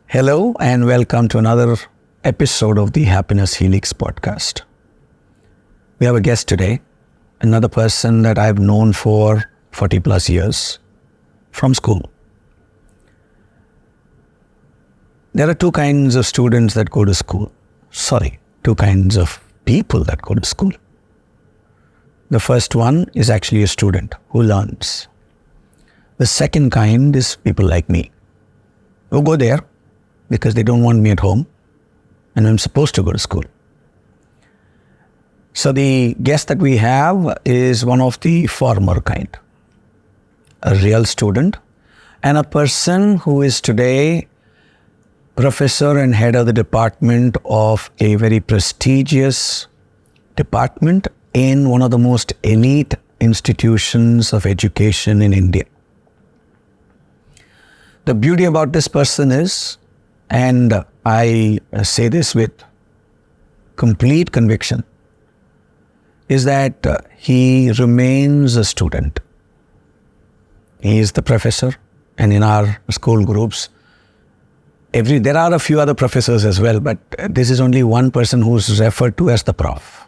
Hello and welcome to another episode of the HappYness Helix podcast. We have a guest today, another person that I've known for 40 plus years from school. There are two kinds of students that go to school. Two kinds of people that go to school. The first one is actually a student who learns. The second kind is people like me who go there because they don't want me at home and I'm supposed to go to school. So the guest that we have is one of the former kind, a real student and a person who is today professor and head of the department of a very prestigious department in one of the most elite institutions of education in India. The beauty about this person is, and I say this with complete conviction, is that he remains a student. He is the professor, and in our school groups, there are a few other professors as well, but this is only one person who's referred to as the prof.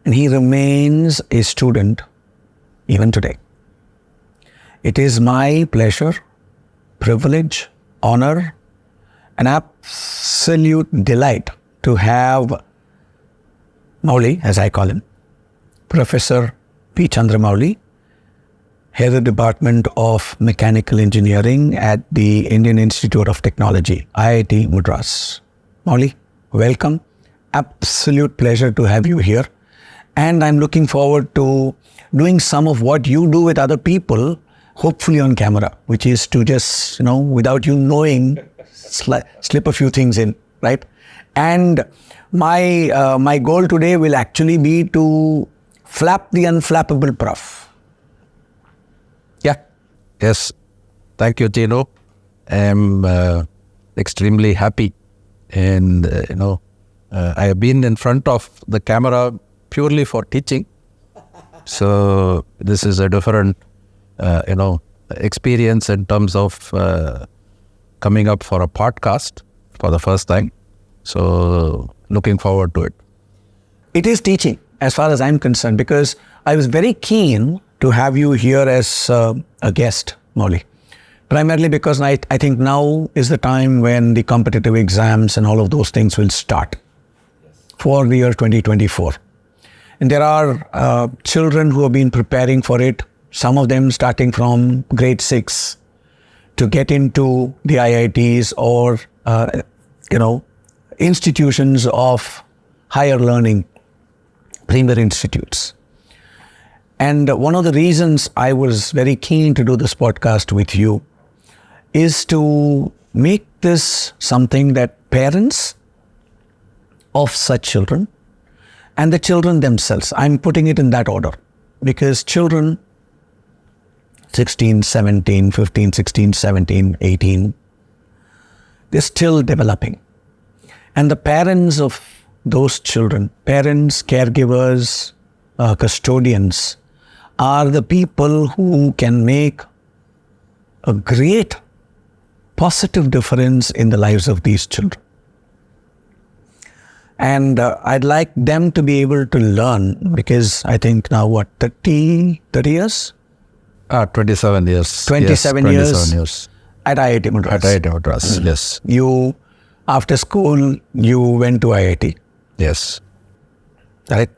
And he remains a student even today. It is my pleasure, privilege, honor, an absolute delight to have Mouli, as I call him, Professor P. Chandramouli, head of the Department of Mechanical Engineering at the Indian Institute of Technology, IIT Madras. Mouli, welcome. Absolute pleasure to have you here. And I'm looking forward to doing some of what you do with other people, hopefully on camera, which is to just, without you knowing, slip a few things in, right? And my goal today will actually be to flap the unflappable prof. Yeah. Yes. Thank you, Cheenu. I'm extremely happy. And, I have been in front of the camera purely for teaching. So this is a different, experience in terms of coming up for a podcast for the first time. So looking forward to it. It is teaching as far as I'm concerned, because I was very keen to have you here as a guest, Mouli. Primarily because I think now is the time when the competitive exams and all of those things will start for the year 2024. And there are children who have been preparing for it, some of them starting from grade 6 to get into the IITs or, institutions of higher learning, premier institutes. And one of the reasons I was very keen to do this podcast with you is to make this something that parents of such children and the children themselves, I'm putting it in that order, because children 16, 17, 15, 16, 17, 18, they're still developing. And the parents of those children, parents, caregivers, custodians, are the people who can make a great positive difference in the lives of these children. And I'd like them to be able to learn, because I think now 30 years? 27 years. 27 yes, years at IIT Madras. At IIT Madras, yes. You, after school, you went to IIT. Yes. Right?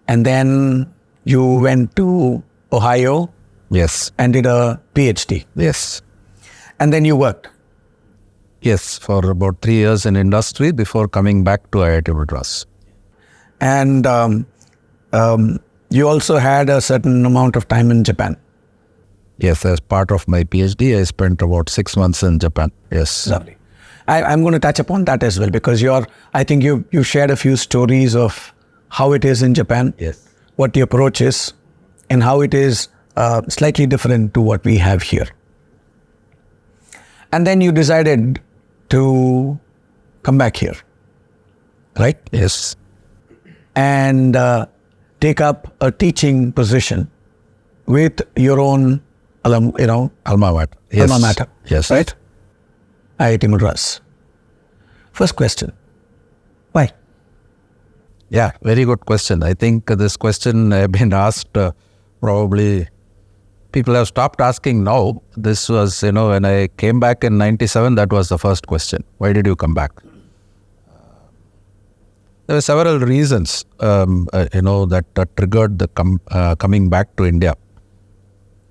And then you went to Ohio. Yes. And did a PhD. Yes. And then you worked. Yes, for about 3 years in industry before coming back to IIT Madras. And you also had a certain amount of time in Japan. Yes, as part of my PhD, I spent about 6 months in Japan. Yes. Lovely. I'm going to touch upon that as well, because I think you shared a few stories of how it is in Japan, yes, what the approach is, and how it is slightly different to what we have here. And then you decided to come back here, right? Yes. And take up a teaching position with your own, alma mater. Yes. Alma mater, Yes. right? IIT Madras. First question, why? Yeah, very good question. I think this question has been asked probably, people have stopped asking now. This was, when I came back in 97, that was the first question. Why did you come back? There were several reasons, that triggered the coming back to India.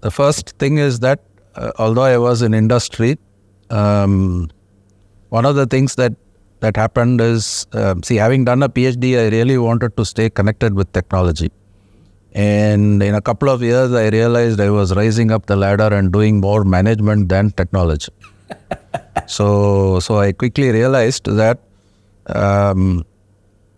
The first thing is that although I was in industry, one of the things that happened is, having done a PhD, I really wanted to stay connected with technology. And in a couple of years, I realized I was rising up the ladder and doing more management than technology. So I quickly realized that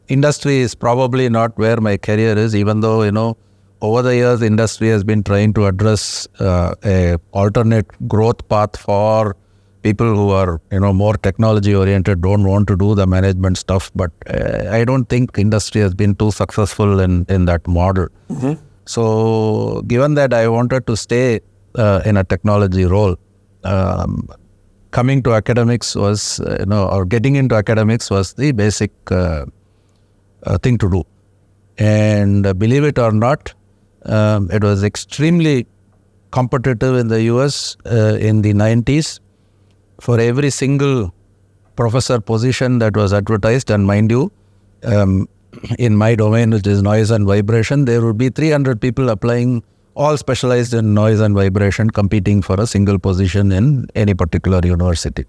industry is probably not where my career is, even though, over the years, industry has been trying to address a alternate growth path for people who are, more technology oriented, don't want to do the management stuff. But I don't think industry has been too successful in that model. Mm-hmm. So given that I wanted to stay in a technology role, coming to academics was, or getting into academics was the basic thing to do. And believe it or not, it was extremely competitive in the US in the 90s. For every single professor position that was advertised, and mind you, in my domain, which is noise and vibration, there would be 300 people applying, all specialized in noise and vibration, competing for a single position in any particular university.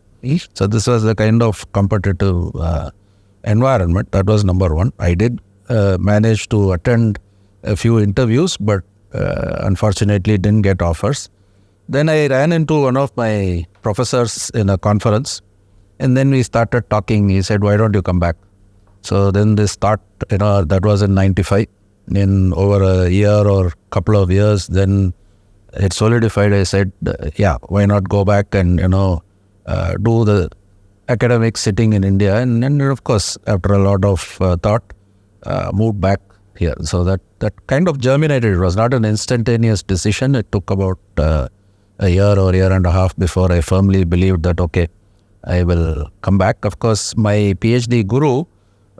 So this was the kind of competitive environment. That was number one. I did manage to attend a few interviews, but unfortunately didn't get offers. Then I ran into one of my professors in a conference, and then we started talking. He said, why don't you come back? So then this thought, that was in 95. In over a year or couple of years, then it solidified. I said, why not go back and, do the academic sitting in India? And of course, after a lot of thought, moved back here. So that kind of germinated. It was not an instantaneous decision. It took about a year or year and a half before I firmly believed that, okay, I will come back. Of course, my PhD guru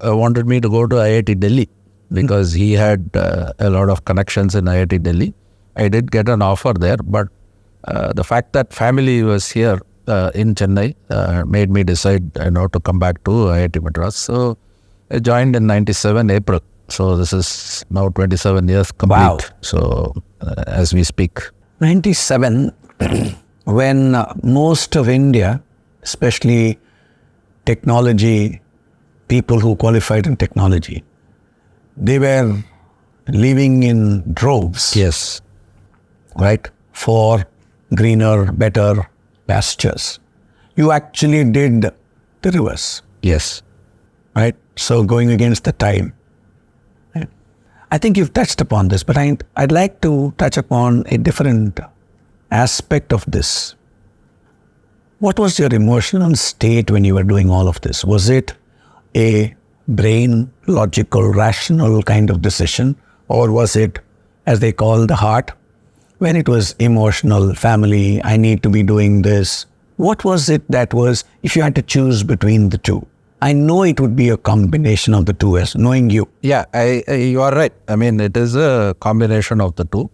wanted me to go to IIT Delhi because he had a lot of connections in IIT Delhi. I did get an offer there, but the fact that family was here in Chennai made me decide, to come back to IIT Madras. So I joined in 97 April. So this is now 27 years complete. Wow. So as we speak. 97, when most of India, especially technology, people who qualified in technology, they were living in droves. Yes. Right? For greener, better pastures. You actually did the reverse. Yes. Right? So going against the time. Right? I think you've touched upon this, but I'd like to touch upon a different aspect of this. What was your emotional state when you were doing all of this? Was it a brain, logical, rational kind of decision? Or was it, as they call the heart, when it was emotional, family, I need to be doing this? What was it that was, if you had to choose between the two? I know it would be a combination of the two, as knowing you. Yeah, you are right. I mean, it is a combination of the two.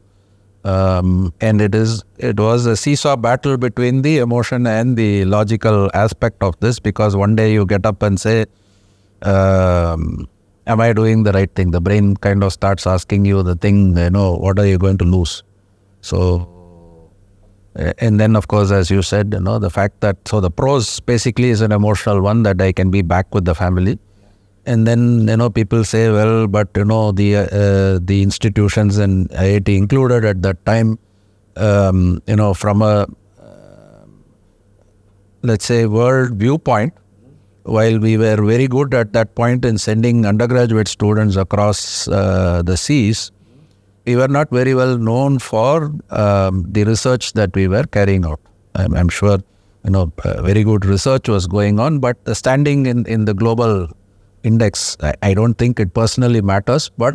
And it was a seesaw battle between the emotion and the logical aspect of this, because one day you get up and say, am I doing the right thing? The brain kind of starts asking you the thing, what are you going to lose? So, and then of course, as you said, the fact that, so the pros basically is an emotional one, that I can be back with the family. And then, people say, well, but, the institutions and IIT included at that time, from a, let's say, world viewpoint, while we were very good at that point in sending undergraduate students across the seas, we were not very well known for the research that we were carrying out. I'm sure, very good research was going on, but the standing in the global index, I don't think it personally matters, but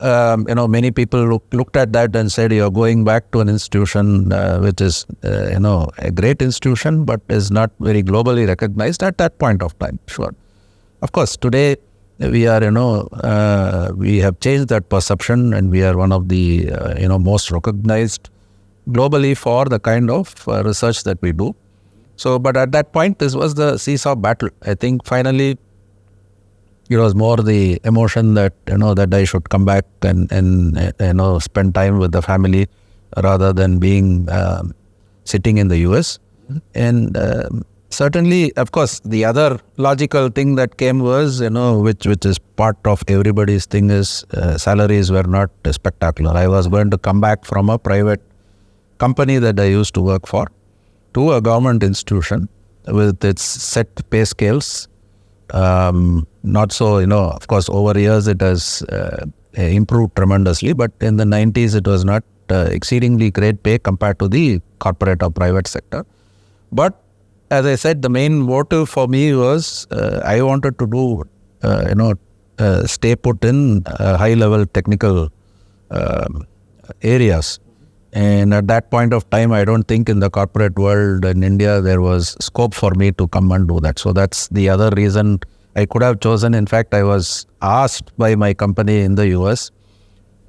many people looked at that and said, you're going back to an institution which is, a great institution, but is not very globally recognized at that point of time. Sure. Of course, today we are, we have changed that perception, and we are one of the, most recognized globally for the kind of research that we do. So, but at that point, this was the seesaw battle. I think finally, it was more the emotion that, that I should come back and spend time with the family rather than being sitting in the US. And certainly, of course, the other logical thing that came was, which is part of everybody's thing is salaries were not spectacular. I was going to come back from a private company that I used to work for to a government institution with its set pay scales. Not so, of course, over years it has improved tremendously, but in the 90s it was not exceedingly great pay compared to the corporate or private sector. But as I said, the main motive for me was I wanted to do, stay put in high-level technical areas. And at that point of time, I don't think in the corporate world in India, there was scope for me to come and do that. So that's the other reason I could have chosen. In fact, I was asked by my company in the US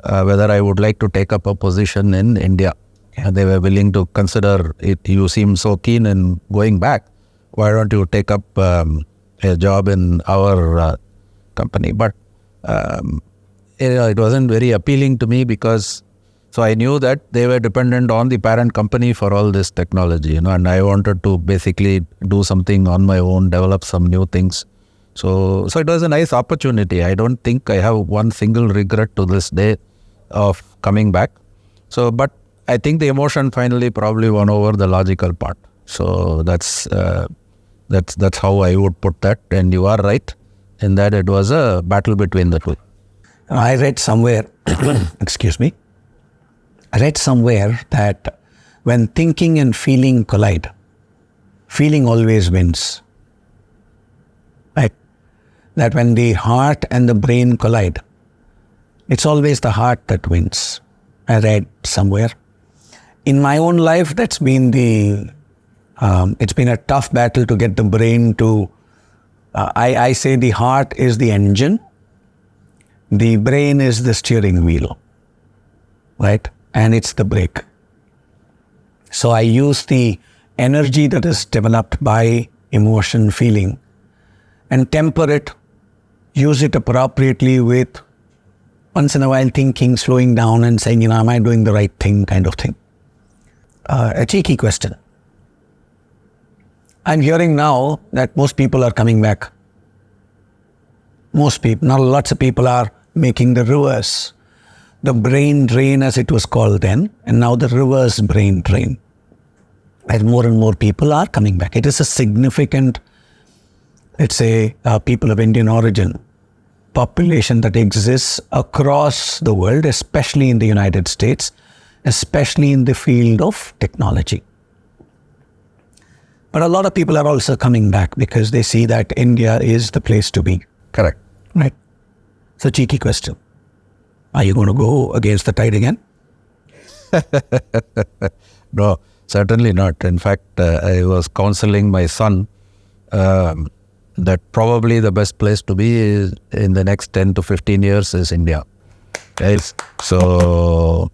whether I would like to take up a position in India. And they were willing to consider it. You seem so keen in going back. Why don't you take up a job in our company? But it wasn't very appealing to me because so I knew that they were dependent on the parent company for all this technology, and I wanted to basically do something on my own, develop some new things. So it was a nice opportunity. I don't think I have one single regret to this day of coming back. So, but I think the emotion finally probably won over the logical part. So that's how I would put that. And you are right in that it was a battle between the two. I read somewhere, excuse me, I read somewhere that when thinking and feeling collide, feeling always wins. Right? That when the heart and the brain collide, it's always the heart that wins. I read somewhere. In my own life, that's been it's been a tough battle to get the brain to, I say the heart is the engine, the brain is the steering wheel, right? And it's the brake. So I use the energy that is developed by emotion, feeling, and temper it, use it appropriately with once in a while thinking, slowing down and saying, am I doing the right thing kind of thing. A cheeky question. I'm hearing now that most people are coming back. Most people, not lots of people are making the reverse. The brain drain as it was called then, and now the reverse brain drain. As more and more people are coming back. It is a significant, let's say, people of Indian origin, population that exists across the world, especially in the United States, especially in the field of technology. But a lot of people are also coming back because they see that India is the place to be. Correct. Right. So, cheeky question. Are you going to go against the tide again? No, certainly not. In fact, I was counseling my son that probably the best place to be is in the next 10 to 15 years is India. Right? So,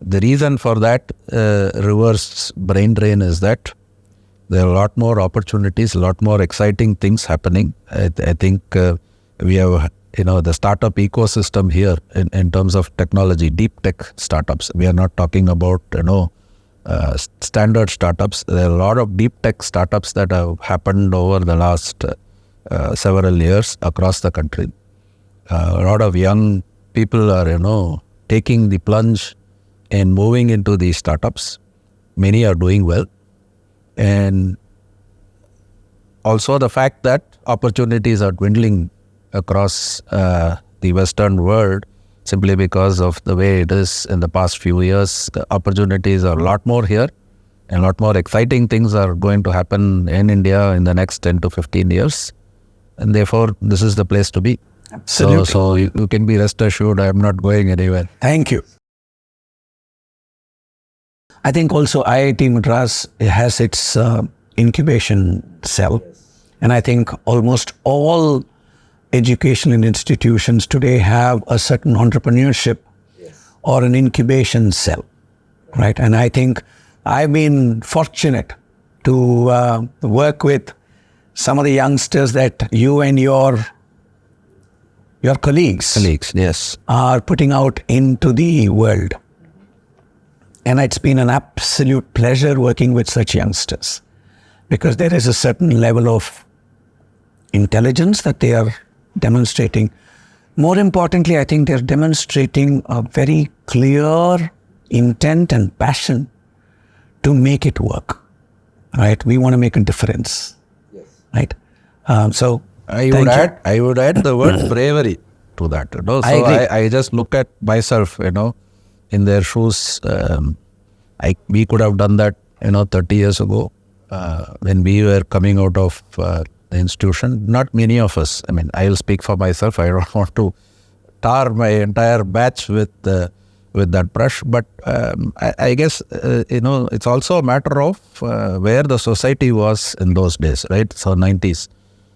the reason for that reverse brain drain is that there are a lot more opportunities, a lot more exciting things happening. I think we have, the startup ecosystem here in terms of technology, deep tech startups. We are not talking about, standard startups. There are a lot of deep tech startups that have happened over the last several years across the country. A lot of young people are, taking the plunge and moving into these startups. Many are doing well. And also the fact that opportunities are dwindling across the Western world simply because of the way it is in the past few years. The opportunities are a lot more here and a lot more exciting things are going to happen in India in the next 10 to 15 years. And therefore, this is the place to be. Absolutely. So you can be rest assured I am not going anywhere. Thank you. I think also IIT Madras has its incubation cell. And I think almost all educational institutions today have a certain entrepreneurship or an incubation cell, right? And I think I've been fortunate to work with some of the youngsters that you and your colleagues Yes. are putting out into the world. And it's been an absolute pleasure working with such youngsters because there is a certain level of intelligence that they are demonstrating. More importantly, I think they're demonstrating a very clear intent and passion to make it work, right? We want to make a difference, right? So I would add the word bravery to that. So I agree. I just look at myself, in their shoes. We could have done that, 30 years ago when we were coming out of the institution. Not many of us. I mean, I'll speak for myself. I don't want to tar my entire batch with that brush. But I guess, it's also a matter of where the society was in those days, right? So 90s.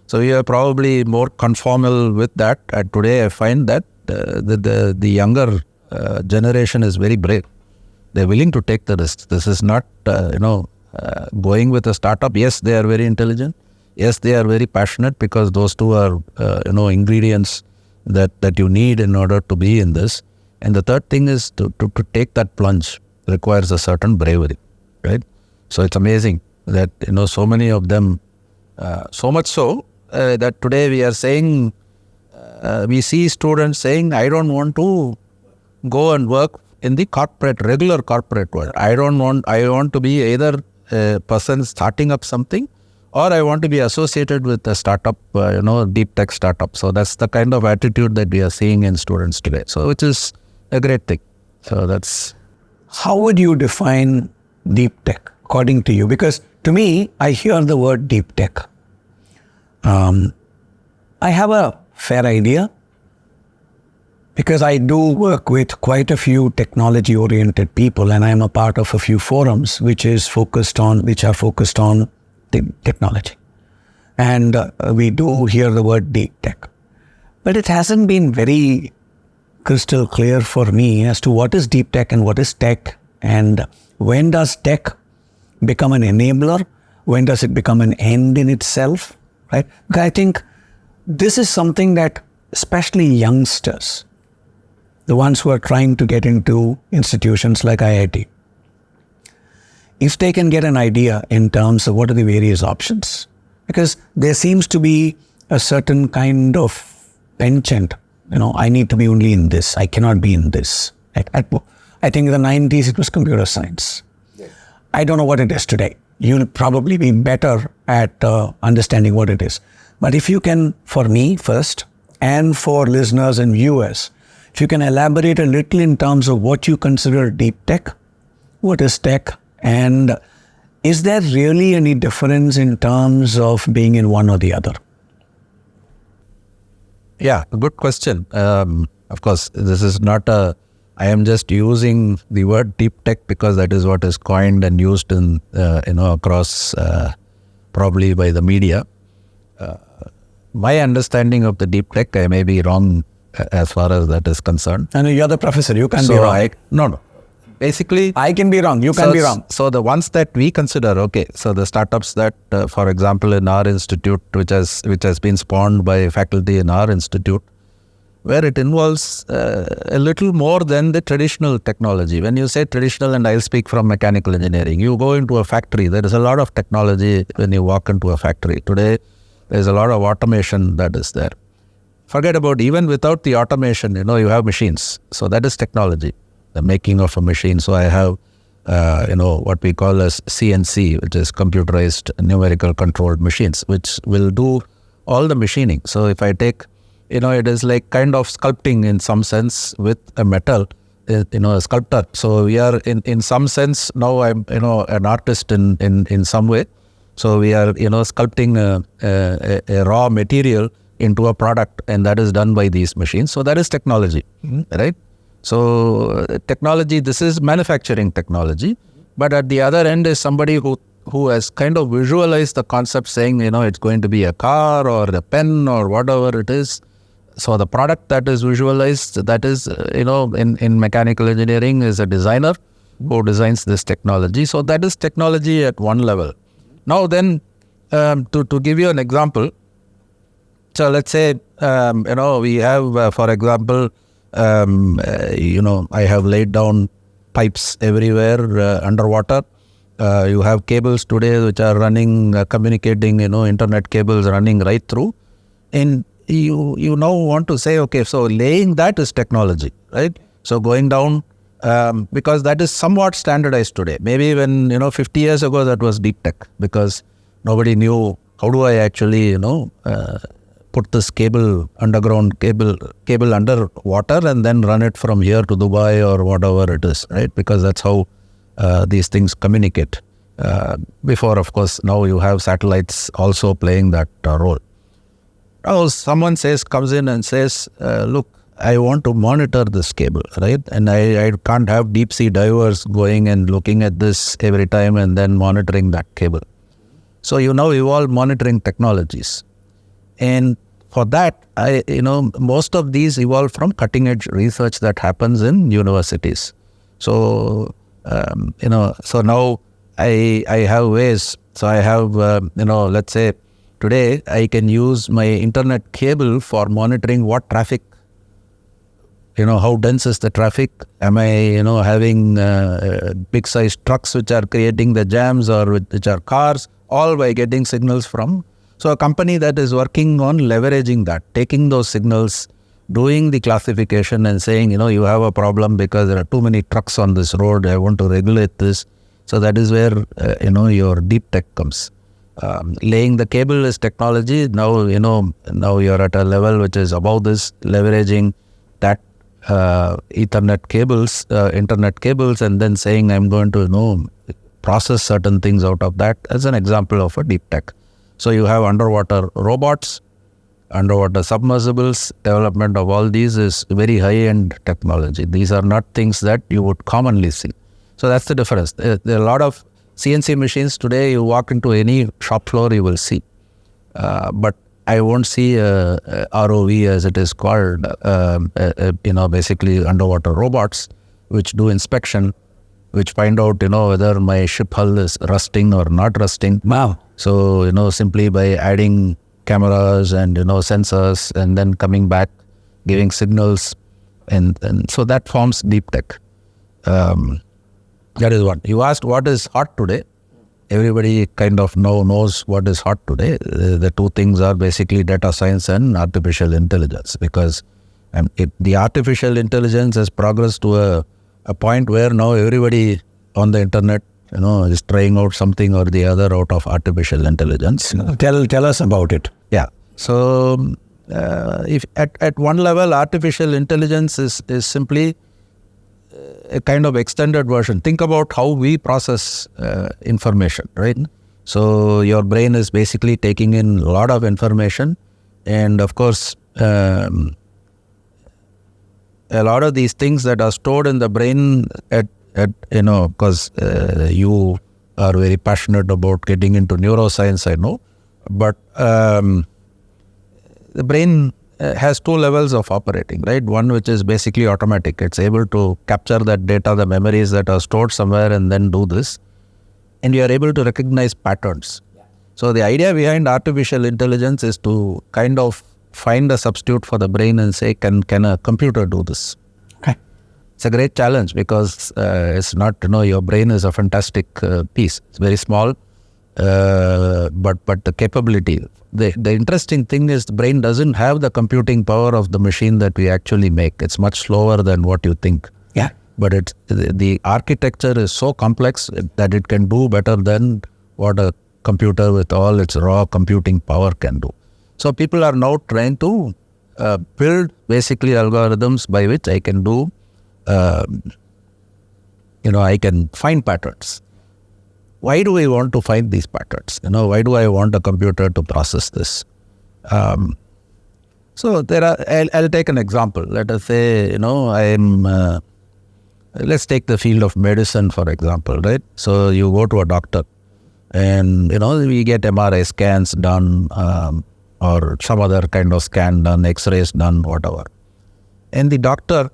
So we are probably more conformal with that. And today I find that the younger generation is very brave. They're willing to take the risks. This is not, going with a startup. Yes, they are very intelligent. Yes, they are very passionate because those two are, ingredients that you need in order to be in this. And the third thing is to take that plunge requires a certain bravery, right? So it's amazing that, so many of them, so much so that today we are saying, we see students saying, I don't want to go and work in the regular corporate world. I want to be either a person starting up something or I want to be associated with a startup, deep tech startup. So that's the kind of attitude that we are seeing in students today. So which is a great thing. So that's... How would you define deep tech according to you? Because to me, I hear the word deep tech. I have a fair idea because I do work with quite a few technology-oriented people, and I'm a part of a few forums which are focused on technology. And we do hear the word deep tech. But it hasn't been very crystal clear for me as to what is deep tech and what is tech, and when does tech become an enabler? When does it become an end in itself? Right? Because I think this is something that especially youngsters, the ones who are trying to get into institutions like IIT, if they can get an idea in terms of what are the various options, because there seems to be a certain kind of penchant, I need to be only in this, I cannot be in this. I think in the 90s it was computer science. Yes. I don't know what it is today. You'll probably be better at understanding what it is. But if you can, for me first, and for listeners and viewers, if you can elaborate a little in terms of what you consider deep tech, what is tech, and is there really any difference in terms of being in one or the other? Yeah, good question. Of course, this is not I am just using the word deep tech because that is what is coined and used in, across probably by the media. My understanding of the deep tech, I may be wrong as far as that is concerned. I know you're the professor, you can be wrong. No. Basically, I can be wrong, you can be wrong. So the ones that we consider, so the startups that, for example, in our institute, which has been spawned by faculty in our institute, where it involves a little more than the traditional technology. When you say traditional, and I'll speak from mechanical engineering, you go into a factory, there is a lot of technology when you walk into a factory. Today, there's a lot of automation that is there. Forget about even without the automation, you have machines. So that is technology, the making of a machine. So I have, what we call as CNC, which is computerized numerical controlled machines, which will do all the machining. So if I take, it is like kind of sculpting in some sense with a metal, a sculptor. So we are in some sense, now I'm, an artist in some way. So we are, sculpting a raw material into a product, and that is done by these machines. So that is technology, right? So technology, this is manufacturing technology, but at the other end is somebody who has kind of visualized the concept, saying, it's going to be a car or a pen or whatever it is. So the product that is visualized, that is, in mechanical engineering, is a designer who designs this technology. So that is technology at one level. Now then, to give you an example, so let's say, we have, for example, I have laid down pipes everywhere underwater. You have cables today which are running, communicating, internet cables running right through. And you now want to say, okay, so laying that is technology, right? So going down, because that is somewhat standardized today. Maybe when, 50 years ago, that was deep tech, because nobody knew how do I actually, put this underground cable under water and then run it from here to Dubai or whatever it is, right? Because that's how these things communicate. Before, of course, now you have satellites also playing that role. Now someone comes in and says, look, I want to monitor this cable, right? And I can't have deep sea divers going and looking at this every time and then monitoring that cable. So you now evolve monitoring technologies. And for that, most of these evolve from cutting edge research that happens in universities. So, so now I have ways. So I have, let's say today I can use my internet cable for monitoring what traffic, how dense is the traffic? Am I, having big size trucks which are creating the jams, or which are cars, all by getting signals from. So a company that is working on leveraging that, taking those signals, doing the classification and saying, you have a problem because there are too many trucks on this road, I want to regulate this. So that is where, your deep tech comes. Laying the cable is technology. Now, now you're at a level which is above this, leveraging that internet cables, and then saying, I'm going to, process certain things out of that, as an example of a deep tech. So you have underwater robots, underwater submersibles. Development of all these is very high-end technology. These are not things that you would commonly see. So that's the difference. There are a lot of CNC machines today. You walk into any shop floor, you will see. But I won't see a ROV, as it is called, basically underwater robots, which do inspection, which find out, whether my ship hull is rusting or not rusting. Wow. So, simply by adding cameras and, sensors, and then coming back, giving signals. And so that forms deep tech. That is what. You asked what is hot today. Everybody kind of knows what is hot today. The two things are basically data science and artificial intelligence, because the artificial intelligence has progressed to a point where now everybody on the internet, is trying out something or the other out of artificial intelligence. Tell us about it. Yeah. So if at one level, artificial intelligence is simply a kind of extended version. Think about how we process information, right? So your brain is basically taking in a lot of information, and of course, a lot of these things that are stored in the brain because you are very passionate about getting into neuroscience, I know, but the brain has two levels of operating, right? One which is basically automatic. It's able to capture that data, the memories that are stored somewhere, and then do this. And you are able to recognize patterns. Yeah. So the idea behind artificial intelligence is to kind of find a substitute for the brain and say, can a computer do this? Okay. It's a great challenge, because it's not, your brain is a fantastic piece. It's very small, but the capability. The interesting thing is the brain doesn't have the computing power of the machine that we actually make. It's much slower than what you think. Yeah. But the architecture is so complex that it can do better than what a computer with all its raw computing power can do. So people are now trying to build basically algorithms by which I can do, I can find patterns. Why do we want to find these patterns? Why do I want a computer to process this? So I'll take an example. Let us say, let's take the field of medicine, for example, right? So you go to a doctor and, we get MRI scans done or some other kind of scan done, X-rays done, whatever. And the doctor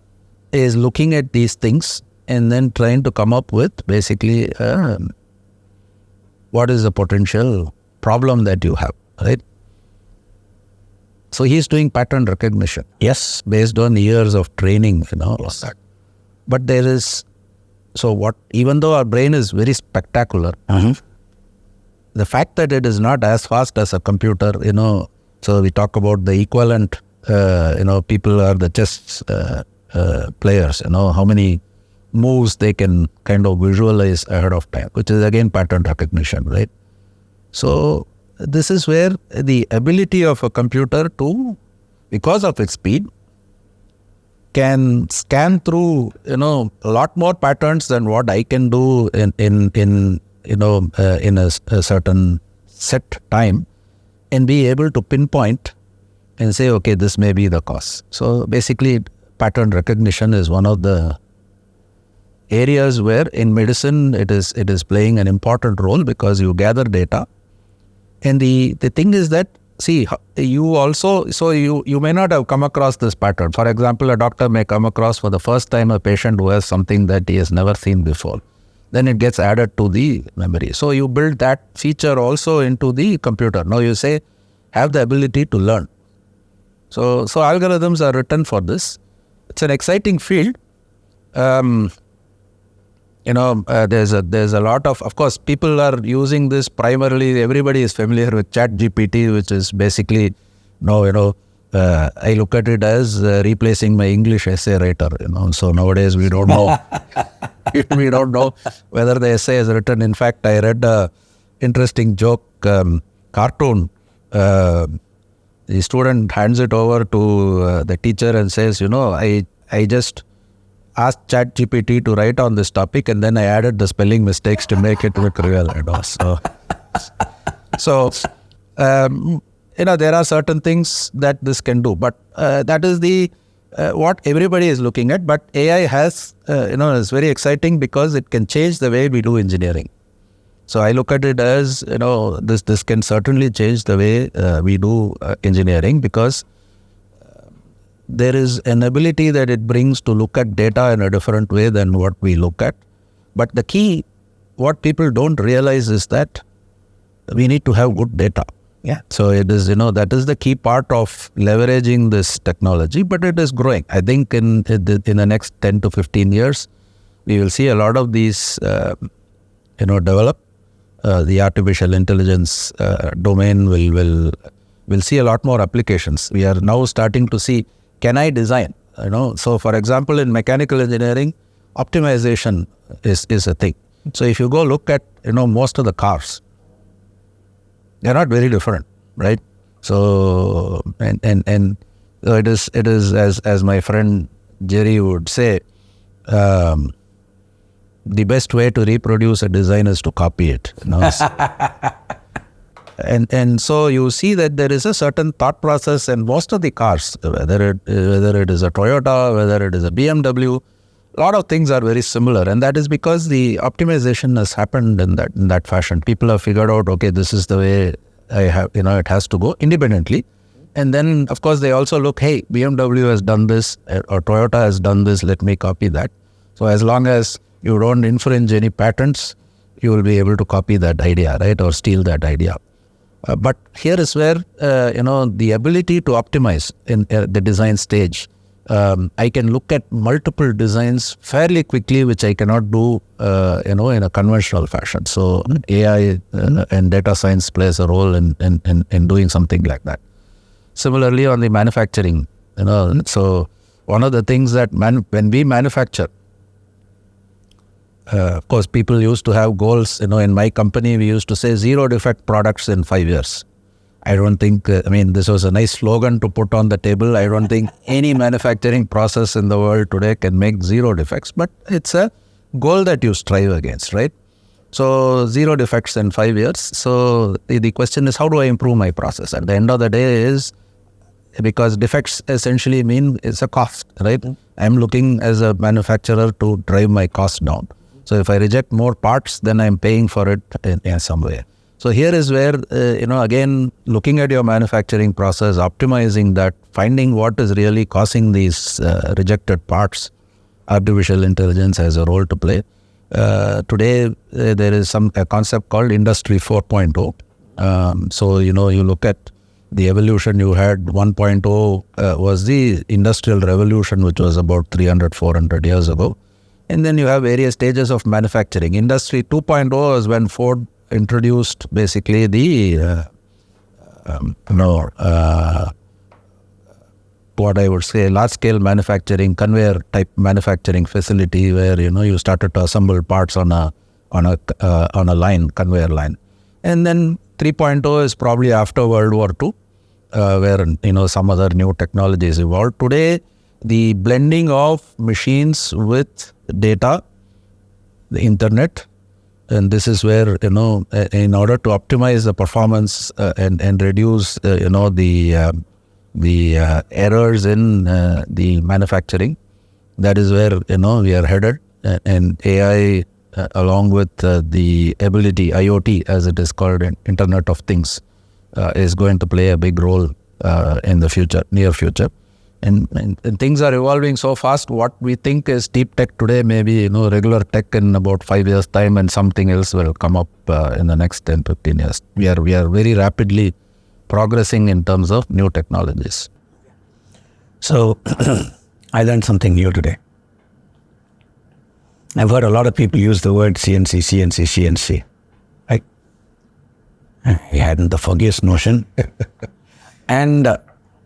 is looking at these things and then trying to come up with basically what is the potential problem that you have, right? So he's doing pattern recognition. Yes. Based on years of training, Yes. But there is, even though our brain is very spectacular, the fact that it is not as fast as a computer, so we talk about the equivalent, people are the chess players, how many moves they can kind of visualize ahead of time, which is again pattern recognition, right? So this is where the ability of a computer to, because of its speed, can scan through, a lot more patterns than what I can do in a certain set time, and be able to pinpoint and say, okay, this may be the cause. So basically, pattern recognition is one of the areas where in medicine it is playing an important role, because you gather data. And the thing is that, see, you also, so you may not have come across this pattern. For example, a doctor may come across for the first time a patient who has something that he has never seen before. Then it gets added to the memory. So you build that feature also into the computer. Now you say, have the ability to learn. So algorithms are written for this. It's an exciting field. There's a lot of course, people are using this primarily. Everybody is familiar with ChatGPT, which is basically, I look at it as replacing my English essay writer. So nowadays we don't know, we don't know whether the essay is written. In fact, I read a interesting joke cartoon. The student hands it over to the teacher and says, I just asked ChatGPT to write on this topic, and then I added the spelling mistakes to make it look real. So there are certain things that this can do, but that is the what everybody is looking at. But AI has, is very exciting because it can change the way we do engineering. So I look at it as, this can certainly change the way we do engineering, because there is an ability that it brings to look at data in a different way than what we look at. But the key, what people don't realize, is that we need to have good data. Yeah. So it is, that is the key part of leveraging this technology, but it is growing. I think in the next 10 to 15 years, we will see a lot of these, develop. The artificial intelligence domain will see a lot more applications. We are now starting to see, can I design? So for example, in mechanical engineering, optimization is a thing. So if you go look at, most of the cars, they're not very different, right? So, and it is as my friend Jerry would say, the best way to reproduce a design is to copy it. And so you see that there is a certain thought process, and most of the cars, whether it is a Toyota, whether it is a BMW, a lot of things are very similar, and that is because the optimization has happened in that fashion. People have figured out, okay, this is the way it has to go independently. And then, of course, they also look, hey, BMW has done this, or Toyota has done this, let me copy that. So as long as you don't infringe any patents, you will be able to copy that idea, right, or steal that idea. But here is where, the ability to optimize in the design stage. I can look at multiple designs fairly quickly, which I cannot do, in a conventional fashion. So AI and data science plays a role in doing something like that. Similarly, on the manufacturing, so one of the things that when we manufacture, of course, people used to have goals. In my company, we used to say 0 defect products in 5 years. I don't think, this was a nice slogan to put on the table. I don't think any manufacturing process in the world today can make 0 defects, but it's a goal that you strive against, right? So 0 defects in 5 years. So the question is, how do I improve my process? At the end of the day is, because defects essentially mean it's a cost, right? I'm looking as a manufacturer to drive my cost down. So if I reject more parts, then I'm paying for it in some way. So here is where, again, looking at your manufacturing process, optimizing that, finding what is really causing these rejected parts, artificial intelligence has a role to play. Today, there is a concept called Industry 4.0. So, you look at the evolution you had. 1.0 was the Industrial Revolution, which was about 300, 400 years ago. And then you have various stages of manufacturing. Industry 2.0 is when Ford introduced basically the, what I would say, large-scale manufacturing, conveyor-type manufacturing facility where, you started to assemble parts on a line, conveyor line. And then 3.0 is probably after World War II, where, some other new technologies evolved. Today, the blending of machines with data, the internet, and this is where, in order to optimize the performance and reduce, the errors in the manufacturing, that is where, we are headed. And AI, along with the ability, IoT as it is called, Internet of Things, is going to play a big role in the near future. And things are evolving so fast. What we think is deep tech today may be, regular tech in about 5 years' time, and something else will come up in the next 10, 15 years. We are very rapidly progressing in terms of new technologies. So I learned something new today. I've heard a lot of people use the word CNC. Right? I hadn't the foggiest notion. And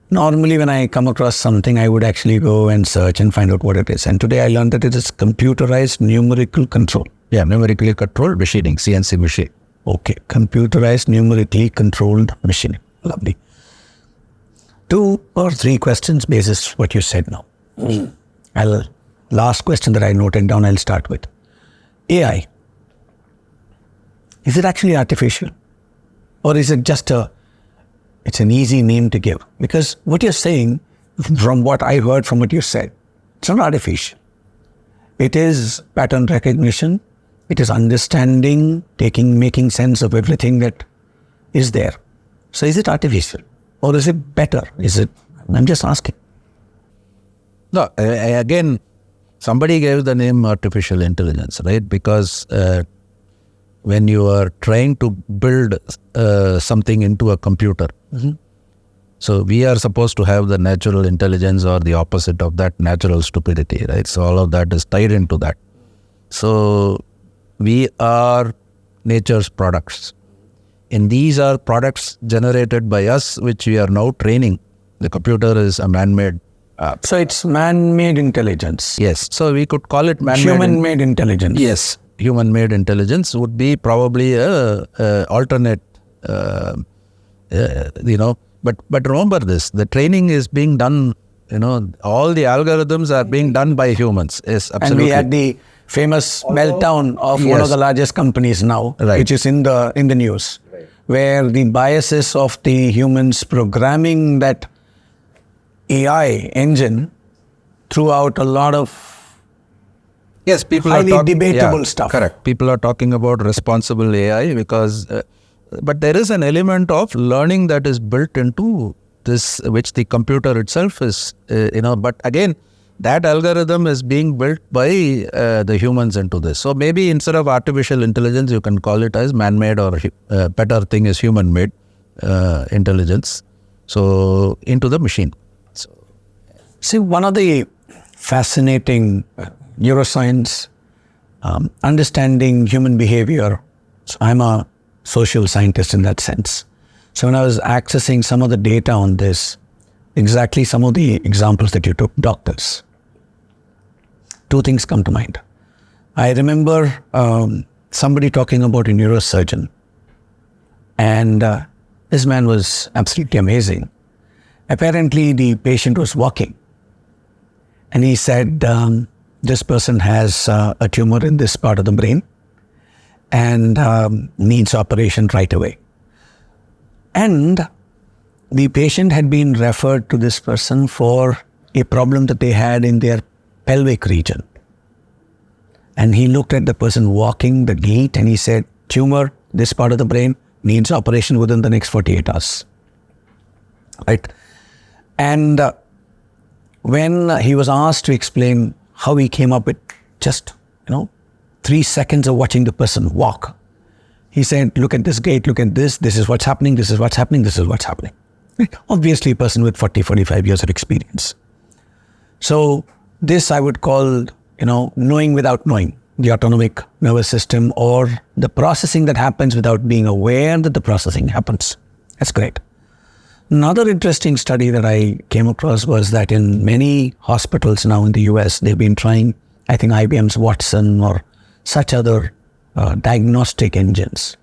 normally when I come across something, I would actually go and search and find out what it is. And today I learned that it is computerized numerical control. Yeah, numerically controlled machining, CNC machine. Okay, computerized numerically controlled machining. Lovely. 2 or 3 questions basis what you said now. Last question that I noted down, I'll start with. AI. Is it actually artificial? Or is it just it's an easy name to give? Because what you're saying, from what I heard from what you said, it's not artificial. It is pattern recognition. It is understanding, making sense of everything that is there. So is it artificial? Or is it better? I'm just asking. No, again, somebody gave the name artificial intelligence, right? Because when you are trying to build something into a computer, so we are supposed to have the natural intelligence or the opposite of that, natural stupidity, right? So all of that is tied into that. So we are nature's products. And these are products generated by us, which we are now training. The computer is a man-made. So it's man-made intelligence. Yes. So we could call it man-made. Human-made intelligence. Yes. Human-made intelligence would be probably a alternate, But remember this, the training is being done, all the algorithms are being done by humans. Yes, absolutely. And we had the famous meltdown of one of the largest companies now, which is in the news, where the biases of the humans programming that AI engine threw out a lot of people highly debatable stuff. Correct. People are talking about responsible AI because, but there is an element of learning that is built into this, which the computer itself is, but again, that algorithm is being built by the humans into this. So maybe instead of artificial intelligence, you can call it as man-made, or better thing is human-made intelligence. So into the machine. See, one of the fascinating neuroscience, understanding human behavior. So I'm a social scientist in that sense. So when I was accessing some of the data on this, exactly some of the examples that you took, doctors, 2 things come to mind. I remember somebody talking about a neurosurgeon, and this man was absolutely amazing. Apparently, the patient was walking, and he said, this person has a tumor in this part of the brain and needs operation right away. And the patient had been referred to this person for a problem that they had in their pelvic region. And he looked at the person walking the gait and he said, tumor, this part of the brain needs operation within the next 48 hours. Right? And when he was asked to explain how he came up with just, 3 seconds of watching the person walk, he said, look at this gait, look at this is what's happening, this is what's happening, this is what's happening. Obviously a person with 40, 45 years of experience. So this I would call, knowing without knowing, the autonomic nervous system, or the processing that happens without being aware that the processing happens. That's great. Another interesting study that I came across was that in many hospitals now in the US, they've been trying, I think IBM's Watson or such other diagnostic engines,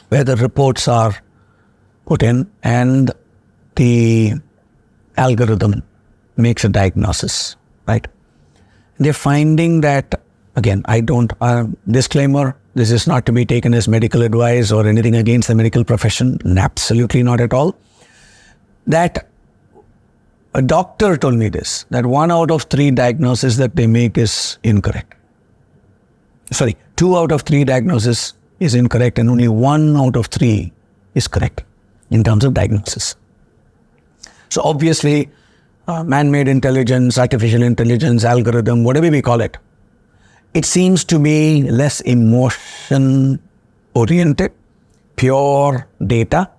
where the reports are put in and the algorithm makes a diagnosis, right? They're finding that, again, disclaimer, this is not to be taken as medical advice or anything against the medical profession, absolutely not at all. That a doctor told me this, that 1 out of 3 diagnoses that they make is incorrect. 2 out of 3 diagnoses is incorrect and only 1 out of 3 is correct in terms of diagnosis. So obviously, man-made intelligence, artificial intelligence, algorithm, whatever we call it, it seems to be less emotion-oriented, pure data.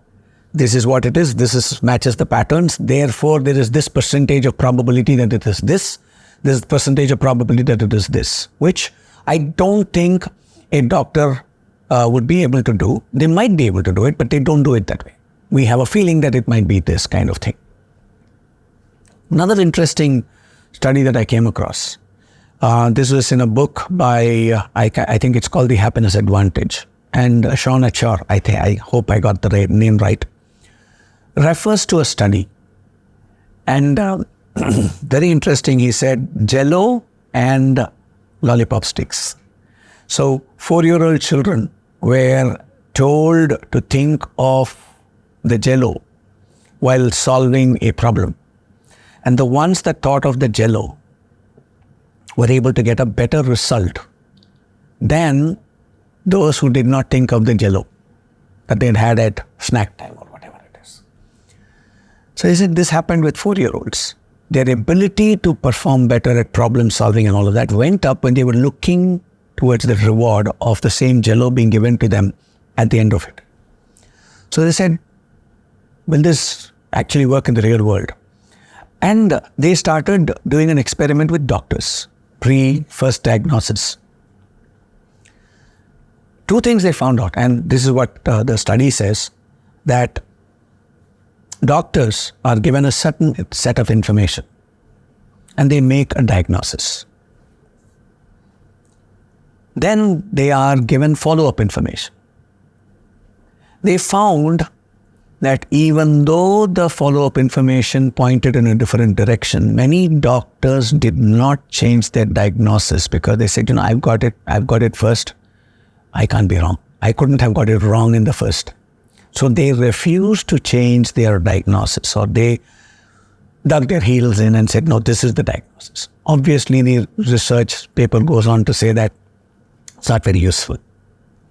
This is what it is. Matches the patterns. Therefore, there is this percentage of probability that it is this. This percentage of probability that it is this, which I don't think a doctor would be able to do. They might be able to do it, but they don't do it that way. We have a feeling that it might be this kind of thing. Another interesting study that I came across, this was in a book by, I think it's called The Happiness Advantage. And Sean Achor, I hope I got the name right, refers to a study. And very interesting, he said, Jello and lollipop sticks. So 4-year-old children were told to think of the Jello while solving a problem. And the ones that thought of the Jello were able to get a better result than those who did not think of the Jello that they'd had at snack time or whatever it is. So he said this happened with 4-year-olds. Their ability to perform better at problem solving and all of that went up when they were looking towards the reward of the same Jello being given to them at the end of it. So they said, will this actually work in the real world? And they started doing an experiment with doctors, first diagnosis. 2 things they found out, and this is what the study says, that doctors are given a certain set of information and they make a diagnosis. Then they are given follow-up information. They found that even though the follow-up information pointed in a different direction, many doctors did not change their diagnosis because they said, I've got it first. I can't be wrong. I couldn't have got it wrong in the first. So they refused to change their diagnosis, or they dug their heels in and said, no, this is the diagnosis. Obviously, the research paper goes on to say that it's not very useful,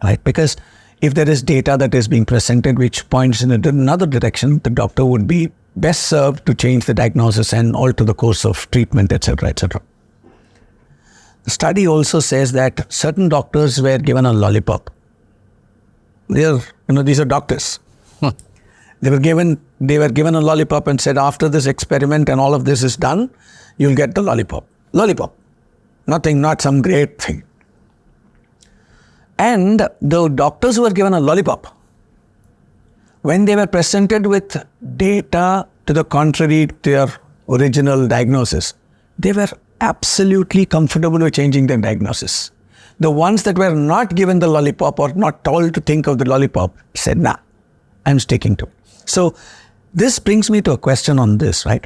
right? Because if there is data that is being presented which points in another direction, the doctor would be best served to change the diagnosis and alter the course of treatment, etc., etc. The study also says that certain doctors were given a lollipop. These are doctors. They were given a lollipop and said, after this experiment and all of this is done, you'll get the lollipop. Lollipop. Not some great thing. And the doctors who were given a lollipop, when they were presented with data to the contrary to their original diagnosis, they were absolutely comfortable with changing their diagnosis. The ones that were not given the lollipop or not told to think of the lollipop said, nah, I'm sticking to it. So this brings me to a question on this, right?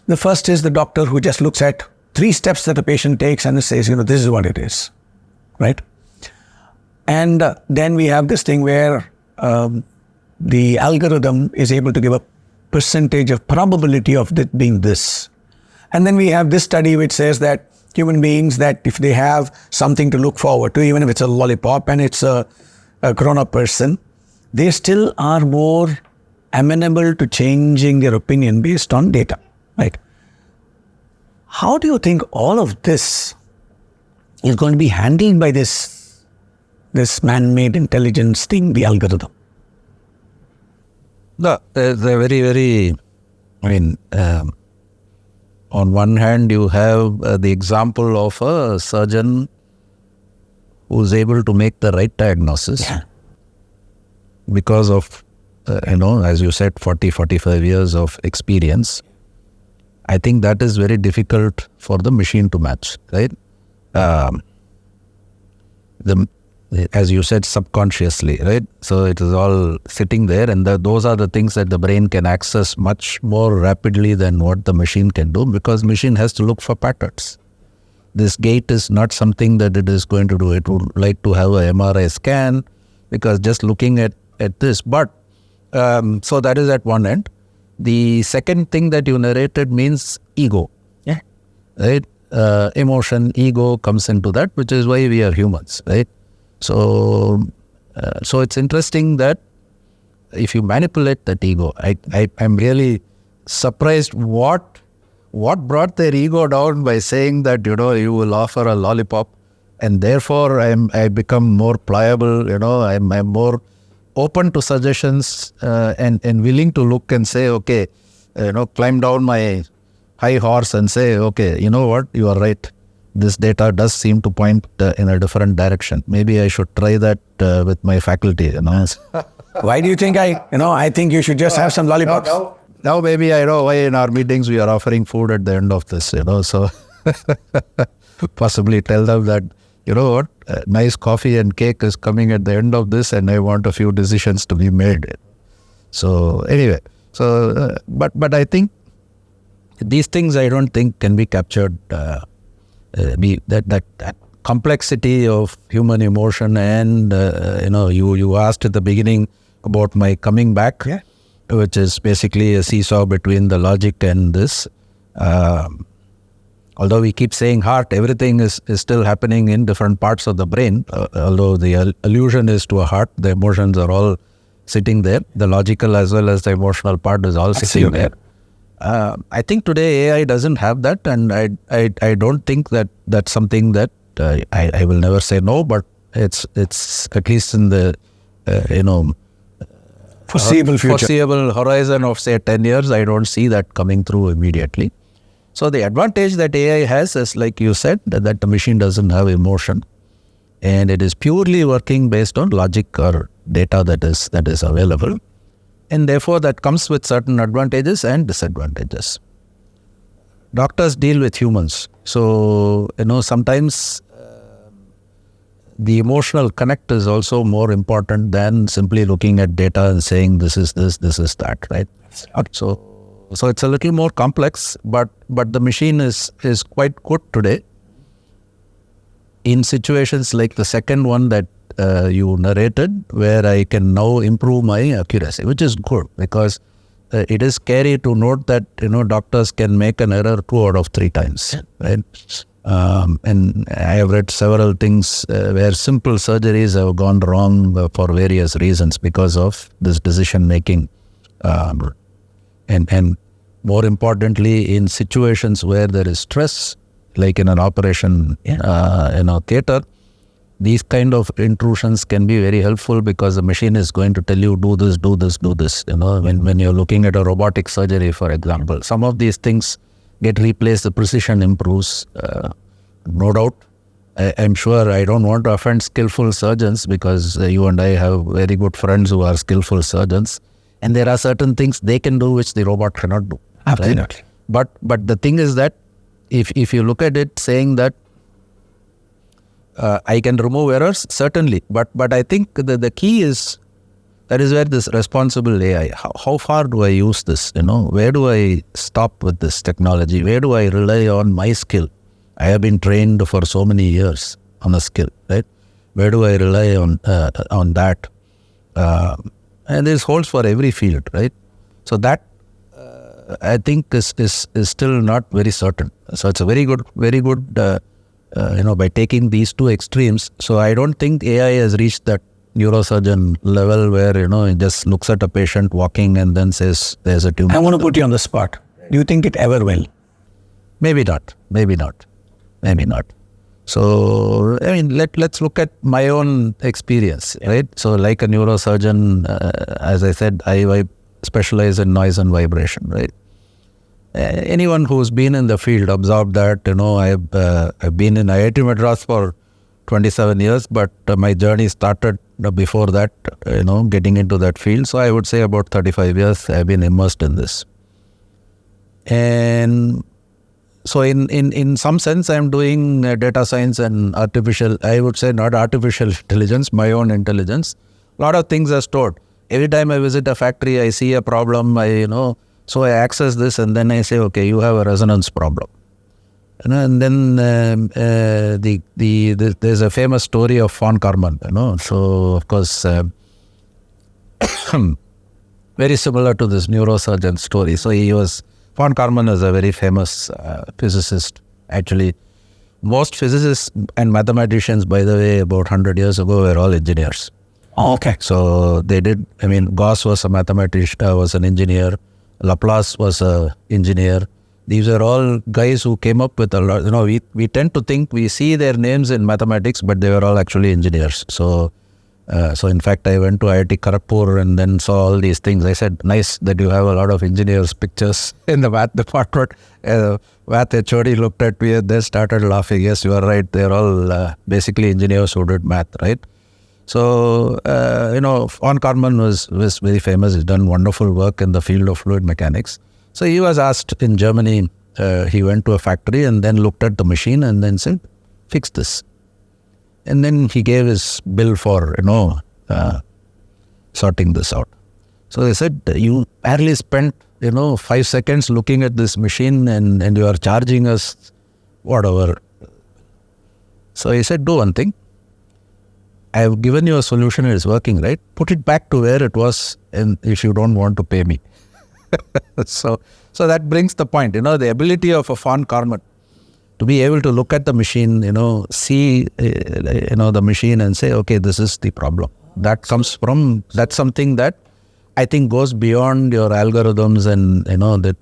The first is the doctor who just looks at 3 steps that the patient takes and says, this is what it is, right? And then we have this thing where the algorithm is able to give a percentage of probability of it being this. And then we have this study which says that human beings, that if they have something to look forward to, even if it's a lollipop and it's a grown-up person, they still are more amenable to changing their opinion based on data, right? How do you think all of this is going to be handled by this man-made intelligence thing, the algorithm? No, they're very, very, on one hand, you have the example of a surgeon who's able to make the right diagnosis because of, as you said, 40, 45 years of experience. I think that is very difficult for the machine to match, right? As you said, subconsciously, right? So it is all sitting there, and those are the things that the brain can access much more rapidly than what the machine can do, because machine has to look for patterns. This gait is not something that it is going to do. It would like to have a MRI scan, because just looking at this. But so that is at one end. The second thing that you narrated means ego, right? Emotion, ego comes into that, which is why we are humans, right? So it's interesting that if you manipulate that ego, I'm really surprised what brought their ego down by saying that, you will offer a lollipop and therefore I become more pliable, I'm more open to suggestions and willing to look and say, okay, climb down my high horse and say, okay, you know what, you are right. This data does seem to point in a different direction. Maybe I should try that with my faculty, Why do you think I think you should just have some lollipops? Now maybe I know why in our meetings we are offering food at the end of this, so possibly tell them that, what, nice coffee and cake is coming at the end of this and I want a few decisions to be made. So anyway, but I think these things I don't think can be captured. That complexity of human emotion, and you asked at the beginning about my coming back, which is basically a seesaw between the logic and this. Although we keep saying heart, everything is still happening in different parts of the brain. Although the allusion is to a heart, the emotions are all sitting there. The logical as well as the emotional part is all sitting there. I think today AI doesn't have that, and I don't think that that's something that I will never say no, but it's at least in the foreseeable horizon of say 10 years, I don't see that coming through immediately. So the advantage that AI has is, like you said, that the machine doesn't have emotion, and it is purely working based on logic or data that is available. And therefore, that comes with certain advantages and disadvantages. Doctors deal with humans. So, sometimes the emotional connect is also more important than simply looking at data and saying this is this is that, right? So it's a little more complex, but the machine is quite good today. In situations like the second one that you narrated, where I can now improve my accuracy, which is good, because it is scary to note that doctors can make an error 2 out of 3 times, right? And I have read several things where simple surgeries have gone wrong for various reasons because of this decision making, and more importantly, in situations where there is stress, like in an operation theater. These kind of intrusions can be very helpful, because the machine is going to tell you, do this, do this, do this. When you're looking at a robotic surgery, for example, some of these things get replaced, the precision improves, no doubt. I'm sure I don't want to offend skillful surgeons, because you and I have very good friends who are skillful surgeons, and there are certain things they can do which the robot cannot do. Absolutely. Right? But the thing is that if you look at it saying that I can remove errors, certainly. But I think the key is, that is where this responsible AI, how far do I use this? Where do I stop with this technology? Where do I rely on my skill? I have been trained for so many years on a skill, right? Where do I rely on that? And this holds for every field, right? So that I think is still not very certain. So it's a very good, by taking these two extremes. So I don't think AI has reached that neurosurgeon level where, it just looks at a patient walking and then says there's a tumor. I want to put you on the spot. Do you think it ever will? Maybe not. So, let's look at my own experience, right? So like a neurosurgeon, as I said, I specialize in noise and vibration, right? Anyone who's been in the field observed that, I've been in IIT Madras for 27 years, but my journey started before that, getting into that field. So I would say about 35 years I've been immersed in this. And so in some sense, I'm doing data science and I would say not artificial intelligence, my own intelligence. A lot of things are stored. Every time I visit a factory, I see a problem, so I access this and then I say, okay, you have a resonance problem. And then there's a famous story of von Karman, so of course, very similar to this neurosurgeon story. So von Karman is a very famous physicist. Actually, most physicists and mathematicians, by the way, about 100 years ago, were all engineers. Oh, okay. So Gauss was a mathematician, was an engineer. Laplace was an engineer. These are all guys who came up with a lot. We tend to think we see their names in mathematics, but they were all actually engineers. So in fact, I went to IIT Kharagpur and then saw all these things. I said, nice that you have a lot of engineers' pictures in the math department. Math HOD looked at me and they started laughing. Yes, you are right. They're all basically engineers who did math, right? So, von Karman was very famous. He's done wonderful work in the field of fluid mechanics. So he was asked in Germany, he went to a factory and then looked at the machine and then said, fix this. And then he gave his bill for, sorting this out. So they said, you barely spent, 5 seconds looking at this machine and you are charging us whatever. So he said, do one thing. I have given you a solution, it is working, right? Put it back to where it was and if you don't want to pay me. So that brings the point, the ability of a von Karman to be able to look at the machine, see, the machine and say, okay, this is the problem. That's something that I think goes beyond your algorithms and,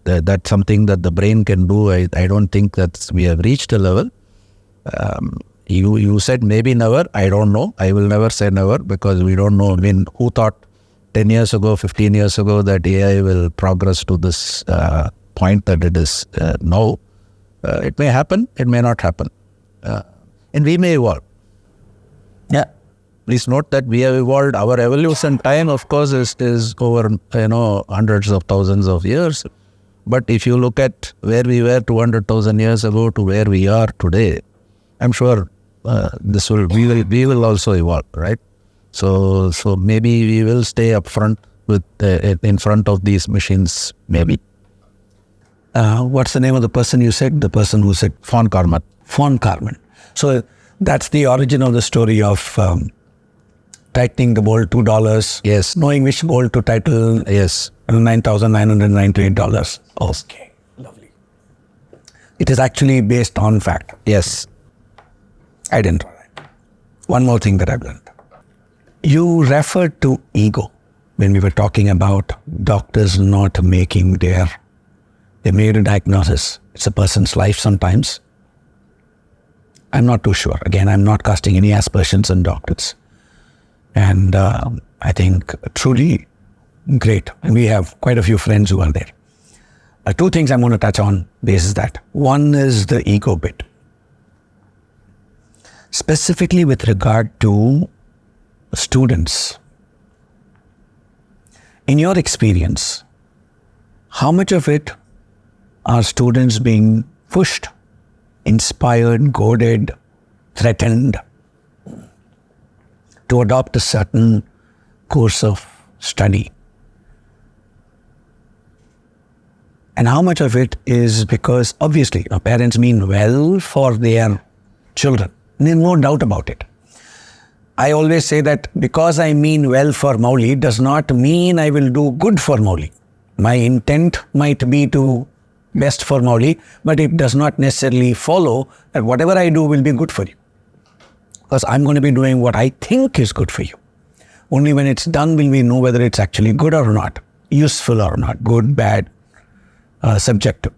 that's something that the brain can do. I don't think that we have reached a level. You said maybe never. I don't know. I will never say never because we don't know. Who thought 10 years ago, 15 years ago that AI will progress to this point that it is now? It may happen. It may not happen. And we may evolve. Yeah. Please note that we have evolved. Our evolution time, of course, is over, hundreds of thousands of years. But if you look at where we were 200,000 years ago to where we are today, I'm sure we will also evolve, right? So maybe we will stay up front in front of these machines, maybe. What's the name of the person you said? The person who said? Von Karman. Von Karman. So that's the origin of the story of tightening the bolt $2. Yes. Knowing which bolt to title. Yes. $9,998. Okay. Lovely. It is actually based on fact. Yes. I didn't know that. One more thing that I've learned. You referred to ego when we were talking about doctors not making they made a diagnosis. It's a person's life sometimes. I'm not too sure. Again, I'm not casting any aspersions on doctors. And I think truly great. And we have quite a few friends who are there. Two things I'm going to touch on basis that. One is the ego bit. Specifically with regard to students. In your experience, how much of it are students being pushed, inspired, goaded, threatened to adopt a certain course of study? And how much of it is because, obviously, parents mean well for their children. There's no doubt about it. I always say that because I mean well for Mauli does not mean I will do good for Mauli. my intent might be to best for Mauli, but it does not necessarily follow that whatever I do will be good for you. Because I'm going to be doing what I think is good for you. Only when it's done will we know whether it's actually good or not, useful or not, good, bad, subjective.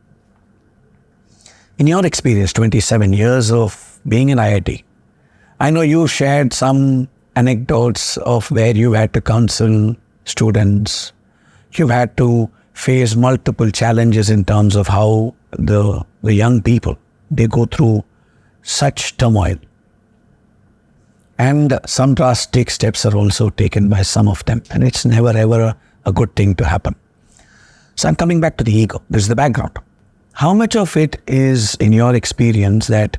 In your experience, 27 years of being in IIT, I know you shared some anecdotes of where you had to counsel students. You've had to face multiple challenges in terms of how the young people, they go through such turmoil. And some drastic steps are also taken by some of them. And it's never ever a good thing to happen. So I'm coming back to the ego. This is the background. How much of it is, in your experience, that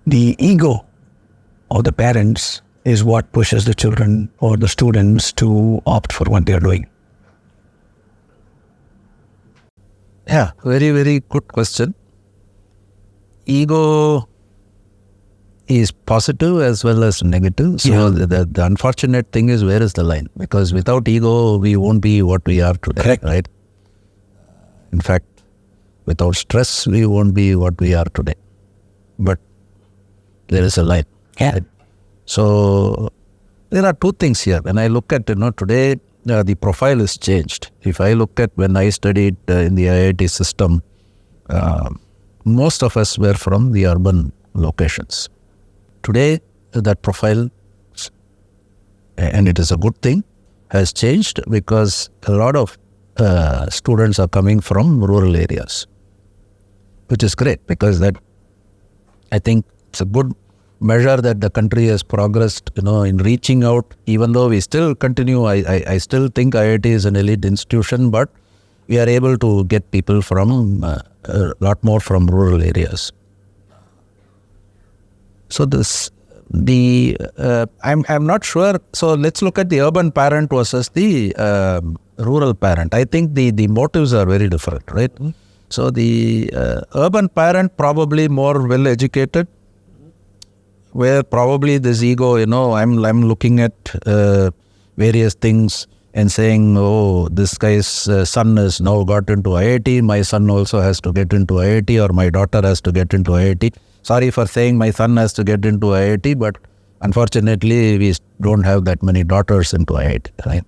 the ego of the parents is what pushes the children or the students to opt for what they're doing? Yeah, very, very good question. Ego is positive as well as negative. So the unfortunate thing is, where is the line? Because without ego, we won't be what we are today. Correct. Right? In fact, without stress, we won't be what we are today. But there is a line. Yeah. Right? So there are two things here. When I look at, today, the profile is changed. If I look at when I studied in the IIT system, most of us were from the urban locations. Today, that profile, and it is a good thing, has changed because a lot of students are coming from rural areas, which is great because that, I think it's a good measure that the country has progressed, in reaching out, even though we still continue. I still think IIT is an elite institution, but we are able to get people from a lot more from rural areas. So I'm not sure. So let's look at the urban parent versus the rural parent. I think the motives are very different, right? Mm-hmm. So the urban parent probably more well educated, where probably this ego, I'm looking at various things and saying, oh, this guy's son has now got into IIT, my son also has to get into IIT, or my daughter has to get into IIT. Sorry for saying my son has to get into IIT, but unfortunately we don't have that many daughters into IIT, right?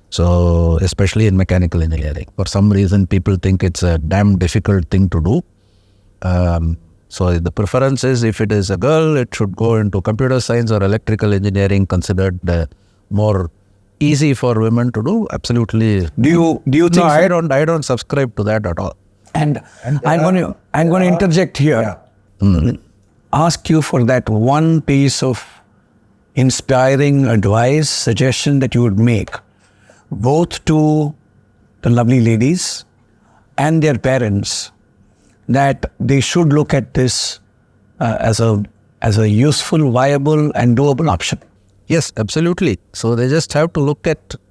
So especially in mechanical engineering, for some reason people think it's a damn difficult thing to do. So the preference is, if it is a girl, it should go into computer science or electrical engineering, considered more easy for women to do. Absolutely. Do you think? No, I don't subscribe to that at all. And I'm going to interject here. Yeah. Mm-hmm. Ask you for that one piece of inspiring advice, suggestion that you would make, both to the lovely ladies and their parents, that they should look at this as a useful, viable and doable option. Yes, absolutely. So they just have to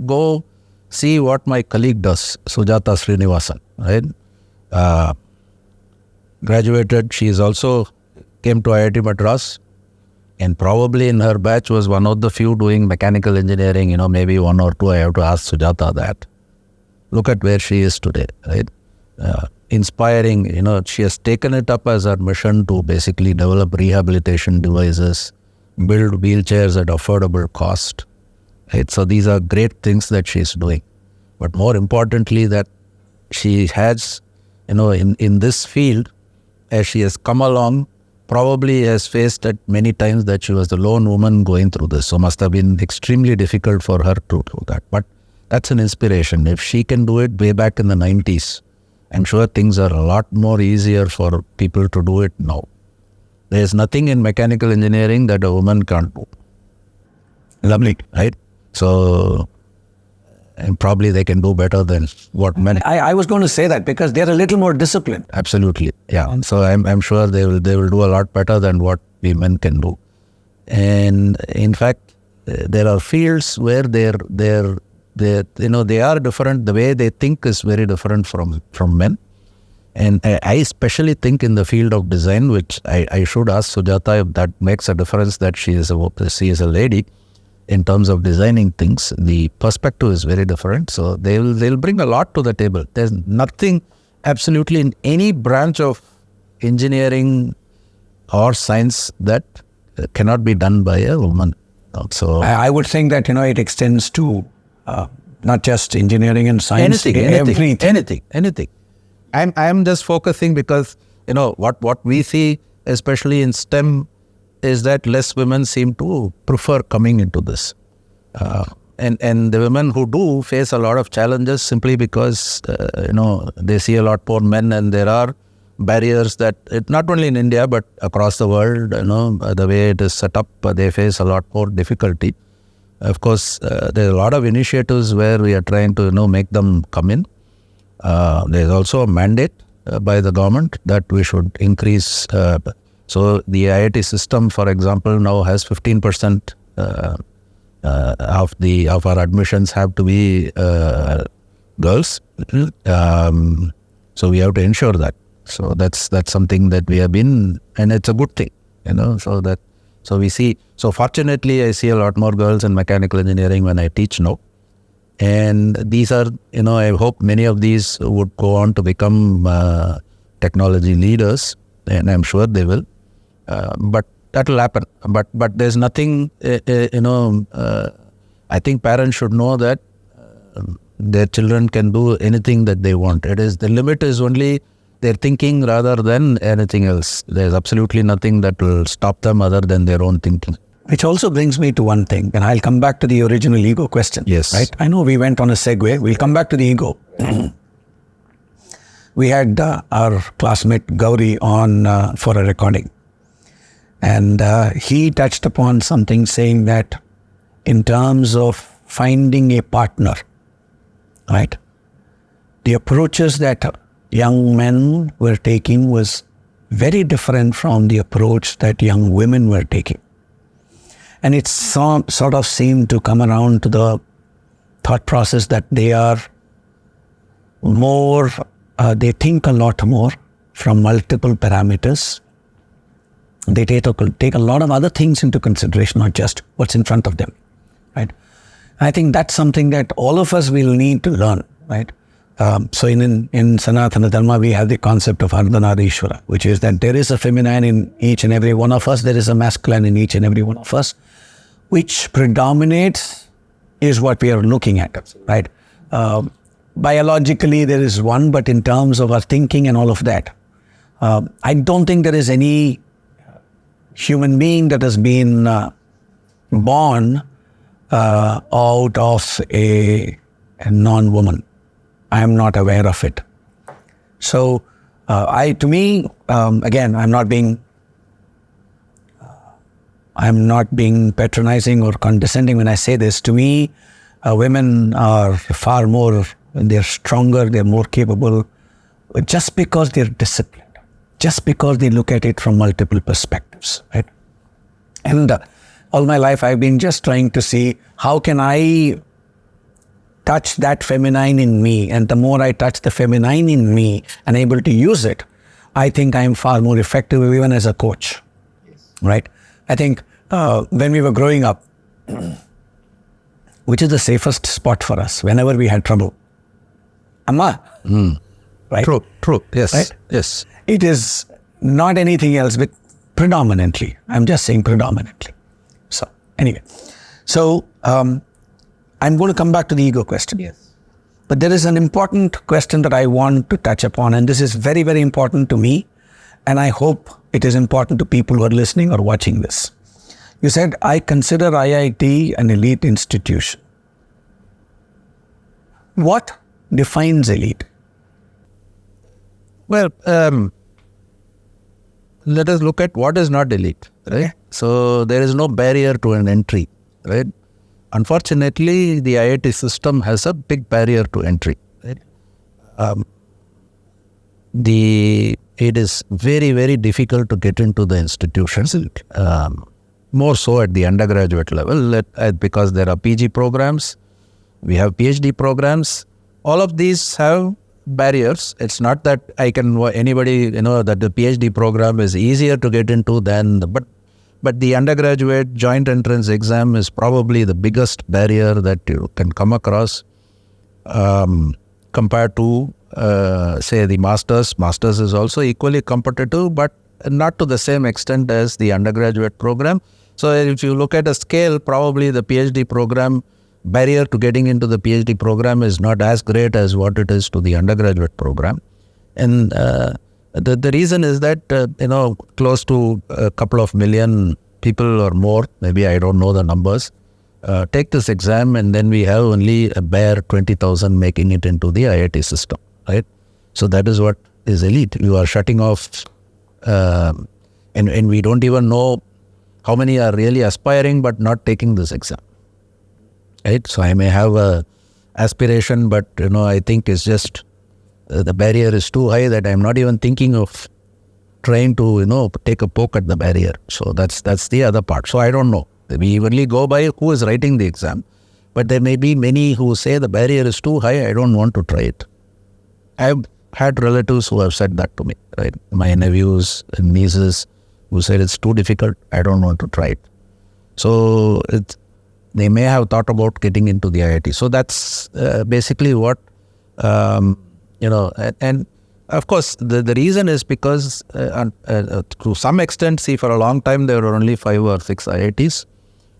go see what my colleague does, Sujata Srinivasan, right? Graduated, she is also came to IIT Madras, and probably in her batch was one of the few doing mechanical engineering, maybe one or two. I have to ask Sujata that. Look at where she is today, right? Inspiring, she has taken it up as her mission to basically develop rehabilitation devices, build wheelchairs at affordable cost, right? So these are great things that she is doing. But more importantly, that she has, in this field, as she has come along, probably has faced it many times that she was the lone woman going through this. So must have been extremely difficult for her to do that. But that's an inspiration. If she can do it way back in the 90s, I'm sure things are a lot more easier for people to do it now. There is nothing in mechanical engineering that a woman can't do. Lovely. Right? So, and probably they can do better than what men. I was going to say that because they're a little more disciplined. Absolutely. Yeah. So I'm sure they will do a lot better than what we men can do. And in fact, there are fields where they are different. The way they think is very different from men. And I especially think in the field of design, which I should ask Sujata if that makes a difference that she is a lady. in terms of designing things. The perspective is very different. So they'll bring a lot to the table. There's nothing absolutely in any branch of engineering or science that cannot be done by a woman. So I would think that, it extends to not just engineering and science. Anything. I'm just focusing because, what we see, especially in STEM, is that less women seem to prefer coming into this. And the women who do face a lot of challenges simply because, they see a lot more men, and there are barriers that, not only in India, but across the world, the way it is set up, they face a lot more difficulty. Of course, there are a lot of initiatives where we are trying to, make them come in. There's also a mandate by the government that we should increase. So the IIT system, for example, now has 15% of our admissions have to be girls. So we have to ensure that. So that's something that we have been, and it's a good thing, So we see. So fortunately, I see a lot more girls in mechanical engineering when I teach now. And these are, I hope many of these would go on to become technology leaders, and I'm sure they will. But that will happen. But there's nothing, I think parents should know that their children can do anything that they want. The limit is only their thinking rather than anything else. There's absolutely nothing that will stop them other than their own thinking. Which also brings me to one thing, and I'll come back to the original ego question. Yes. Right? I know we went on a segue. We'll come back to the ego. We had our classmate Gauri on for a recording. And he touched upon something saying that in terms of finding a partner, right, the approaches that young men were taking was very different from the approach that young women were taking. And it sort of seemed to come around to the thought process that they are more, they think a lot more from multiple parameters. They take a lot of other things into consideration, not just what's in front of them, right? I think that's something that all of us will need to learn, right? So in Sanatana Dharma, we have the concept of Ardhanarishwara, which is that there is a feminine in each and every one of us, there is a masculine in each and every one of us. Which predominates is what we are looking at, right? Biologically, there is one, but in terms of our thinking and all of that, I don't think there is any human being that has been born out of a non-woman. I am not aware of it. So, again, I'm not being patronizing or condescending when I say this. To me, women are far more, they're stronger, they're more capable, just because they're disciplined, just because they look at it from multiple perspectives, right? And all my life, I've been just trying to see how can I touch that feminine in me. And the more I touch the feminine in me and able to use it, I think I'm far more effective even as a coach, right? I think when we were growing up, which is the safest spot for us whenever we had trouble? Amma, right? True, yes, right? Yes. It is not anything else, but predominantly. I'm just saying predominantly. So anyway, I'm going to come back to the ego question. Yes. But there is an important question that I want to touch upon, and this is very, very important to me, and I hope it is important to people who are listening or watching this. You said, I consider IIT an elite institution. What defines elite? Well, let us look at what is not elite, right? Okay. So there is no barrier to an entry, right? Unfortunately, the IIT system has a big barrier to entry, right? It is very, very difficult to get into the institutions, more so at the undergraduate level, because there are PG programs, we have PhD programs. All of these have barriers. It's not that anybody, that the PhD program is easier to get into than, But the undergraduate joint entrance exam is probably the biggest barrier that you can come across compared to, say, the masters. Masters is also equally competitive, but not to the same extent as the undergraduate program. So if you look at a scale, probably the PhD program, barrier to getting into the PhD program is not as great as what it is to the undergraduate program. And the reason is that, close to a couple of million people or more, maybe I don't know the numbers, take this exam, and then we have only a bare 20,000 making it into the IIT system, right? So that is what is elite. You are shutting off, and we don't even know how many are really aspiring but not taking this exam, right? So I may have a aspiration, but I think it's just the barrier is too high that I'm not even thinking of trying to take a poke at the barrier. So that's the other part. So I don't know. We only go by who is writing the exam, but there may be many who say the barrier is too high, I don't want to try it. I've had relatives who have said that to me, right? My nephews and nieces who said it's too difficult, I don't want to try it. So they may have thought about getting into the IIT. So that's basically what, and of course the reason is because to some extent, see, for a long time there were only 5 or 6 IITs.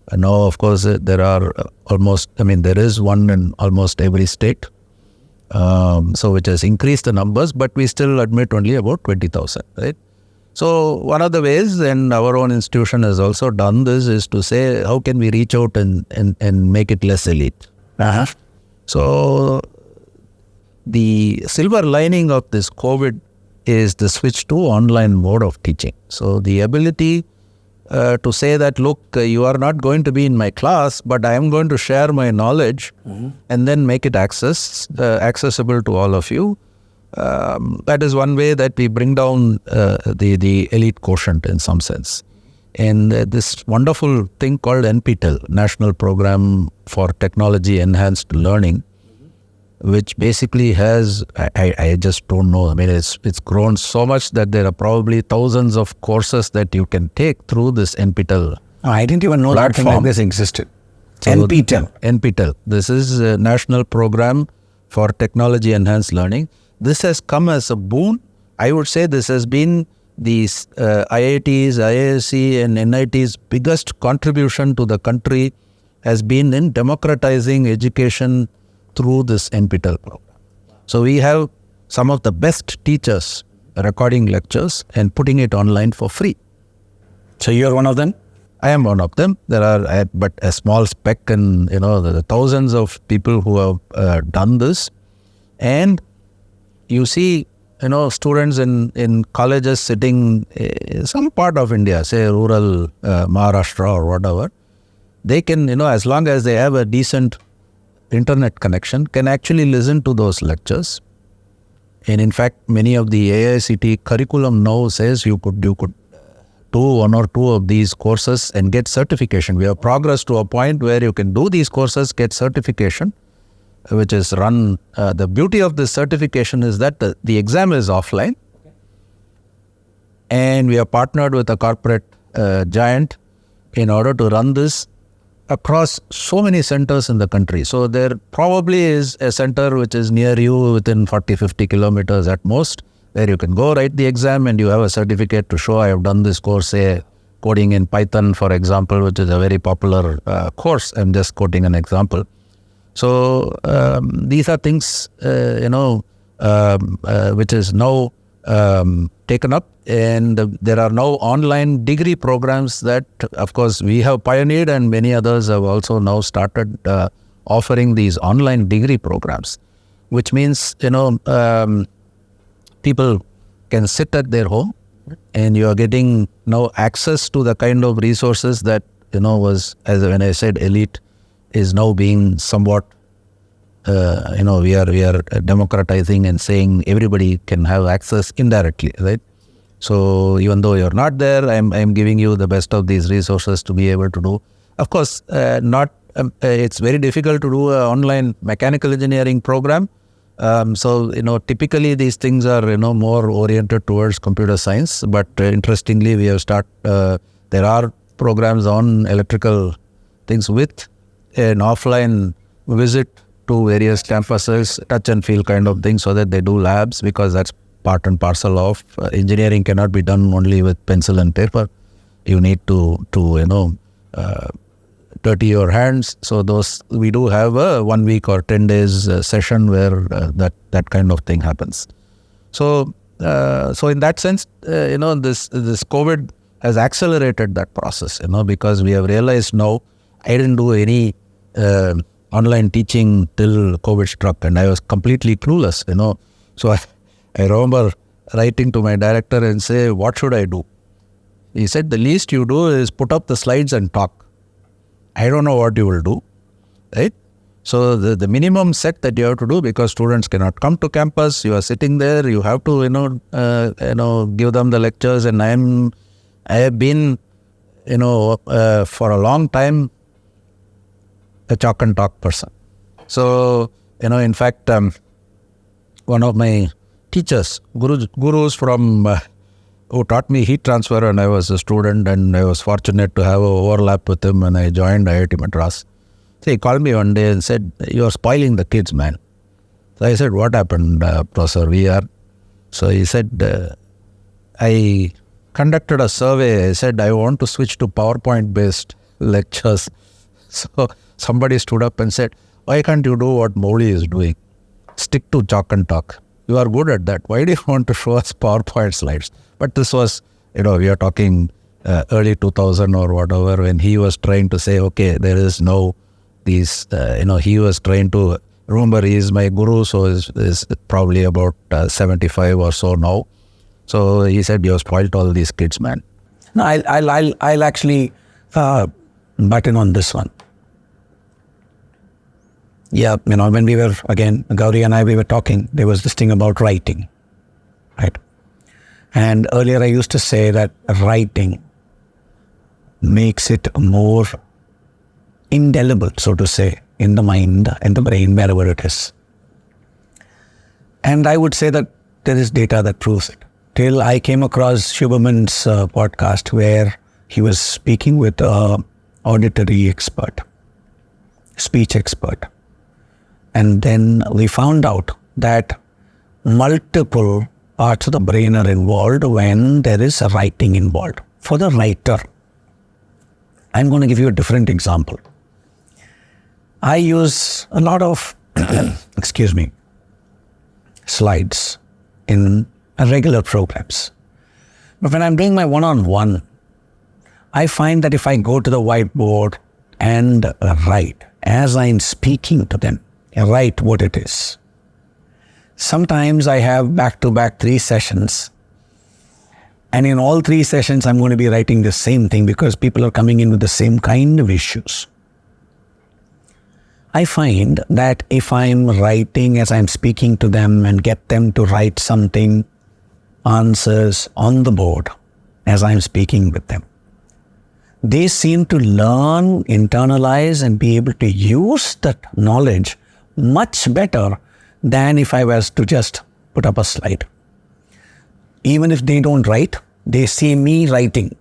And now, of course, there are there is one in almost every state. So which has increased the numbers, but we still admit only about 20,000, right? So one of the ways, and our own institution has also done this, is to say, how can we reach out and make it less elite? So the silver lining of this COVID is the switch to online mode of teaching. So the ability to say that, look, you are not going to be in my class, but I am going to share my knowledge and then make it accessible to all of you. That is one way that we bring down the elite quotient in some sense. And this wonderful thing called NPTEL, National Program for Technology Enhanced Learning, which basically has, I just don't know. I mean, it's grown so much that there are probably thousands of courses that you can take through this NPTEL. I didn't even know that thing like this existed. So NPTEL. NPTEL. This is a National Program for Technology Enhanced Learning. This has come as a boon. I would say this has been these IITs, IISc and NIT's biggest contribution to the country has been in democratizing education through this NPTEL program. So we have some of the best teachers recording lectures and putting it online for free. So you're one of them? I am one of them. There are but a small speck, and the thousands of people who have done this. And you see, students in colleges sitting some part of India, say rural Maharashtra or whatever, they can, as long as they have a decent internet connection, can actually listen to those lectures. And in fact, many of the AICTE curriculum now says you could do 1 or 2 of these courses and get certification. We have progressed to a point where you can do these courses, get certification, which is run. The beauty of this certification is that the exam is offline, and we have partnered with a corporate giant in order to run this across so many centers in the country. So there probably is a center which is near you within 40-50 kilometers at most, where you can go write the exam and you have a certificate to show I have done this course, say coding in Python, for example, which is a very popular course. I'm just quoting an example. So these are things, which is now taken up, and there are now online degree programs that, of course, we have pioneered, and many others have also now started offering these online degree programs, which means, people can sit at their home, and you are getting now access to the kind of resources that, was, as when I said elite, is now being somewhat, we are democratizing and saying everybody can have access indirectly, right? So even though you're not there, I'm giving you the best of these resources to be able to do. Of course, it's very difficult to do an online mechanical engineering program. So typically these things are more oriented towards computer science. But interestingly, we have there are programs on electrical things with an offline visit to various campuses, touch and feel kind of thing, so that they do labs, because that's part and parcel of engineering. Cannot be done only with pencil and paper. You need to dirty your hands. So those, we do have a 1 week or 10 days session where that kind of thing happens. So in that sense, this COVID has accelerated that process, because we have realized now. I didn't do any online teaching till COVID struck, and I was completely clueless, So I remember writing to my director and say, what should I do? He said, the least you do is put up the slides and talk. I don't know what you will do, right? So the minimum set that you have to do, because students cannot come to campus, you are sitting there, you have to, give them the lectures. And I have been, for a long time, a chalk and talk person. So, in fact, one of my teachers, gurus from who taught me heat transfer when I was a student, and I was fortunate to have an overlap with him when I joined IIT Madras. So he called me one day and said, "You are spoiling the kids, man." So I said, "What happened, Professor VR?" So he said, I conducted a survey. I said, I want to switch to PowerPoint-based lectures. So somebody stood up and said, why can't you do what Mouli is doing? Stick to chalk and talk. You are good at that. Why do you want to show us PowerPoint slides? But this was, we are talking early 2000 or whatever, when he was trying to say, okay, there is no these, he was trying to, remember he is my guru, so is probably about 75 or so now. So he said, you have spoiled all these kids, man. No, I'll actually button on this one. Yeah, when we were, again, Gauri and I, we were talking, there was this thing about writing, right? And earlier I used to say that writing makes it more indelible, so to say, in the mind, in the brain, wherever it is. And I would say that there is data that proves it. Till I came across Shubhaman's podcast, where he was speaking with an auditory expert, speech expert. And then we found out that multiple parts of the brain are involved when there is a writing involved. For the writer, I'm going to give you a different example. I use a lot of, slides in regular programs. But when I'm doing my one-on-one, I find that if I go to the whiteboard and write, as I'm speaking to them, write what it is. Sometimes I have back-to-back 3 sessions, and in all 3 sessions I'm going to be writing the same thing, because people are coming in with the same kind of issues. I find that if I'm writing as I'm speaking to them and get them to write something, answers on the board as I'm speaking with them, they seem to learn, internalize, and be able to use that knowledge much better than if I was to just put up a slide. Even if they don't write, they see me writing.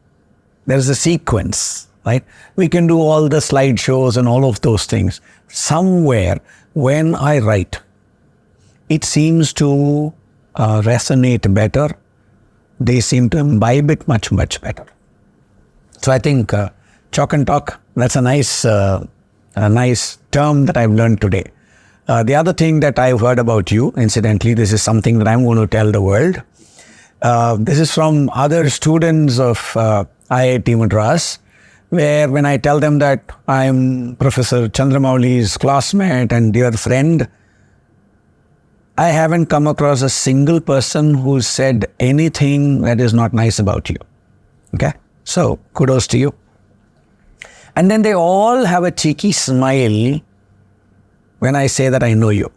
There's a sequence, right? We can do all the slideshows and all of those things. Somewhere, when I write, it seems to resonate better. They seem to imbibe it much, much better. So I think chalk and talk, that's a nice term that I've learned today. The other thing that I've heard about you, incidentally, this is something that I'm going to tell the world. This is from other students of IIT Madras, where when I tell them that I'm Professor Chandramouli's classmate and dear friend, I haven't come across a single person who said anything that is not nice about you. Okay? So, kudos to you. And then they all have a cheeky smile when I say that I know you.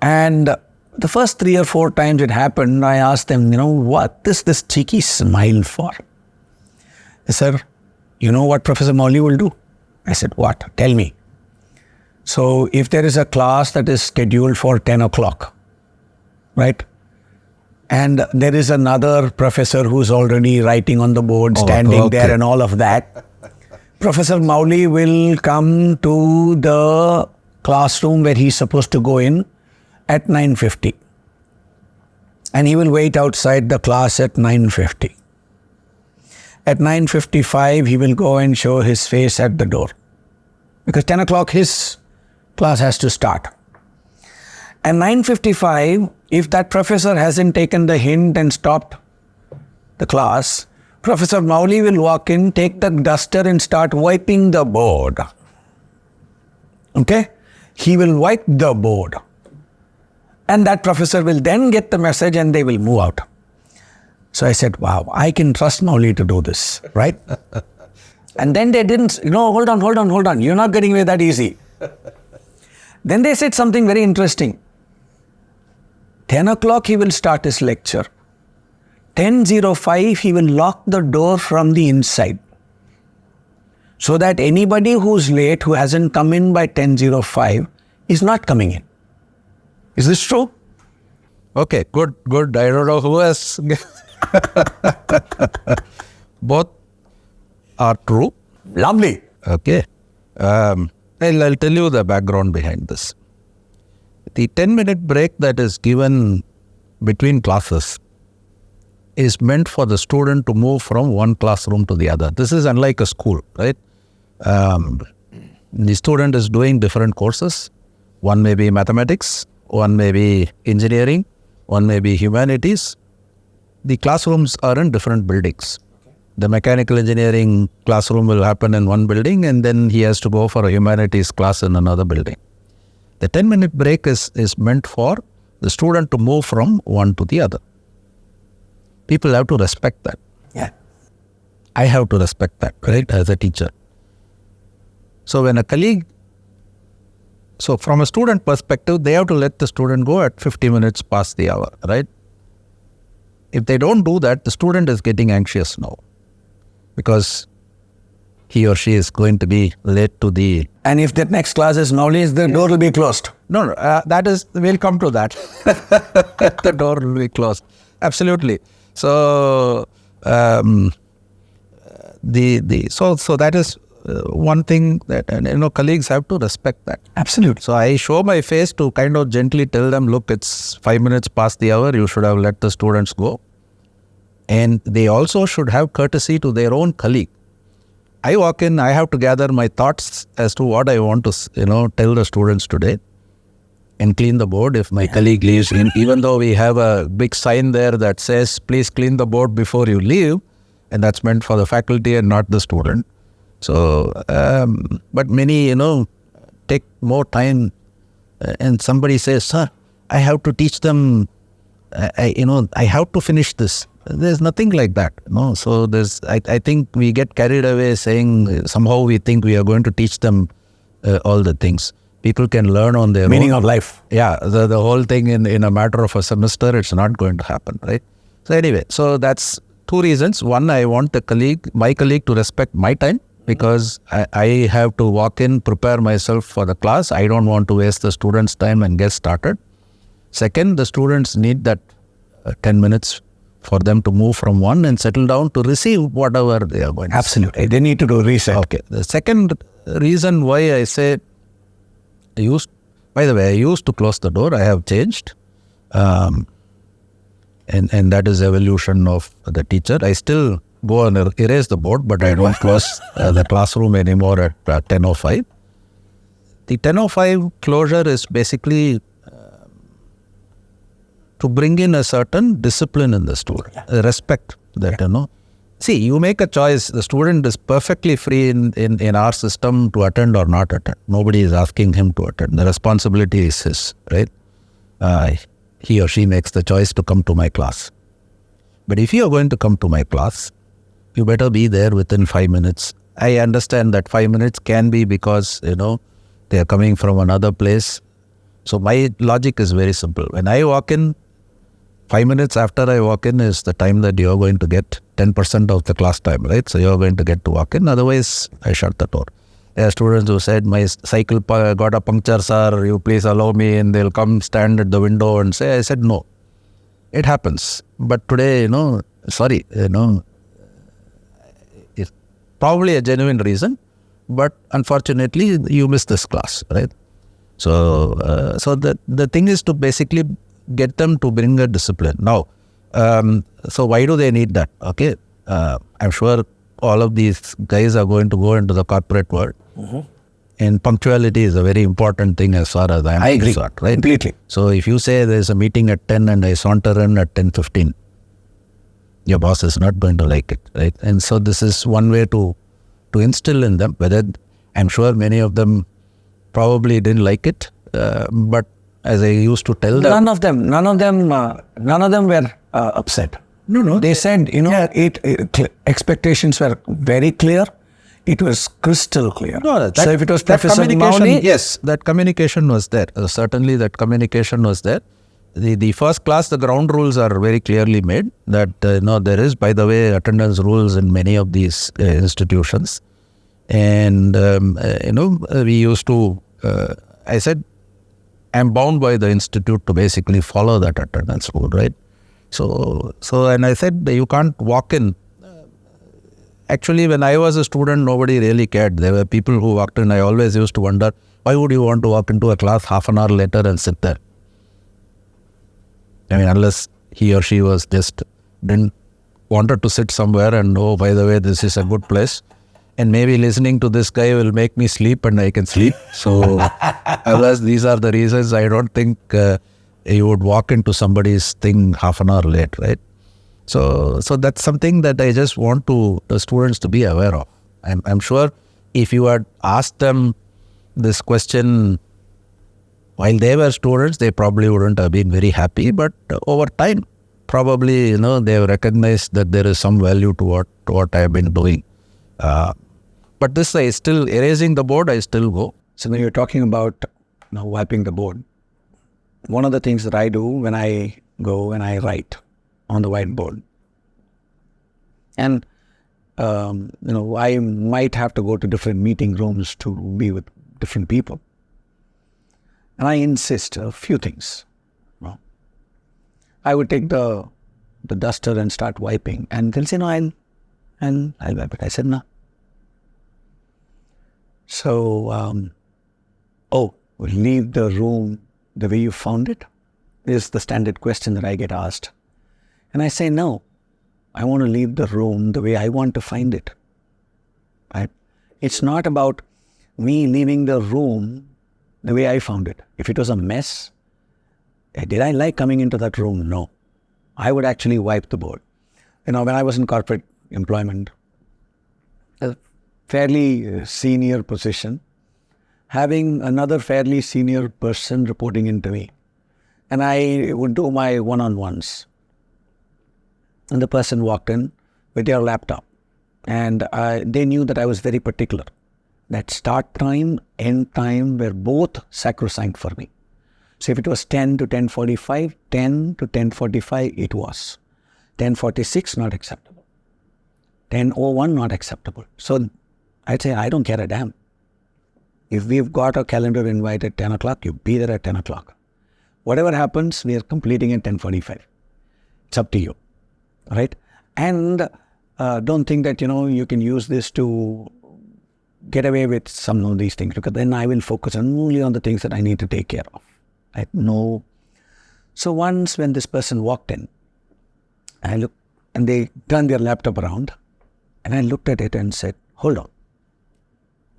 And the first 3 or 4 times it happened, I asked them, what is this cheeky smile for? They said, you know what Professor Mouli will do? I said, what? Tell me. So if there is a class that is scheduled for 10 o'clock, right? and there is another professor who's already writing on the board, standing there and all of that. Professor Mouli will come to the classroom where he's supposed to go in at 9:50. And he will wait outside the class at 9:50. At 9:55, he will go and show his face at the door. Because 10 o'clock, his class has to start. At 9:55, if that professor hasn't taken the hint and stopped the class, Professor Mouli will walk in, take the duster and start wiping the board. Okay? He will wipe the board. And that professor will then get the message and they will move out. So I said, wow, I can trust Mouli to do this, right? And then they didn't, hold on. You're not getting away that easy. Then they said something very interesting. 10 o'clock he will start his lecture. 10:05 he will lock the door from the inside. So that anybody who's late, who hasn't come in by 10:05, is not coming in. Is this true? Okay, good. I don't know who has... Both are true. Lovely. Okay. I'll tell you the background behind this. The 10-minute break that is given between classes is meant for the student to move from one classroom to the other. This is unlike a school, right? The student is doing different courses. One may be mathematics, one may be engineering, one may be humanities. The classrooms are in different buildings. The mechanical engineering classroom will happen in one building, and then he has to go for a humanities class in another building. The 10-minute break is meant for the student to move from one to the other. People have to respect that. Yeah. I have to respect that, right, as a teacher. So when a colleague, so from a student perspective, they have to let the student go at 50 minutes past the hour, right? If they don't do that, the student is getting anxious now because he or she is going to be late to the... And if that next class is knowledge, the door will be closed. No, we'll come to that. The door will be closed. Absolutely. So, so that is one thing that, colleagues have to respect that. Absolutely. So I show my face to kind of gently tell them, look, it's 5 minutes past the hour. You should have let the students go. And they also should have courtesy to their own colleague. I walk in, I have to gather my thoughts as to what I want to, tell the students today and clean the board if my colleague leaves in, even though we have a big sign there that says, please clean the board before you leave. And that's meant for the faculty and not the student. So, but many, take more time and somebody says, sir, I have to teach them, I have to finish this. There's nothing like that. No. So I think we get carried away saying somehow we think we are going to teach them all the things. People can learn on their meaning own. of life. Yeah. The whole thing in a matter of a semester, it's not going to happen, right? So anyway, so that's two reasons. One, I want my colleague to respect my time because I have to walk in, prepare myself for the class. I don't want to waste the students' time and get started. Second, the students need that 10 minutes for them to move from one and settle down to receive whatever they are going to. Absolutely. They need to do reset. Okay. The second reason why I say, by the way, I used to close the door. I have changed. And that is evolution of the teacher. I still go and erase the board, but I don't close the classroom anymore at 10:05. The 10:05 closure is basically to bring in a certain discipline in the student, respect that, See, you make a choice. The student is perfectly free in our system to attend or not attend. Nobody is asking him to attend. The responsibility is his, right? He or she makes the choice to come to my class. But if you are going to come to my class, you better be there within 5 minutes. I understand that 5 minutes can be because, they are coming from another place. So my logic is very simple. When I walk in, 5 minutes after I walk in is the time that you are going to get 10% of the class time, right? So you are going to get to walk in. Otherwise, I shut the door. There are students who said, my cycle got a puncture, sir. You please allow me. And they'll come stand at the window and say, I said, no. It happens. But today, it's probably a genuine reason, but unfortunately, you missed this class, right? So, the thing is to basically get them to bring a discipline. Now, so why do they need that? Okay, I'm sure all of these guys are going to go into the corporate world. And punctuality is a very important thing as far as I agree, concerned, right? Completely. So if you say there's a meeting at 10 and I saunter in at 10:15, your boss is not going to like it, right? And so this is one way to instill in them, whether I'm sure many of them probably didn't like it, but as I used to tell them, none of them were upset. No. They said, expectations were very clear. It was crystal clear. No, so if it was Professor Chandramouli, yes, that communication was there. Certainly that communication was there. The first class, the ground rules are very clearly made that, there is, by the way, attendance rules in many of these institutions. And, we used to, I said, I'm bound by the institute to basically follow that attendance rule, right? So, and I said, you can't walk in. Actually, when I was a student, nobody really cared. There were people who walked in. I always used to wonder, why would you want to walk into a class half an hour later and sit there? I mean, unless he or she was just didn't wanted to sit somewhere and, oh, by the way, this is a good place. And maybe listening to this guy will make me sleep and I can sleep. So, unless these are the reasons, I don't think you would walk into somebody's thing half an hour late, right? So that's something that I just want the students to be aware of. I'm sure if you had asked them this question while they were students, they probably wouldn't have been very happy. But over time, probably, they've recognized that there is some value to what I have been doing. But this, I still, erasing the board, I still go. So when you're talking about wiping the board, one of the things that I do when I go and I write on the whiteboard, and I might have to go to different meeting rooms to be with different people, and I insist a few things. I would take the duster and start wiping, and they'll say, no, I'll wipe it. I said, no. So, leave the room the way you found it is the standard question that I get asked. And I say, no, I want to leave the room the way I want to find it. Right? It's not about me leaving the room the way I found it. If it was a mess, did I like coming into that room? No. I would actually wipe the board. When I was in corporate employment, a fairly senior position, having another fairly senior person reporting into me. And I would do my one-on-ones. And the person walked in with their laptop. And they knew that I was very particular. That start time, end time were both sacrosanct for me. So if it was 10 to 10:45, 10 to 10:45 it was. 10:46, not acceptable. 10:01, not acceptable. So I'd say, I don't care a damn. If we've got a calendar invite at 10 o'clock, you be there at 10 o'clock. Whatever happens, we are completing at 10:45. It's up to you. Right? And don't think that, you can use this to get away with some of these things, because then I will focus only on the things that I need to take care of. Right? No. So once when this person walked in, I looked, and they turned their laptop around, and I looked at it and said, hold on.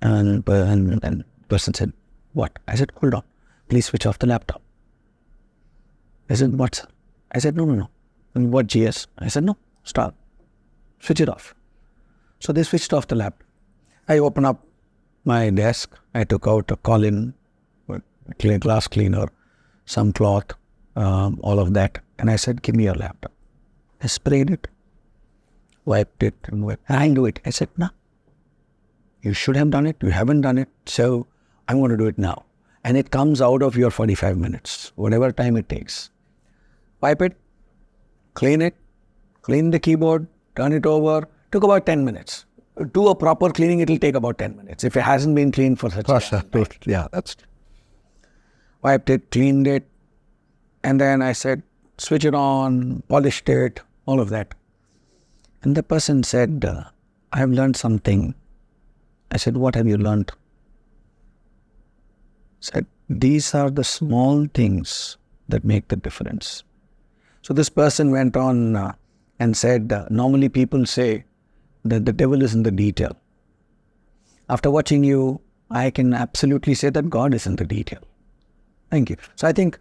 And the person said, what? I said, hold on. Please switch off the laptop. I said, what, sir? I said, no. And what, GS? I said, no, stop. Switch it off. So they switched off the laptop. I opened up my desk. I took out a Colin, a glass cleaner, some cloth, all of that. And I said, give me your laptop. I sprayed it, wiped it, and wiped. And I do it. I said, no. You should have done it. You haven't done it. So I'm going to do it now. And it comes out of your 45 minutes, whatever time it takes. Wipe it, clean the keyboard, turn it over. Took about 10 minutes. Do a proper cleaning, it will take about 10 minutes. If it hasn't been cleaned for such a time. Yeah, that's... Wiped it, cleaned it. And then I said, switch it on, polished it, all of that. And the person said, I have learned something. I said, what have you learned? Said, these are the small things that make the difference. So this person went on and said, normally people say that the devil is in the detail. After watching you, I can absolutely say that God is in the detail. Thank you. So I think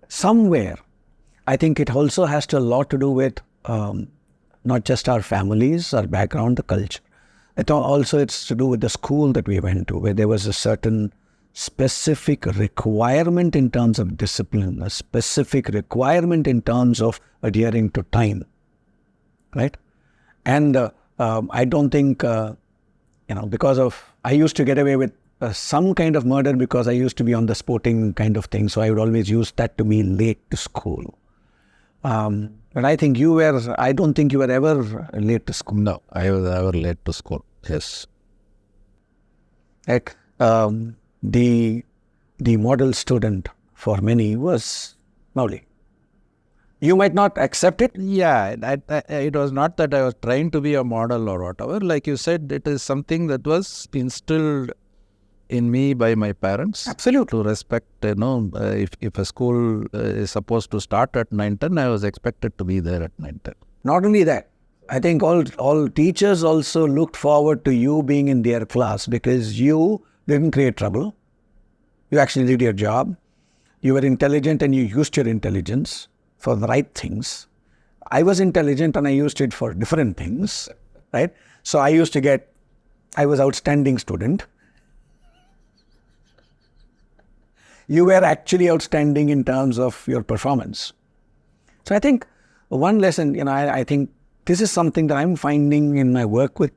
somewhere, I think it also has a lot to do with not just our families, our background, the culture. It's to do with the school that we went to, where there was a certain specific requirement in terms of discipline, a specific requirement in terms of adhering to time, right? And I don't think, because of, I used to get away with some kind of murder because I used to be on the sporting kind of thing. So I would always use that to be late to school. But I think I don't think you were ever late to school. No, I was ever late to school. Yes. Like, the model student for many was Mouli. You might not accept it. Yeah, it was not that I was trying to be a model or whatever. Like you said, it is something that was instilled in me by my parents. Absolutely. To respect, if a school is supposed to start at 9:10, I was expected to be there at 9:10. Not only that, I think all teachers also looked forward to you being in their class because you didn't create trouble. You actually did your job. You were intelligent and you used your intelligence for the right things. I was intelligent and I used it for different things, right? So I was outstanding student. You were actually outstanding in terms of your performance. So I think one lesson, I think this is something that I'm finding in my work with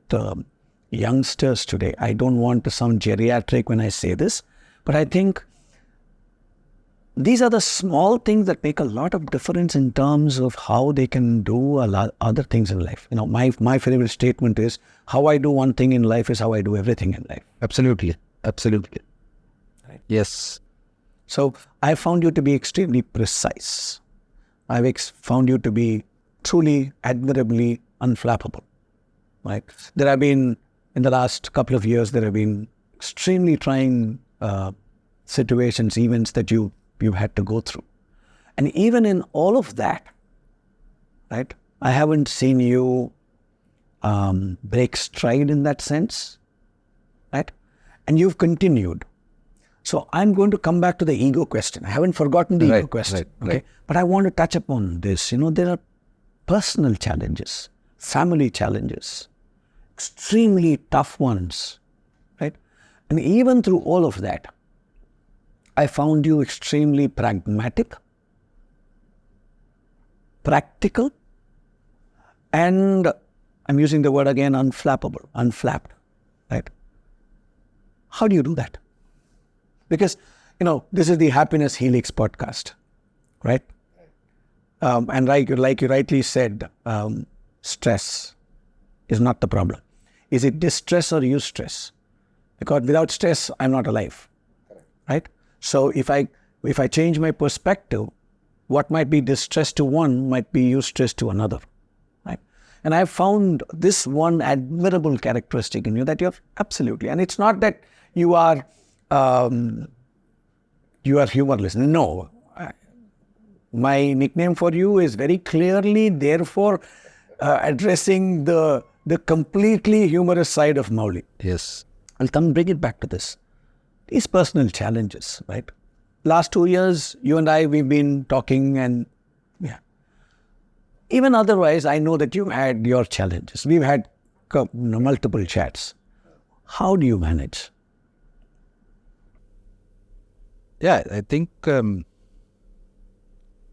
youngsters today. I don't want to sound geriatric when I say this, but I think these are the small things that make a lot of difference in terms of how they can do a lot other things in life. My favorite statement is, how I do one thing in life is how I do everything in life. Absolutely. Right. Yes. So I found you to be extremely precise. I've found you to be truly, admirably unflappable. Right? There have been, in the last couple of years, there have been extremely trying situations, events that you've had to go through. And even in all of that, right, I haven't seen you break stride in that sense, right? And you've continued. So I'm going to come back to the ego question. I haven't forgotten the ego question, okay? But I want to touch upon this. There are personal challenges, family challenges, extremely tough ones, right? And even through all of that, I found you extremely pragmatic, practical, and I'm using the word again, unflapped, right? How do you do that? Because, this is the HappYness Helix podcast, right? And like you rightly said, stress is not the problem. Is it distress or eustress? Because without stress, I'm not alive, right? So if I change my perspective, what might be distress to one might be eustress to another, right? And I found this one admirable characteristic in you, that you're absolutely, and it's not that you are humorless. No. My nickname for you is very clearly, therefore, addressing the completely humorous side of Mouli. Yes. I'll bring it back to this. These personal challenges, right? Last 2 years, you and I, we've been talking, and even otherwise, I know that you've had your challenges. We've had multiple chats. How do you manage? Yeah, I think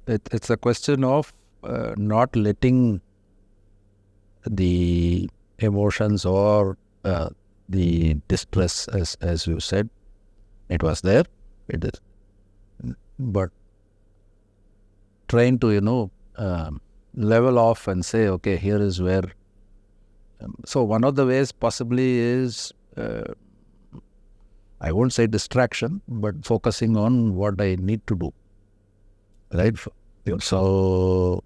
it's a question of not letting the emotions or the distress, as you said, it was there. It is, but trying to level off and say, okay, here is where. So one of the ways possibly is, I won't say distraction, but focusing on what I need to do, right? So,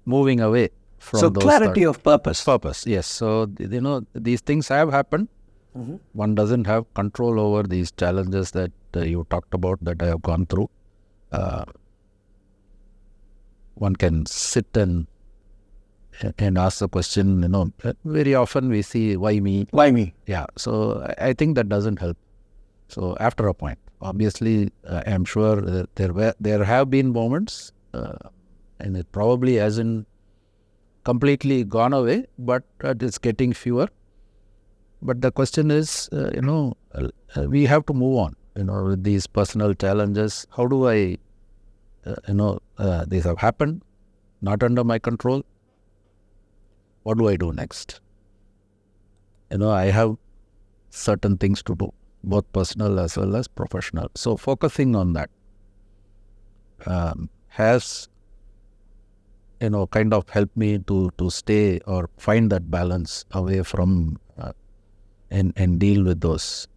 moving away from So those clarity of purpose. purpose, yes. So, these things have happened. One doesn't have control over these challenges that you talked about, that I have gone through. One can sit and ask the question, very often we see, why me? Why me? Yeah, so I think that doesn't help. So after a point, obviously, I'm sure that there have been moments, and it probably hasn't completely gone away, but it's getting fewer. But the question is, we have to move on, with these personal challenges. How do I, these have happened, not under my control. What do I do next? I have certain things to do, both personal as well as professional. So focusing on that has, kind of helped me to stay or find that balance away from and deal with those,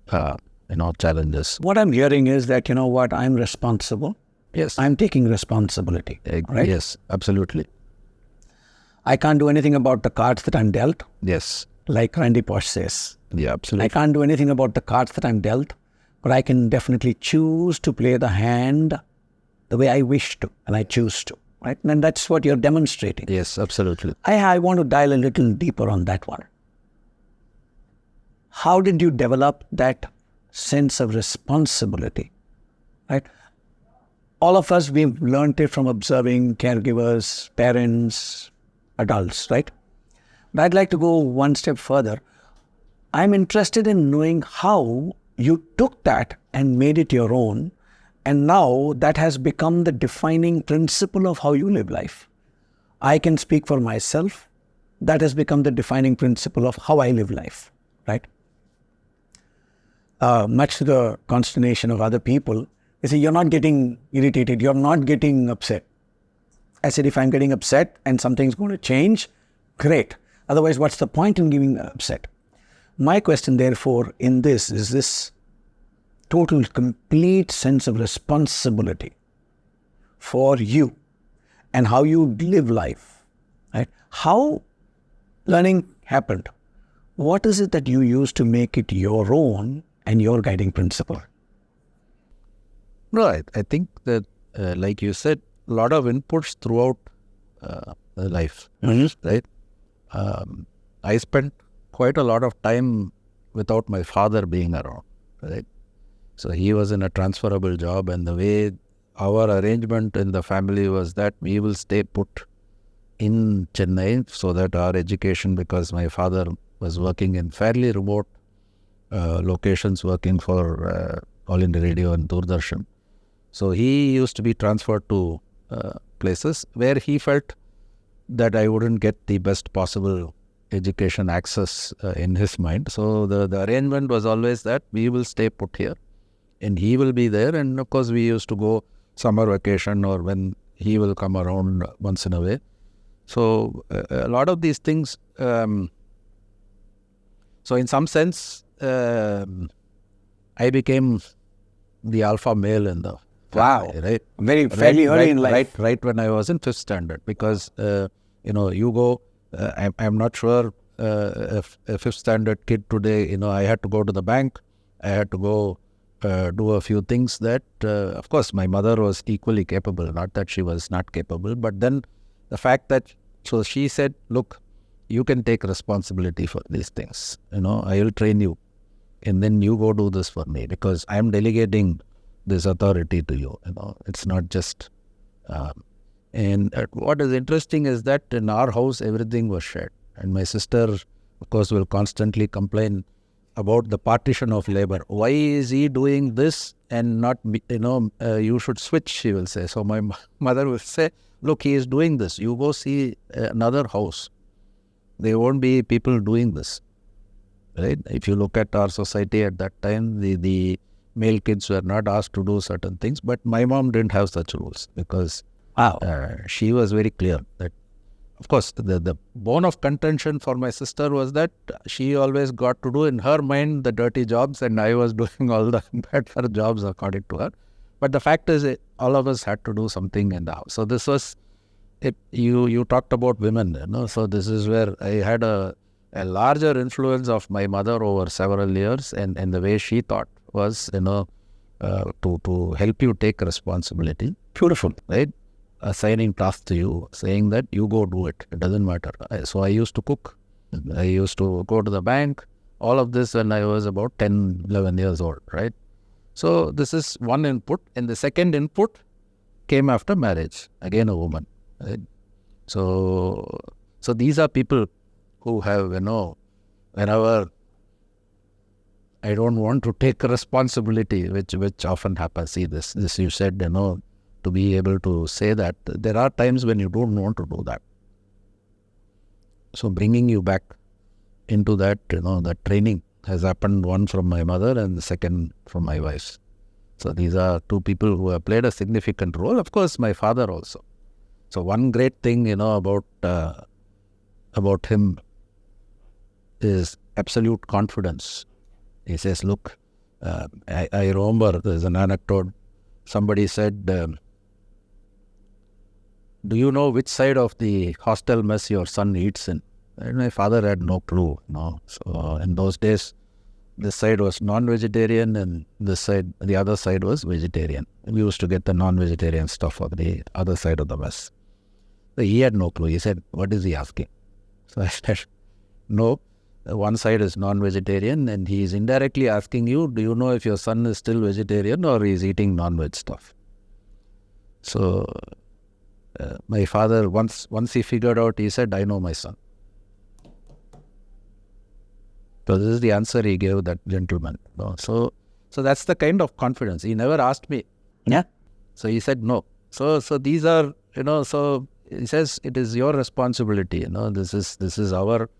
challenges. What I'm hearing is that, I'm responsible. Yes. I'm taking responsibility, right? Yes, absolutely. I can't do anything about the cards that I'm dealt, Yes. like Randy Posh says. Yeah, absolutely. I can't do anything about the cards that I'm dealt, but I can definitely choose to play the hand the way I wish to, and I choose to, right? And that's what you're demonstrating. Yes, absolutely. I want to dial a little deeper on that one. How did you develop that sense of responsibility, right? All of us, we've learned it from observing caregivers, parents, adults, right? But I'd like to go one step further. I'm interested in knowing how you took that and made it your own, and now that has become the defining principle of how you live life. I can speak for myself. That has become the defining principle of how I live life, right? Much to the consternation of other people, they say, you're not getting irritated, you're not getting upset. I said, if I'm getting upset and something's going to change, great. Otherwise, what's the point in getting upset? My question, therefore, in this is this total, complete sense of responsibility for you and how you live life, right? How learning happened. What is it that you use to make it your own and your guiding principle? Right. I think that, like you said, a lot of inputs throughout the life, right? I spent quite a lot of time without my father being around, right? So he was in a transferable job, and the way our arrangement in the family was that we will stay put in Chennai so that our education, because my father was working in fairly remote locations, working for All India Radio and Doordarshan. So he used to be transferred to places where he felt that I wouldn't get the best possible education access in his mind. So the arrangement was always that we will stay put here and he will be there. And of course, we used to go summer vacation or when he will come around once in a way. So a lot of these things. So in some sense, I became the alpha male in the family, right? Very fairly early in life. Right when I was in 5th standard, because you go. I'm not sure if a 5th standard kid today. I had to go to the bank. I had to go do a few things that, of course, my mother was equally capable. Not that she was not capable, but then the fact that so she said, "Look, you can take responsibility for these things. I will train you, and then you go do this for me because I am delegating this authority to you. It's not just." And what is interesting is that in our house, everything was shared. And my sister, of course, will constantly complain about the partition of labor. Why is he doing this and not, you should switch, she will say. So my mother will say, look, he is doing this. You go see another house. There won't be people doing this. Right? If you look at our society at that time, the male kids were not asked to do certain things. But my mom didn't have such rules because she was very clear that, of course, the bone of contention for my sister was that she always got to do in her mind the dirty jobs and I was doing all the better jobs according to her. But the fact is, all of us had to do something in the house. So this was it. You talked about women, So this is where I had a larger influence of my mother over several years, and the way she thought was, to help you take responsibility. Beautiful. Right? Assigning tasks to you, saying that you go do it. It doesn't matter. So I used to cook. I used to go to the bank. All of this when I was about 10, 11 years old, right? So this is one input. And the second input came after marriage. Again, a woman. Right? So these are people who have, whenever I don't want to take responsibility, which often happens. See, this you said, to be able to say that there are times when you don't want to do that. So bringing you back into that, that training has happened, one from my mother and the second from my wife. So these are two people who have played a significant role. Of course, my father also. So one great thing, about him is absolute confidence. He says, look, I remember there's an anecdote. Somebody said, do you know which side of the hostel mess your son eats in? And my father had no clue. So in those days, this side was non-vegetarian and the other side was vegetarian. We used to get the non-vegetarian stuff on the other side of the mess. So he had no clue. He said, what is he asking? So I said, no, one side is non-vegetarian and he is indirectly asking you, do you know if your son is still vegetarian or he is eating non-veg stuff? So my father, once he figured out, he said, I know my son. So this is the answer he gave that gentleman. So that's the kind of confidence. He never asked me. Yeah. So he said no. So these are, so he says it is your responsibility. This is our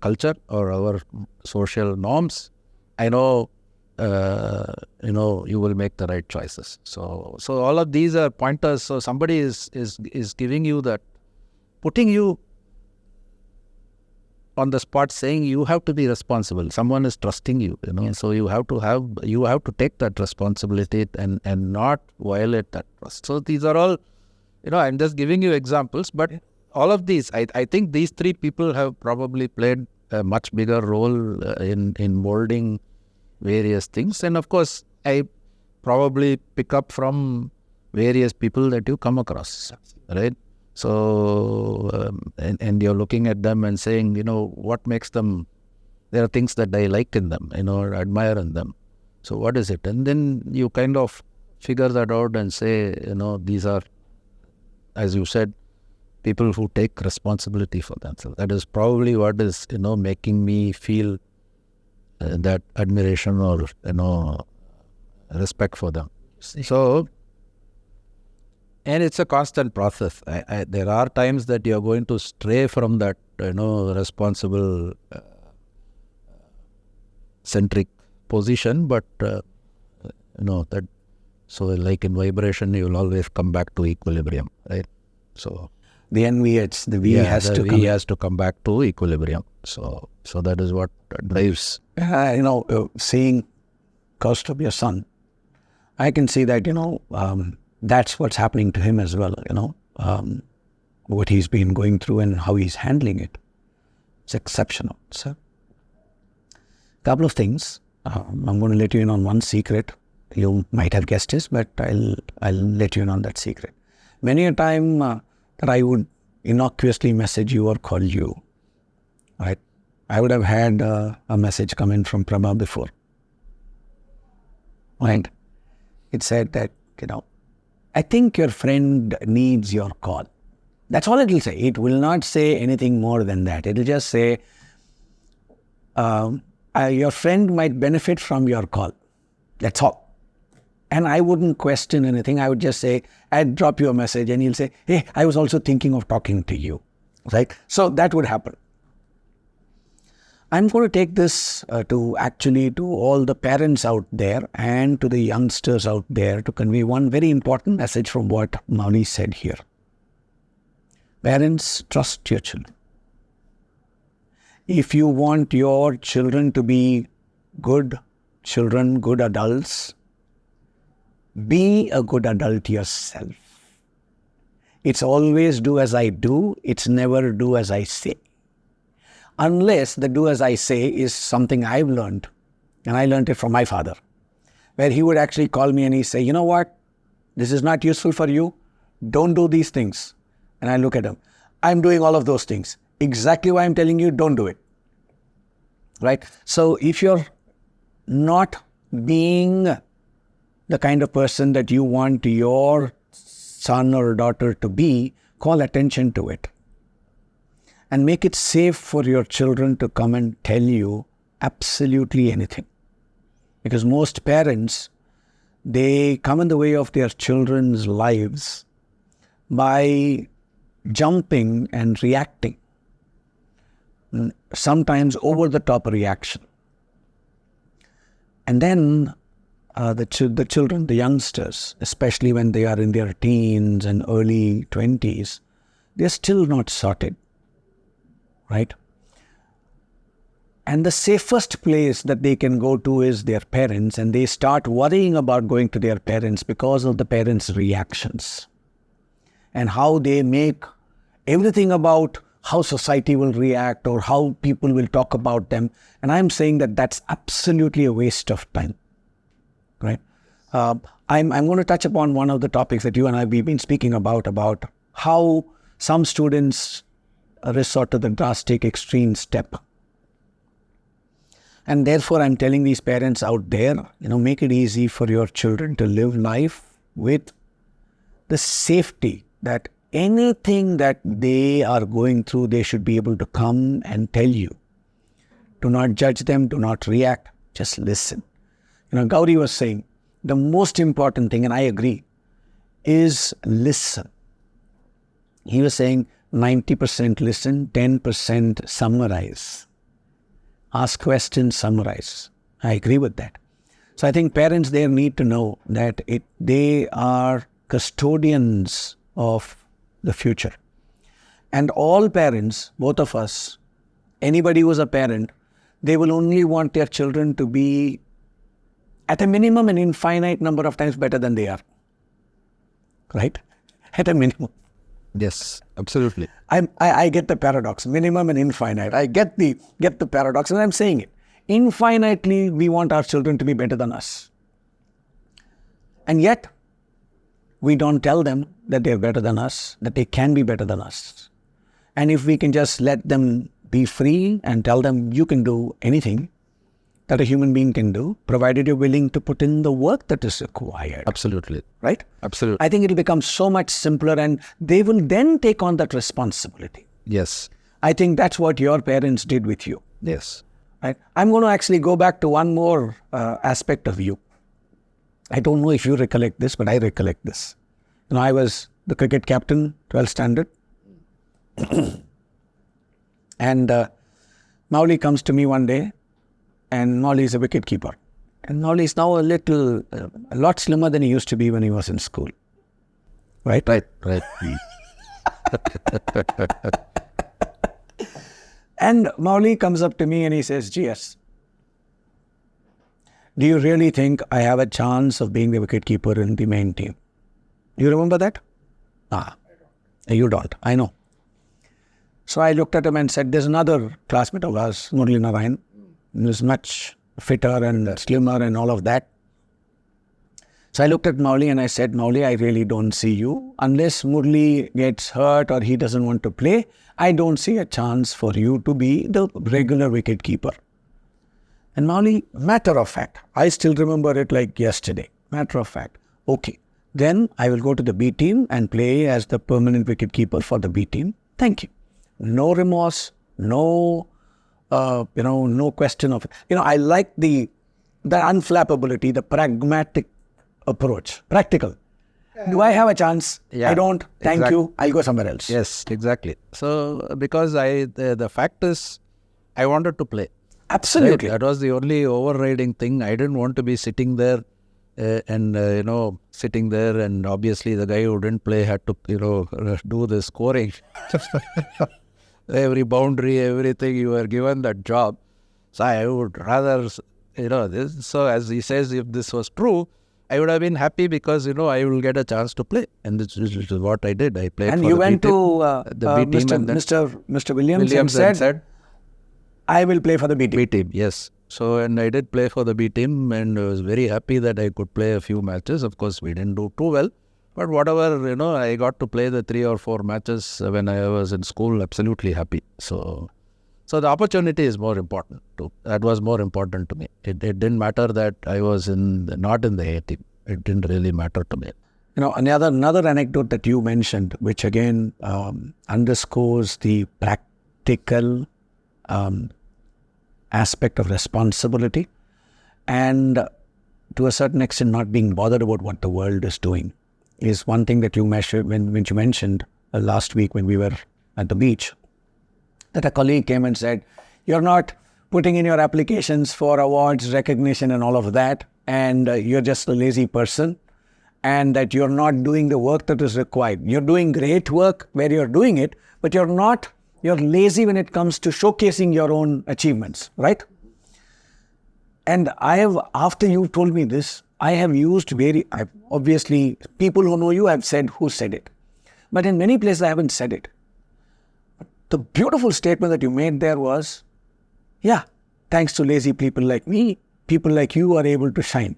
culture or our social norms. I know, you will make the right choices. So all of these are pointers. So somebody is giving you that, putting you on the spot, saying you have to be responsible. Someone is trusting you, So you have to take that responsibility and not violate that trust. So these are all, I'm just giving you examples, but all of these, I think these three people have probably played a much bigger role in molding various things. And of course, I probably pick up from various people that you come across, right? So, and you're looking at them and saying, what makes them, there are things that I like in them, admire in them. So what is it? And then you kind of figure that out and say, these are, as you said, people who take responsibility for themselves. That is probably what is, making me feel that admiration or, respect for them. So, and it's a constant process. There are times that you're going to stray from that, responsible centric position, but, that, so like in vibration, you'll always come back to equilibrium, right? So the NVH, the V has to come back to equilibrium. So that is what drives. Seeing Kaustubh, your son, I can see that, that's what's happening to him as well, what he's been going through and how he's handling it. It's exceptional. So, couple of things. I'm going to let you in on one secret. You might have guessed this, but I'll let you in on that secret. Many a time that I would innocuously message you or call you, right? I would have had a message come in from Prabha before. Right? It said that, I think your friend needs your call. That's all it will say. It will not say anything more than that. It will just say, your friend might benefit from your call. That's all. And I wouldn't question anything. I would just say, I'd drop you a message and he'll say, hey, I was also thinking of talking to you. Right? So that would happen. I'm going to take this to all the parents out there and to the youngsters out there to convey one very important message from what Mauni said here. Parents, trust your children. If you want your children to be good children, good adults, be a good adult yourself. It's always do as I do, it's never do as I say. Unless the do as I say is something I've learned, and I learned it from my father, where he would actually call me and he'd say, you know what, this is not useful for you, don't do these things. And I look at him, I'm doing all of those things. Exactly why I'm telling you, don't do it. Right? So if you're not being the kind of person that you want your son or daughter to be, call attention to it. And make it safe for your children to come and tell you absolutely anything. Because most parents, they come in the way of their children's lives by jumping and reacting. Sometimes over the top reaction. And then the children, the youngsters, especially when they are in their teens and early 20s, they're still not sorted, right? And the safest place that they can go to is their parents, and they start worrying about going to their parents because of the parents' reactions and how they make everything about how society will react or how people will talk about them. And I'm saying that that's absolutely a waste of time. Right? I'm going to touch upon one of the topics that you and I, we've been speaking about how some students resort to the drastic extreme step. And therefore, I'm telling these parents out there, make it easy for your children to live life with the safety that anything that they are going through, they should be able to come and tell you. Do not judge them, do not react, just listen. Gauri was saying, the most important thing, and I agree, is listen. He was saying 90% listen, 10% summarize. Ask questions, summarize. I agree with that. So I think parents there need to know that they are custodians of the future. And all parents, both of us, anybody who's a parent, they will only want their children to be at a minimum an infinite number of times better than they are. Right? At a minimum. Yes, absolutely. I get the paradox, minimum and infinite. I get the paradox, and I'm saying it. Infinitely, we want our children to be better than us. And yet, we don't tell them that they're better than us, that they can be better than us. And if we can just let them be free and tell them you can do anything that a human being can do, provided you're willing to put in the work that is required. Absolutely. Right? Absolutely. I think it'll become so much simpler, and they will then take on that responsibility. Yes. I think that's what your parents did with you. Yes. Right? I'm going to actually go back to one more aspect of you. I don't know if you recollect this, but I recollect this. I was the cricket captain, 12th standard. And Mauli comes to me one day, and Mauli is a wicket keeper. And Mauli is now a lot slimmer than he used to be when he was in school. Right? Right. And Mauli comes up to me and he says, GS, do you really think I have a chance of being the wicketkeeper in the main team? Do you remember that? You don't. I know. So I looked at him and said, there's another classmate of ours, Murli Narayan, who's much fitter and slimmer and all of that. So I looked at Mauli and I said, Mauli, I really don't see you. Unless Murli gets hurt or he doesn't want to play, I don't see a chance for you to be the regular wicket keeper. And Mauli, matter of fact, I still remember it like yesterday. Matter of fact, okay. Then I will go to the B team and play as the permanent wicket keeper for the B team. Thank you. No remorse, no question of it. I like the unflappability, the pragmatic approach. Practical. Do I have a chance? Yeah, I don't. Thank you. I'll go somewhere else. Yes, exactly. So, because the fact is, I wanted to play. Absolutely. Right? That was the only overriding thing. I didn't want to be sitting there sitting there, and obviously the guy who didn't play had to, do the scoring. Every boundary, everything, you were given that job. So I would rather, this. So as he says, if this was true, I would have been happy because, I will get a chance to play. And this is what I did. I played And for you the went B team, to the B team and then Mr. Williams and Williams and said, I will play for the B team. B team, yes. So, and I did play for the B team and I was very happy that I could play a few matches. Of course, we didn't do too well. But whatever, I got to play the 3 or 4 matches when I was in school, absolutely happy. So the opportunity is more important too. That was more important to me. It didn't matter that I was not in the A team. It didn't really matter to me. Another anecdote that you mentioned, which again underscores the practical aspect of responsibility and to a certain extent not being bothered about what the world is doing, is one thing that you mentioned when you mentioned last week when we were at the beach, that a colleague came and said, you're not putting in your applications for awards, recognition and all of that, and you're just a lazy person, and that you're not doing the work that is required. You're doing great work where you're doing it, but you're lazy when it comes to showcasing your own achievements, right? And after you told me this, I have used obviously, people who know you have said who said it. But in many places, I haven't said it. The beautiful statement that you made there was, yeah, thanks to lazy people like me, people like you are able to shine.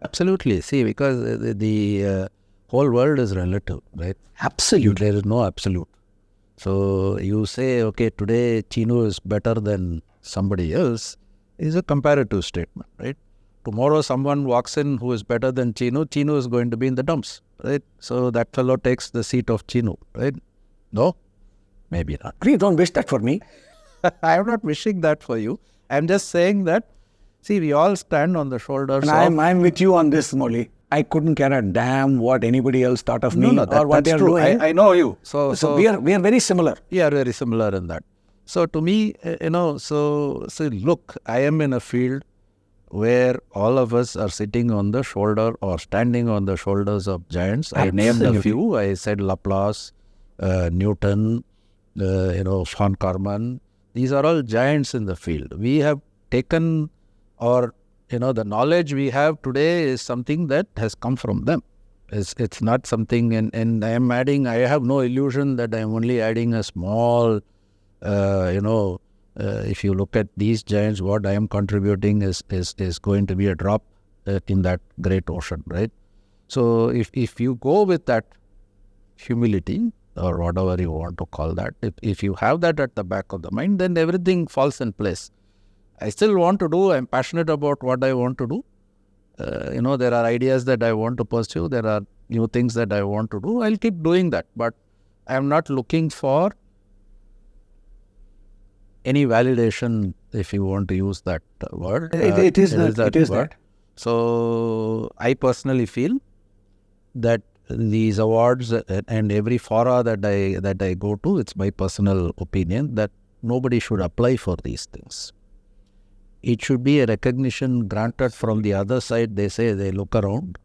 Absolutely. See, because the whole world is relative, right? Absolutely. There is no absolute. So you say, okay, today Cheenu is better than somebody else, is a comparative statement, right? Tomorrow someone walks in who is better than Cheenu is going to be in the dumps, right? So that fellow takes the seat of Cheenu, right? No? Maybe not. Please don't wish that for me. I am not wishing that for you. I am just saying that, see, we all stand on the shoulders and I'm with you on this, Molly. I couldn't care a damn what anybody else thought of me or what they're doing. I know you. So we are very similar. We are very similar in that. So to me, so look, I am in a field where all of us are sitting on the shoulder or standing on the shoulders of giants. I named a few. I said Laplace, Newton, von Karman. These are all giants in the field. We have taken the knowledge we have today is something that has come from them. It's not something, and I have no illusion that I am only adding a small, if you look at these giants, what I am contributing is going to be a drop in that great ocean, right? So if you go with that humility or whatever you want to call that, if you have that at the back of the mind, then everything falls in place. I still want to do, I'm passionate about what I want to do. There are ideas that I want to pursue. There are new things that I want to do. I'll keep doing that. But I'm not looking for any validation, if you want to use that word. It is that. So I personally feel that these awards and every fora that I go to, it's my personal opinion that nobody should apply for these things. It should be a recognition granted from the other side. They say they look around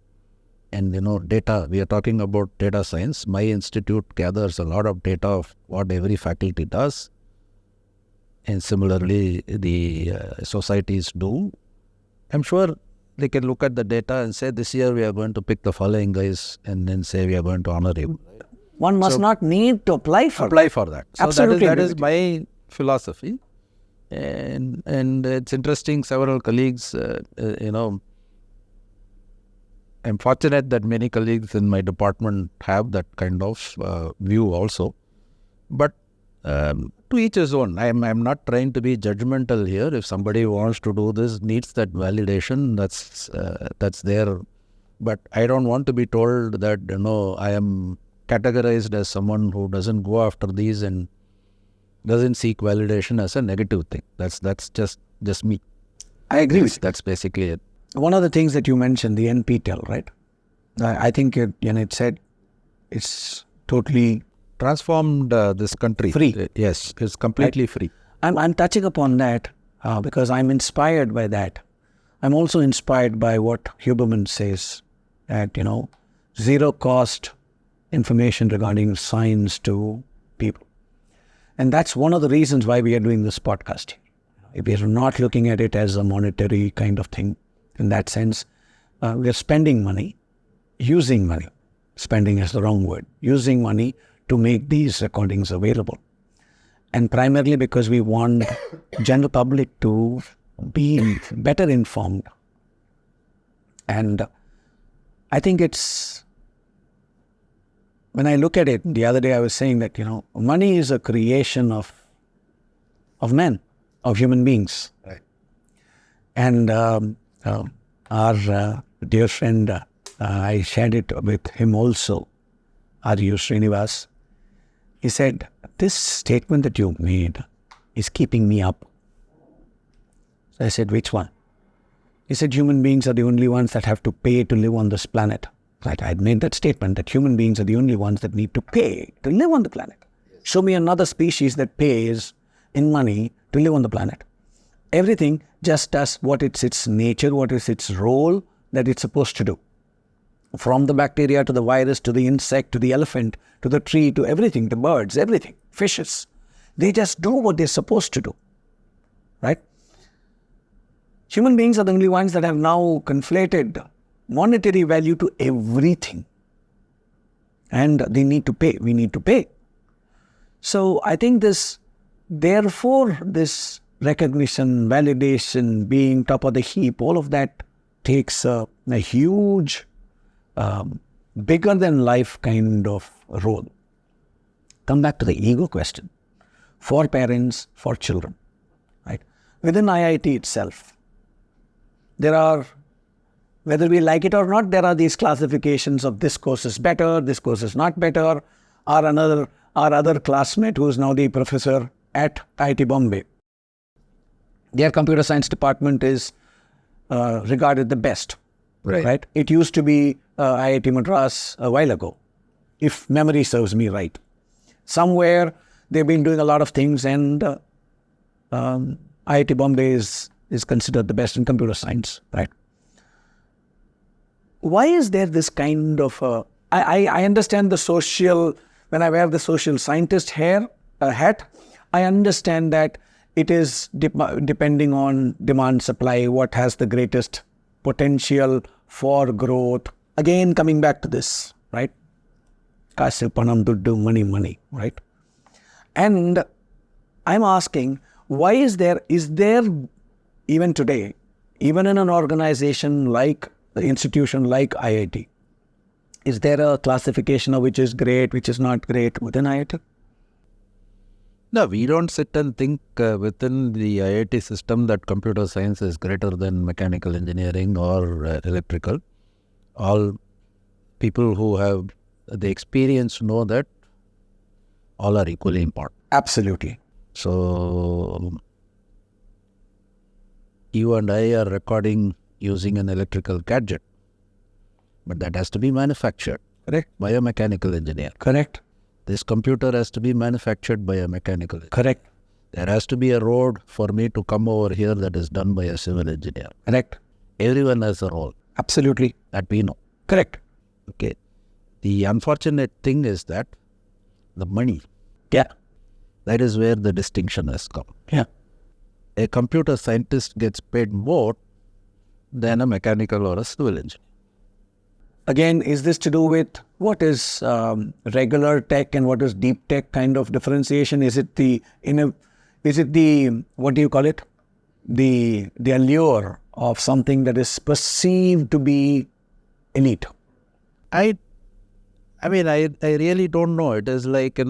and, data, we are talking about data science. My institute gathers a lot of data of what every faculty does. And similarly, the societies do. I'm sure they can look at the data and say, this year we are going to pick the following guys and then say we are going to honor him. One must not need to apply for that. So absolutely. That is my philosophy. And it's interesting, several colleagues, I'm fortunate that many colleagues in my department have that kind of view also. But to each his own. I'm not trying to be judgmental here. If somebody wants to do this, needs that validation, that's there. But I don't want to be told that, I am categorized as someone who doesn't go after these and doesn't seek validation as a negative thing. That's just me. I agree with you. That's basically it. One of the things that you mentioned, the NPTEL, right? I think it said it's totally transformed this country. Free. Yes, it's completely free. I'm touching upon that because I'm inspired by that. I'm also inspired by what Huberman says, that, zero cost information regarding science to people. And that's one of the reasons why we are doing this podcast. We are not looking at it as a monetary kind of thing in that sense. we are spending money, using money. Spending is the wrong word. Using money to make these recordings available. And primarily because we want general public to be better informed. And I think it's, when I look at it, the other day I was saying that, money is a creation of men, of human beings. Right. And our dear friend, I shared it with him also, R.U. Srinivas. He said, this statement that you made is keeping me up. So I said, which one? He said, human beings are the only ones that have to pay to live on this planet. Right? I had made that statement that human beings are the only ones that need to pay to live on the planet. Yes. Show me another species that pays in money to live on the planet. Everything just does what it's its nature, what is its role that it's supposed to do. From the bacteria to the virus to the insect to the elephant to the tree to everything, the birds, everything, fishes. They just do what they're supposed to do. Right? Human beings are the only ones that have now conflated monetary value to everything. And they need to pay. We need to pay. So I think therefore this recognition, validation, being top of the heap, all of that takes a huge, bigger than life kind of role. Come back to the ego question. For parents, for children, right? Within IIT itself, there are, whether we like it or not, there are these classifications of this course is better, this course is not better. Our other classmate, who is now the professor at IIT Bombay, their computer science department is regarded the best. Right? It used to be IIT Madras a while ago, if memory serves me right. Somewhere they've been doing a lot of things, and IIT Bombay is considered the best in computer science. Right? Why is there this kind of I understand the social, when I wear the social scientist hat, I understand that it is depending on demand supply, what has the greatest potential for growth. Again, coming back to this, right? Kasu panam duddu money, right? And I'm asking, why is there even today, even in an organization like the institution like IIT, is there a classification of which is great, which is not great within IIT? No, we don't sit and think within the IIT system that computer science is greater than mechanical engineering or electrical. All people who have the experience know that all are equally important. Absolutely. So, you and I are recording using an electrical gadget, but that has to be manufactured. Correct. By a mechanical engineer. Correct. This computer has to be manufactured by a mechanical engineer. Correct. There has to be a road for me to come over here that is done by a civil engineer. Correct. Everyone has a role. Absolutely. That we know. Correct. Okay. The unfortunate thing is that the money. Yeah. That is where the distinction has come. Yeah. A computer scientist gets paid more than a mechanical or a civil engineer. Again, is this to do with what is regular tech and what is deep tech kind of differentiation? Is it the what do you call it? The allure of something that is perceived to be elite? I really don't know. It is like, I'm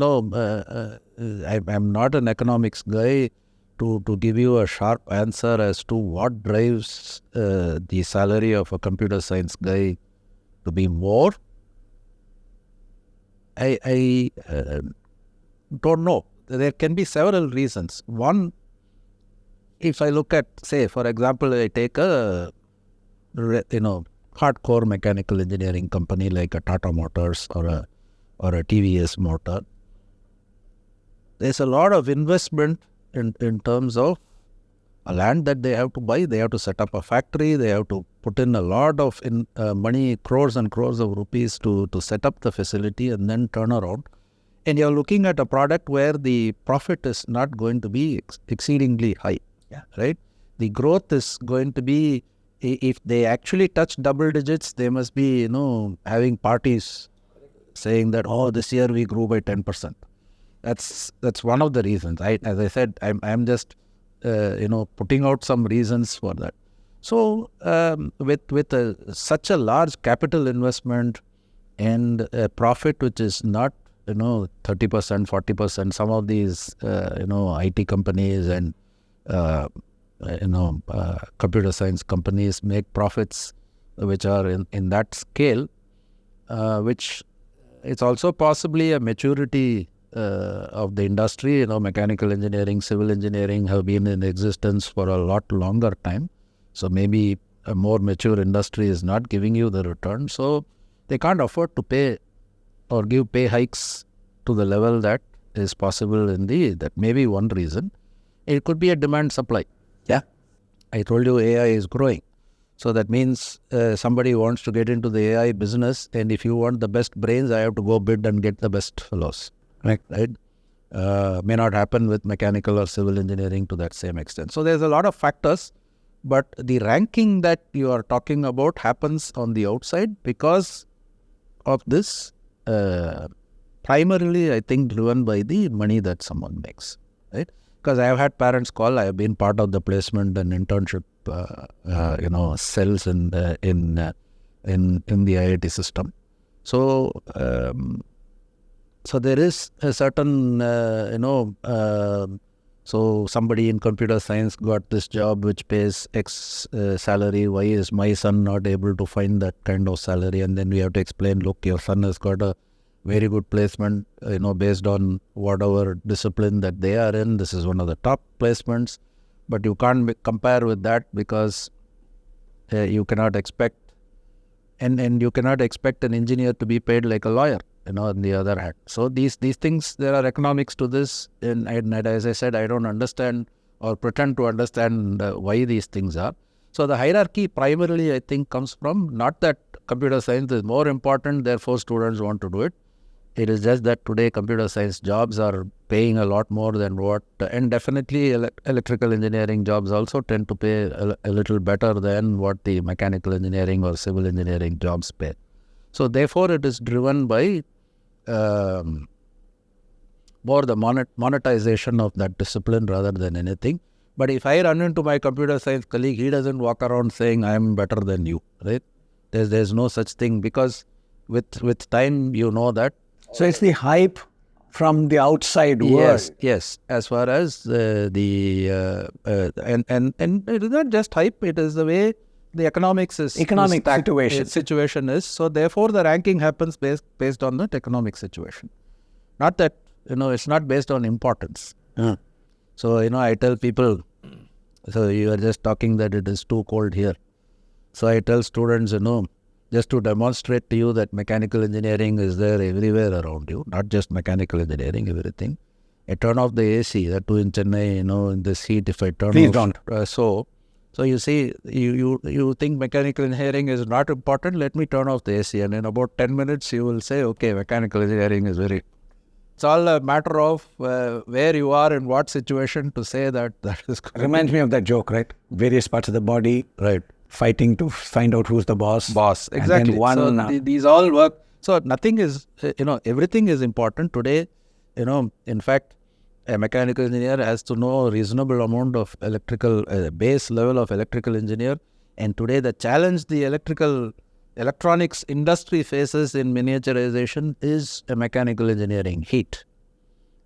not an economics guy to give you a sharp answer as to what drives the salary of a computer science guy to be more. I don't know. There can be several reasons. One, if I look at, say, for example, I take a hardcore mechanical engineering company like a Tata Motors or a TVS Motor. There's a lot of investment in terms of a land that they have to buy. They have to set up a factory. They have to put in a lot of money, crores and crores of rupees to set up the facility and then turn around. And you're looking at a product where the profit is not going to be exceedingly high. Yeah. Right? The growth is going to be if they actually touch double digits, they must be, having parties saying that, oh, this year we grew by 10%. That's one of the reasons. As I said, I'm just putting out some reasons for that. So with such a large capital investment and a profit which is not 30%, 40%, some of these IT companies and computer science companies make profits which are in that scale, which it's also possibly a maturity of the industry. Mechanical engineering, civil engineering have been in existence for a lot longer time. So maybe a more mature industry is not giving you the return. So they can't afford to pay or give pay hikes to the level that is possible that may be one reason. It could be a demand supply. Yeah. I told you AI is growing. So that means somebody wants to get into the AI business, and if you want the best brains, I have to go bid and get the best fellows. Right? May not happen with mechanical or civil engineering to that same extent. So there's a lot of factors, but the ranking that you are talking about happens on the outside because of this, primarily, I think, driven by the money that someone makes. Right? Because I have had parents call. I have been part of the placement and internship, cells in the IIT system. So, so there is a certain, so somebody in computer science got this job which pays X salary. Why is my son not able to find that kind of salary? And then we have to explain, look, your son has got a very good placement, based on whatever discipline that they are in. This is one of the top placements, but you can't compare with that because you cannot expect, and you cannot expect an engineer to be paid like a lawyer, on the other hand. So these things, there are economics to this, and as I said, I don't understand or pretend to understand why these things are. So the hierarchy primarily, I think, comes from not that computer science is more important, therefore students want to do it. It is just that today computer science jobs are paying a lot more than what, and definitely electrical engineering jobs also tend to pay a little better than what the mechanical engineering or civil engineering jobs pay. So therefore it is driven by more the monetization of that discipline rather than anything. But if I run into my computer science colleague, he doesn't walk around saying I am better than you, right? There's no such thing, because with time you know that. So it's the hype from the outside world. Yes. As far as and it is not just hype. It is the way the economic situation is. So therefore, the ranking happens based on that economic situation. Not that it's not based on importance. So I tell people. So you are just talking that it is too cold here. So I tell students, just to demonstrate to you that mechanical engineering is there everywhere around you, not just mechanical engineering, everything. I turn off the AC, that too in Chennai, in this heat, if I turn Please off. don't. So you see, you think mechanical engineering is not important, let me turn off the AC. And in about 10 minutes, you will say, okay, mechanical engineering is very... It's all a matter of where you are in what situation to say that is correct. Reminds me of that joke, right? Various parts of the body. Right. Fighting to find out who's the boss. Exactly. These all work. So nothing is, everything is important today. In fact, a mechanical engineer has to know a reasonable amount of electrical, base level of electrical engineer. And today the challenge the electronics industry faces in miniaturization is a mechanical engineering, heat.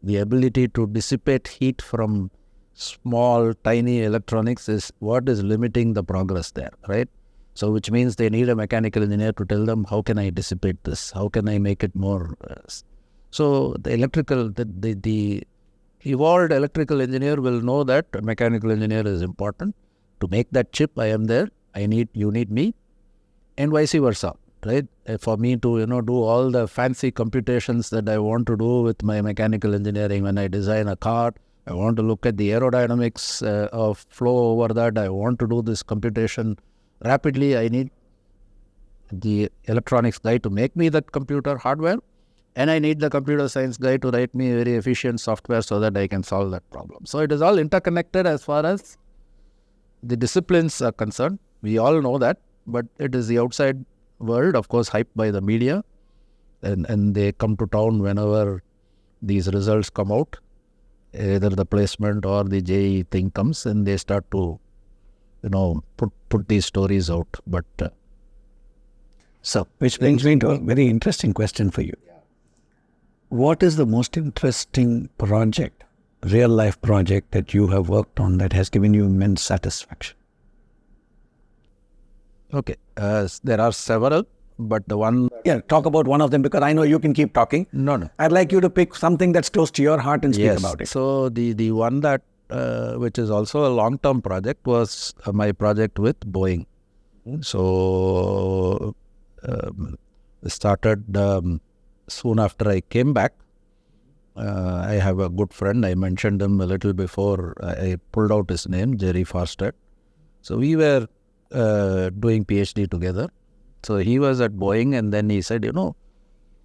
The ability to dissipate heat from small, tiny electronics is what is limiting the progress there, right? So which means they need a mechanical engineer to tell them, how can I dissipate this? How can I make it more? So the evolved electrical engineer will know that a mechanical engineer is important. To make that chip, I am there. You need me, and vice versa, right? For me to, do all the fancy computations that I want to do with my mechanical engineering when I design a car, I want to look at the aerodynamics of flow over that. I want to do this computation rapidly. I need the electronics guy to make me that computer hardware, and I need the computer science guy to write me very efficient software so that I can solve that problem. So it is all interconnected as far as the disciplines are concerned. We all know that, but it is the outside world, of course, hyped by the media, and they come to town whenever these results come out, either the placement or the JEE thing comes, and they start to, put these stories out. But so, which brings me to a very interesting question for you. What is the most interesting project, real life project that you have worked on that has given you immense satisfaction? Okay, there are several, but the one... Yeah, talk about one of them, because I know you can keep talking. No. I'd like you to pick something that's close to your heart and speak about it. So the one that, which is also a long-term project, was my project with Boeing. So started soon after I came back. I have a good friend. I mentioned him a little before I pulled out his name, Jerry Farstead. So we were doing PhD together. So he was at Boeing, and then he said,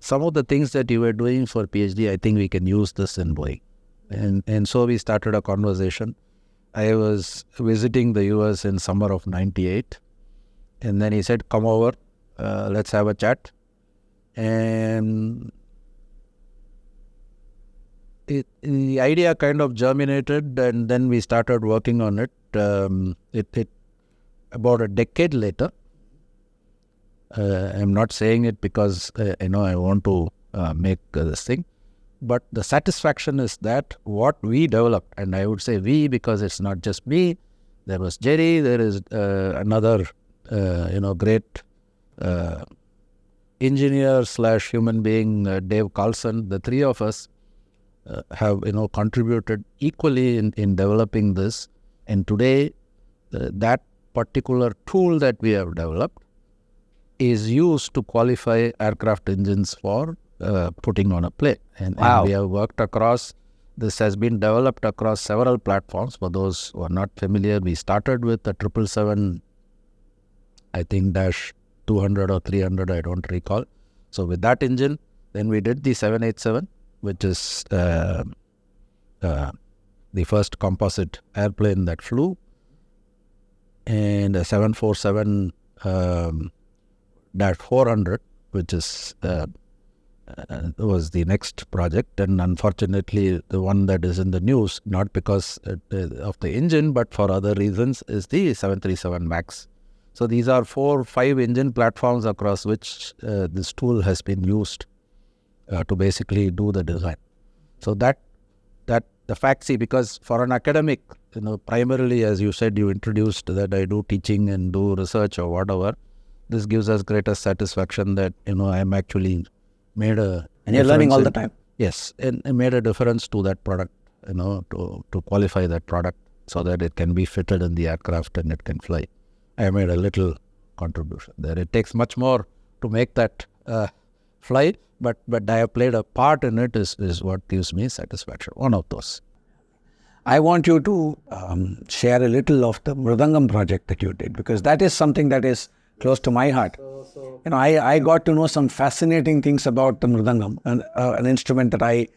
some of the things that you were doing for PhD, I think we can use this in Boeing. And so we started a conversation. I was visiting the US in summer of 98. And then he said, come over, let's have a chat. And the idea kind of germinated, and then we started working on it. About a decade later, I'm not saying it because I want to make this thing, but the satisfaction is that what we developed, and I would say we because it's not just me. There was Jerry, there is another great engineer / human being, Dave Carlson. The three of us have contributed equally in developing this, and today that particular tool that we have developed is used to qualify aircraft engines for putting on a plane. And we have worked across, this has been developed across several platforms. For those who are not familiar, we started with the 777, I think -200 or 300, I don't recall. So with that engine, then we did the 787, which is the first composite airplane that flew, and a 747-400, which is was the next project. And unfortunately, the one that is in the news, not because of the engine, but for other reasons, is the 737 MAX. So these are 4-5 engine platforms across which this tool has been used to basically do the design. So that the fact, see, because for an academic, primarily, as you said, you introduced that I do teaching and do research or whatever, this gives us greater satisfaction that, I'm actually made a... And you're learning all the time. Yes, and I made a difference to that product, to qualify that product so that it can be fitted in the aircraft and it can fly. I made a little contribution there. It takes much more to make that fly, but I have played a part in it is what gives me satisfaction. One of those. I want you to share a little of the Mridangam project that you did, because that is something that is close to my heart. I got to know some fascinating things about the Mridangam, an instrument that I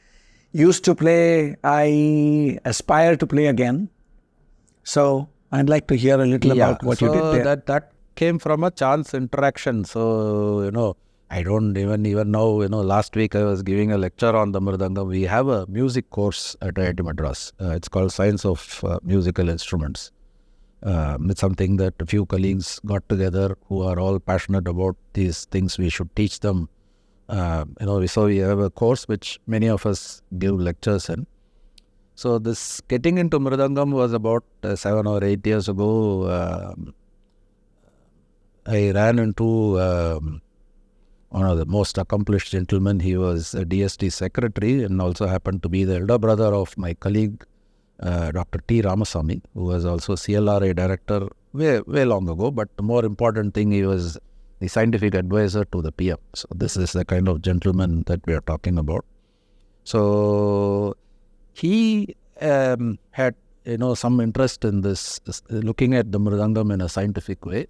used to play, I aspire to play again. So I'd like to hear a little about what you did there. That came from a chance interaction. So, I don't even know, last week I was giving a lecture on the Mridangam. We have a music course at IIT Madras. It's called Science of Musical Instruments. It's something that a few colleagues got together who are all passionate about these things. We should teach them. So we have a course which many of us give lectures in. So this getting into Mridangam was about 7 or 8 years ago. I ran into one of the most accomplished gentlemen. He was a DST secretary and also happened to be the elder brother of my colleague, Dr. T. Ramasamy, who was also CLRA director way long ago. But the more important thing, he was the scientific advisor to the PM. So this is the kind of gentleman that we are talking about. So he had some interest in this, looking at the Mridangam in a scientific way.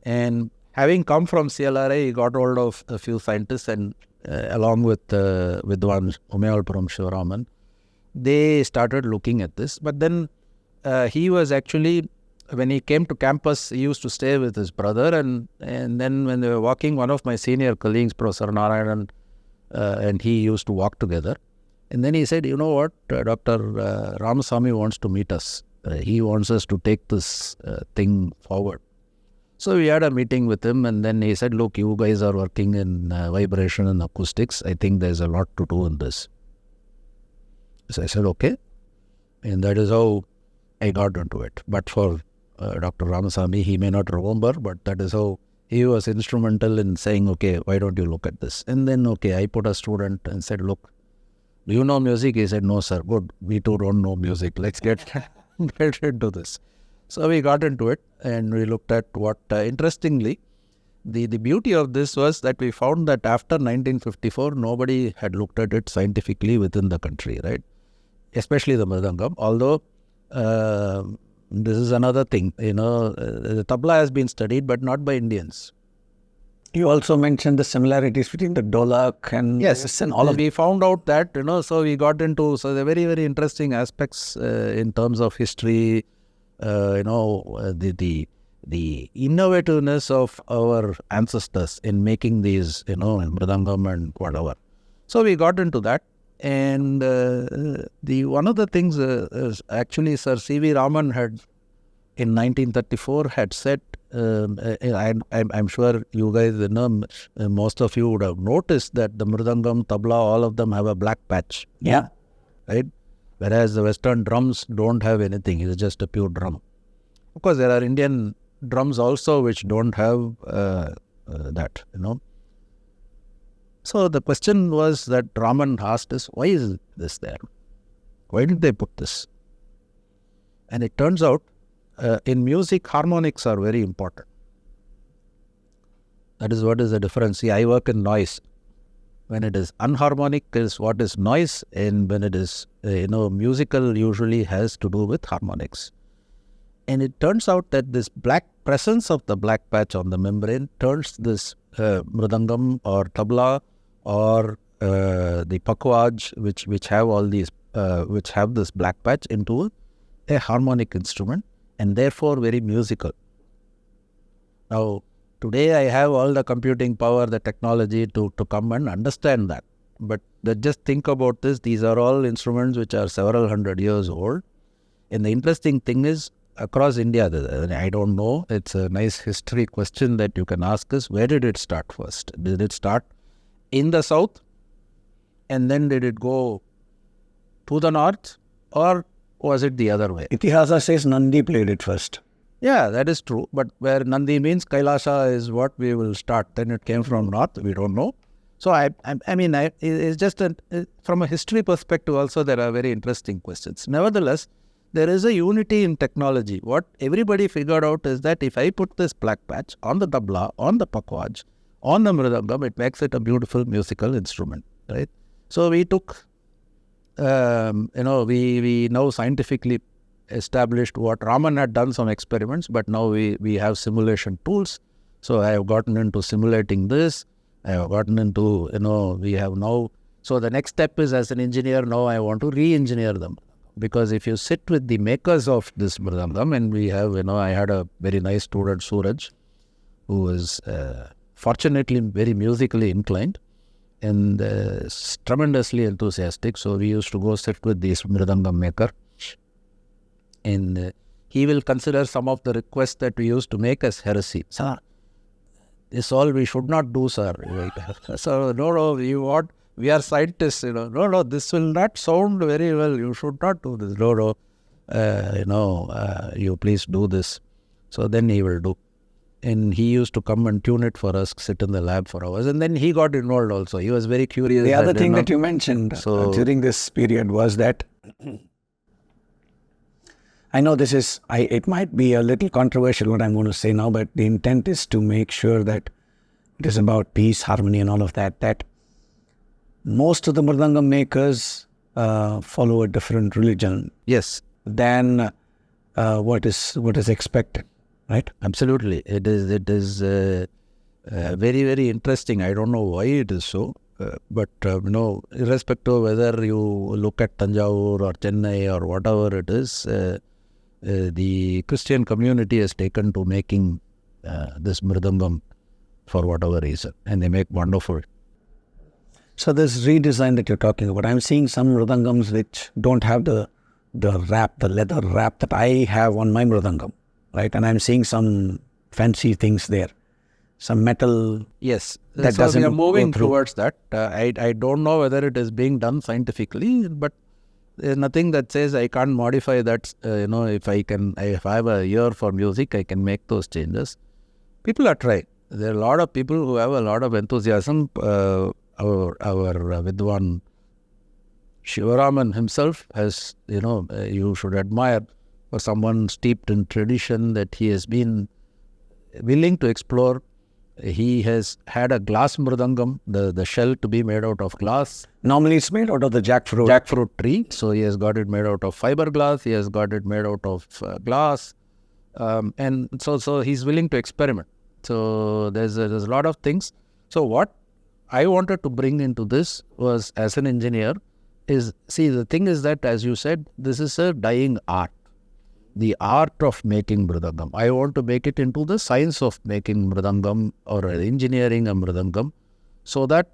And having come from CLRA, he got hold of a few scientists, and along with Vidwan Umayalpuram Shivaraman, they started looking at this. But then he was actually when he came to campus, he used to stay with his brother, and then when they were walking, one of my senior colleagues, Professor Narayanan, and he used to walk together. And then he said, you know what, Dr. Ramasamy wants to meet us. He wants us to take this thing forward. So we had a meeting with him, and then he said, look, you guys are working in vibration and acoustics. I think there's a lot to do in this. So I said, okay. And that is how I got into it. But for Dr. Ramasamy, he may not remember, but that is how he was instrumental in saying, okay, why don't you look at this? And then, okay, I put a student and said, look, do you know music? He said, no, sir. Good. We too don't know music. Let's get into this. So we got into it, and we looked at what, interestingly, the beauty of this was that we found that after 1954, nobody had looked at it scientifically within the country, right? Especially the mridangam. Although, this is another thing, the tabla has been studied, but not by Indians. You also mentioned the similarities between the dolak and yes, and all of. We found out that, so we got into, so the very, very interesting aspects in terms of history, the innovativeness of our ancestors in making these, mridangam and whatever. So we got into that. And the one of the things is actually Sir C.V. Raman had, in 1934, had said, I'm sure you guys know, most of you would have noticed that the mridangam, tabla, all of them have a black patch. Yeah. Right? Whereas the Western drums don't have anything. It's just a pure drum. Of course, there are Indian drums also which don't have that, So the question was that Raman asked us, why is this there? Why did they put this? And it turns out, in music, harmonics are very important. That is what is the difference. See, I work in noise. When it is unharmonic is what is noise, and when it is, musical usually has to do with harmonics. And it turns out that this presence of the black patch on the membrane turns this mridangam or tabla or the pakwaj, which have all these, which have this black patch, into a harmonic instrument, and therefore very musical. Now, today I have all the computing power, the technology to come and understand that. But just think about this, these are all instruments which are several hundred years old. And the interesting thing is, across India, I don't know, it's a nice history question that you can ask us, where did it start first? Did it start in the south, and then did it go to the north, or was it the other way? Itihasa says Nandi played it first. Yeah, that is true. But where Nandi means Kailasa is what we will start. Then it came from north. We don't know. So it's just from a history perspective also there are very interesting questions. Nevertheless, there is a unity in technology. What everybody figured out is that if I put this black patch on the tabla, on the pakwaj, on the mridangam, it makes it a beautiful musical instrument, right? So we took, we now scientifically established what Raman had done some experiments, but now we have simulation tools. So I have gotten into simulating this. I have gotten into, we have now, so the next step is, as an engineer, now I want to re-engineer them. Because if you sit with the makers of this mridangam, and we have, I had a very nice student, Suraj, who was fortunately very musically inclined and tremendously enthusiastic. So we used to go sit with this mridangam maker, and he will consider some of the requests that we used to make as heresy. Sir, this all we should not do, sir. So, no, we are scientists, no, this will not sound very well. You should not do this. No, you please do this. So then he will do. And he used to come and tune it for us, sit in the lab for hours. And then he got involved also. He was very curious. The other thing that you mentioned during this period was that, I know this is, it might be a little controversial what I'm going to say now, but the intent is to make sure that it is about peace, harmony and all of that, that most of the mridangam makers follow a different religion. Yes. Than what is expected, right? Absolutely. It is very, very interesting. I don't know why it is so, but irrespective of whether you look at Tanjavur or Chennai or whatever it is, the Christian community has taken to making this mridangam for whatever reason, and they make wonderful. So this redesign that you're talking about, I'm seeing some mridangams which don't have the wrap, the leather wrap that I have on my mridangam, right? And I'm seeing some fancy things there, some metal. Yes, that so doesn't we are moving go through. towards that. I don't know whether it is being done scientifically, but there's nothing that says I can't modify that. If I have a ear for music, I can make those changes. People are trying. There are a lot of people who have a lot of enthusiasm. Our Vidwan Shivaraman himself has, you should admire for someone steeped in tradition that he has been willing to explore. He has had a glass mridangam, the shell to be made out of glass. Normally it's made out of the jackfruit Tree. So he has got it made out of fiberglass. He has got it made out of glass. And so he's willing to experiment. So there's a lot of things. So what I wanted to bring into this was, as an engineer, the thing is that, as you said, this is a dying art. The art of making mridangam. I want to make it into the science of making mridangam or engineering a mridangam, so that,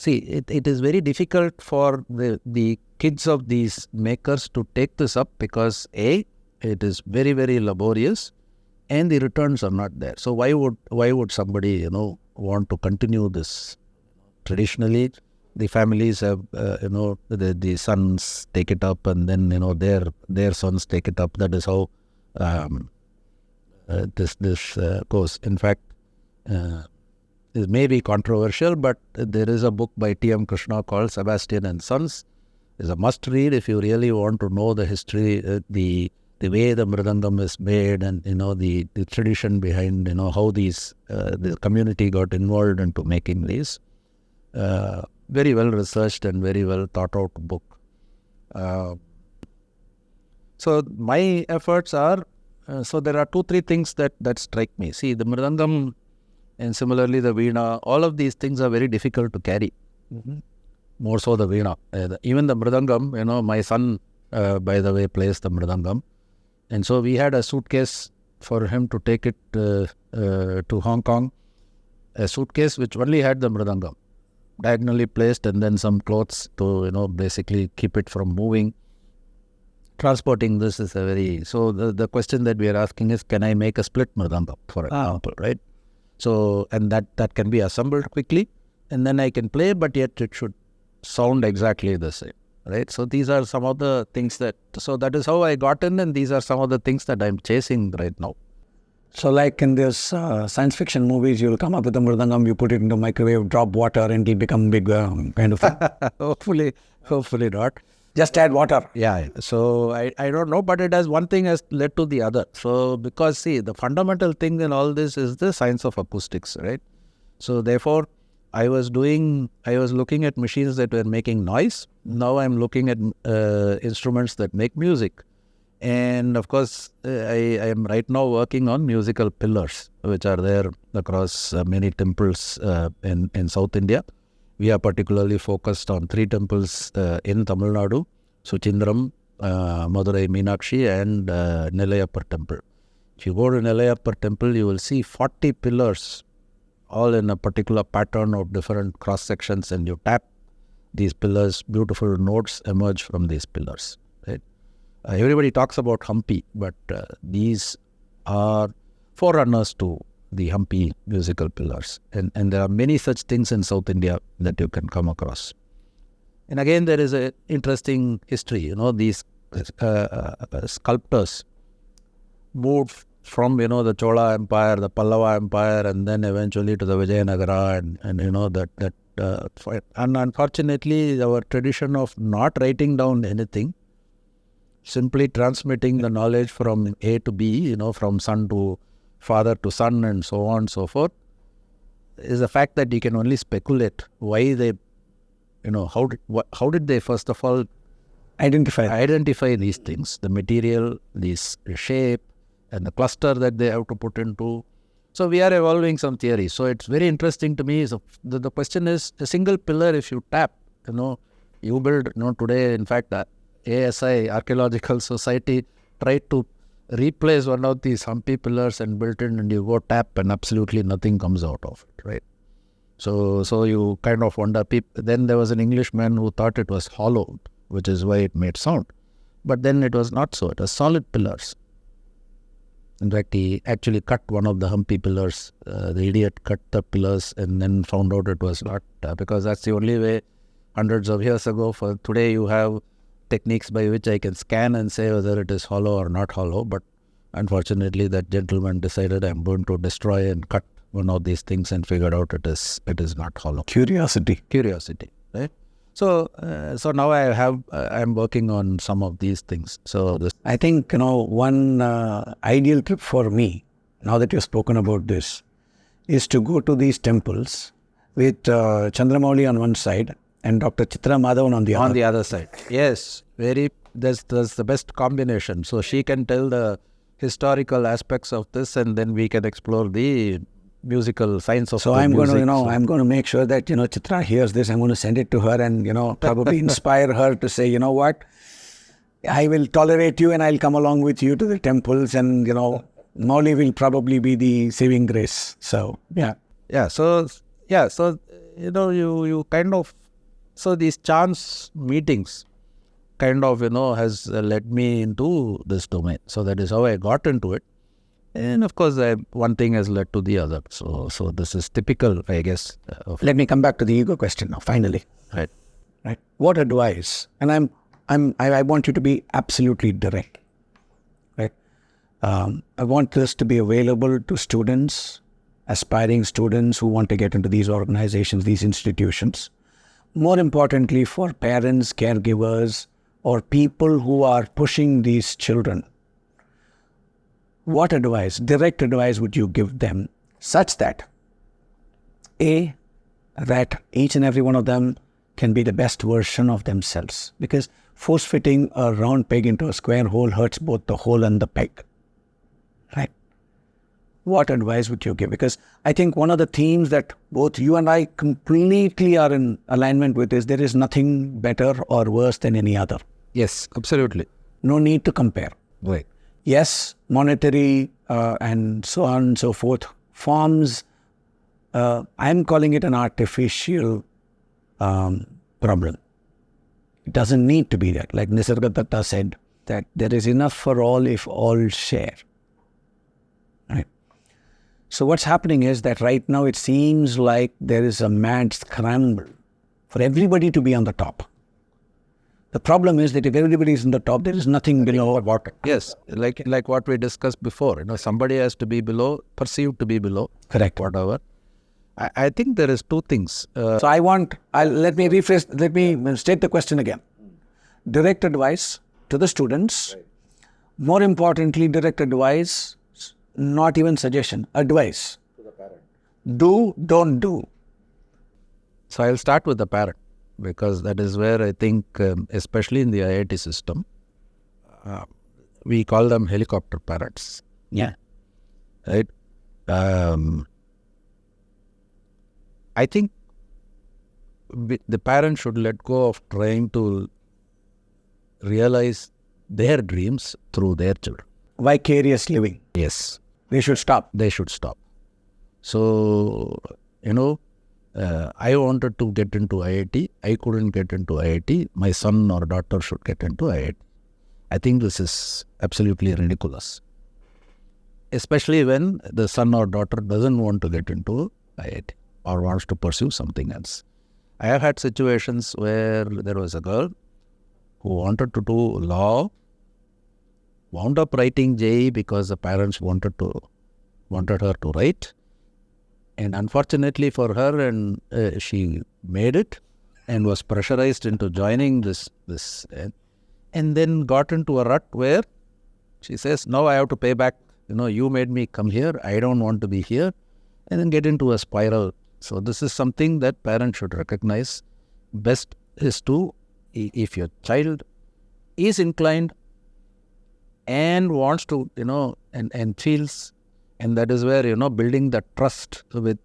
it is very difficult for the kids of these makers to take this up because it is very, very laborious and the returns are not there. So why would somebody, want to continue this? Traditionally, the families have, the sons take it up, and then, their sons take it up. That is how this goes. In fact, it may be controversial, but there is a book by T.M. Krishna called Sebastian and Sons. It's a must read if you really want to know the history, the way the mridangam is made, and the tradition behind how the community got involved into making these. Very well researched and very well thought out book. So my efforts are, there are 2-3 things that strike me. See, the mridangam and similarly the veena, all of these things are very difficult to carry. Mm-hmm. More so the veena. Even the mridangam, my son, by the way, plays the mridangam. And so we had a suitcase for him to take it to Hong Kong. A suitcase which only had the mridangam, diagonally placed, and then some clothes to, basically keep it from moving. Transporting this is so the question that we are asking is, can I make a split mridangam, for example, right? So, and that can be assembled quickly, and then I can play, but yet it should sound exactly the same, right? So these are some of the things that is how I got in, and these are some of the things that I'm chasing right now. So like in this science fiction movies, you'll come up with a mridangam, you put it into microwave, drop water, and it'll become big, kind of thing. Hopefully not. Just add water. Yeah. So I don't know, but one thing has led to the other. So because the fundamental thing in all this is the science of acoustics, right? So therefore, I was looking at machines that were making noise. Now I'm looking at instruments that make music. And of course, I am right now working on musical pillars, which are there across many temples in South India. We are particularly focused on 3 temples in Tamil Nadu: Suchindram, Madurai Meenakshi, and Nellaiyappar Temple. If you go to Nellaiyappar Temple, you will see 40 pillars, all in a particular pattern of different cross sections, and you tap these pillars, beautiful notes emerge from these pillars. Right? Everybody talks about Hampi, but these are forerunners to the Hampi musical pillars. And there are many such things in South India that you can come across. And again, there is an interesting history. These sculptors moved from, the Chola Empire, the Pallava Empire, and then eventually to the Vijayanagara, and unfortunately, our tradition of not writing down anything, simply transmitting the knowledge from A to B, from son to father to son, and so on and so forth, is the fact that you can only speculate why they, how did they first of all identify these things, the material, this shape, and the cluster that they have to put into. So we are evolving some theories. So it's very interesting to me. So the question is, a single pillar, if you tap, you build, today, in fact, ASI, Archaeological Society, tried to replace one of these humpy pillars and built it, and you go tap and absolutely nothing comes out of it, right? So you kind of wonder. Then there was an Englishman who thought it was hollowed, which is why it made sound. But then it was not so. It was solid pillars. In fact, he actually cut one of the humpy pillars. The idiot cut the pillars and then found out it was not, because that's the only way hundreds of years ago. For today, you have techniques by which I can scan and say whether it is hollow or not hollow. But unfortunately, that gentleman decided, I'm going to destroy and cut one of these things, and figured out it is not hollow. Curiosity, right? So now I'm working on some of these things. So I think, one ideal trip for me, now that you've spoken about this, is to go to these temples with Chandramouli on one side and Dr. Chitra Madhavan on the other. On the other side. Yes, that's the best combination. So she can tell the historical aspects of this, and then we can explore the musical science of. So I'm going to, I'm going to make sure that Chitra hears this. I'm going to send it to her, and probably inspire her to say, what, I will tolerate you, and I'll come along with you to the temples, and Mauli will probably be the saving grace. So So you kind of, so these chance meetings kind of has led me into this domain. So that is how I got into it. And of course, one thing has led to the other. So this is typical, I guess. Let me come back to the ego question now. Finally, right. What advice? And I want you to be absolutely direct. Right. I want this to be available to students, aspiring students who want to get into these organizations, these institutions. More importantly, for parents, caregivers, or people who are pushing these children. What advice, direct advice would you give them such that that each and every one of them can be the best version of themselves? Because force-fitting a round peg into a square hole hurts both the hole and the peg, right? What advice would you give? Because I think one of the themes that both you and I completely are in alignment with is there is nothing better or worse than any other. Yes, absolutely. No need to compare. Right. Yes, monetary and so on and so forth forms, I'm calling it an artificial problem. It doesn't need to be that. Like Nisargadatta said, that there is enough for all if all share. Right? So what's happening is that right now it seems like there is a mad scramble for everybody to be on the top. The problem is that if everybody is on the top, there is nothing below or bottom. Yes, like what we discussed before. Somebody has to be below, perceived to be below. Correct. Whatever. I think there is two things. So let me rephrase, let me state the question again. Direct advice to the students. Right. More importantly, direct advice, not even suggestion, advice. To the parent. Do, don't do. So I'll start with the parent, because that is where I think, especially in the IIT system, we call them helicopter parents. Yeah. Right? I think the parents should let go of trying to realize their dreams through their children. Vicarious living. Yes. They should stop. So, I wanted to get into IIT. I couldn't get into IIT. My son or daughter should get into IIT. I think this is absolutely ridiculous. Especially when the son or daughter doesn't want to get into IIT or wants to pursue something else. I have had situations where there was a girl who wanted to do law, wound up writing JEE because the parents wanted her to write. And unfortunately for her, and she made it and was pressurized into joining this, and then got into a rut where she says, now I have to pay back. You made me come here. I don't want to be here. And then get into a spiral. So this is something that parents should recognize. Best is to, if your child is inclined and wants to, and feels. And that is where, building the trust with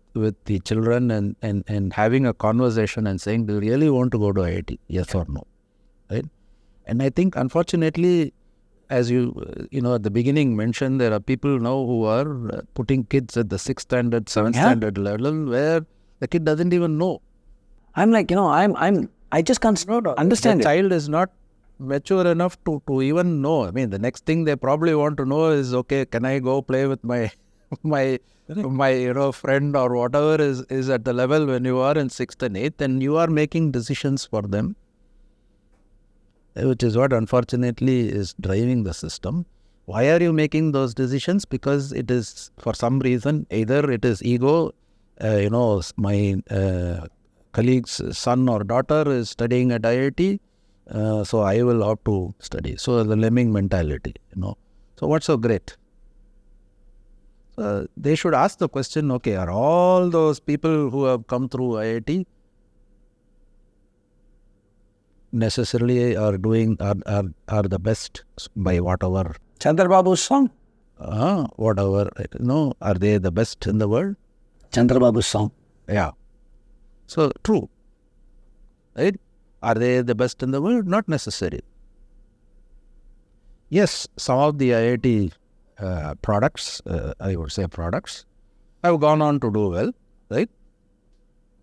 the children and having a conversation and saying, do you really want to go to IIT? Yes or no? Right? And I think, unfortunately, as at the beginning mentioned, there are people now who are putting kids at the 6th standard, 7th standard level where the kid doesn't even know. I'm like, I just can't understand the child is not mature enough to even know. I mean, the next thing they probably want to know is, okay, can I go play with my friend or whatever is at the level when you are in 6th and 8th, and you are making decisions for them, which is what unfortunately is driving the system. Why are you making those decisions? Because it is, for some reason, either it is ego, my colleague's son or daughter is studying at IIT, so I will opt to study. So the lemming mentality, So what's so great? They should ask the question, okay, are all those people who have come through IIT necessarily are the best by whatever? Chandrababu's song. Whatever, are they the best in the world? Chandrababu's song. Yeah. So, true. Right? Are they the best in the world? Not necessary. Yes, some of the IIT products, I would say products, have gone on to do well, right?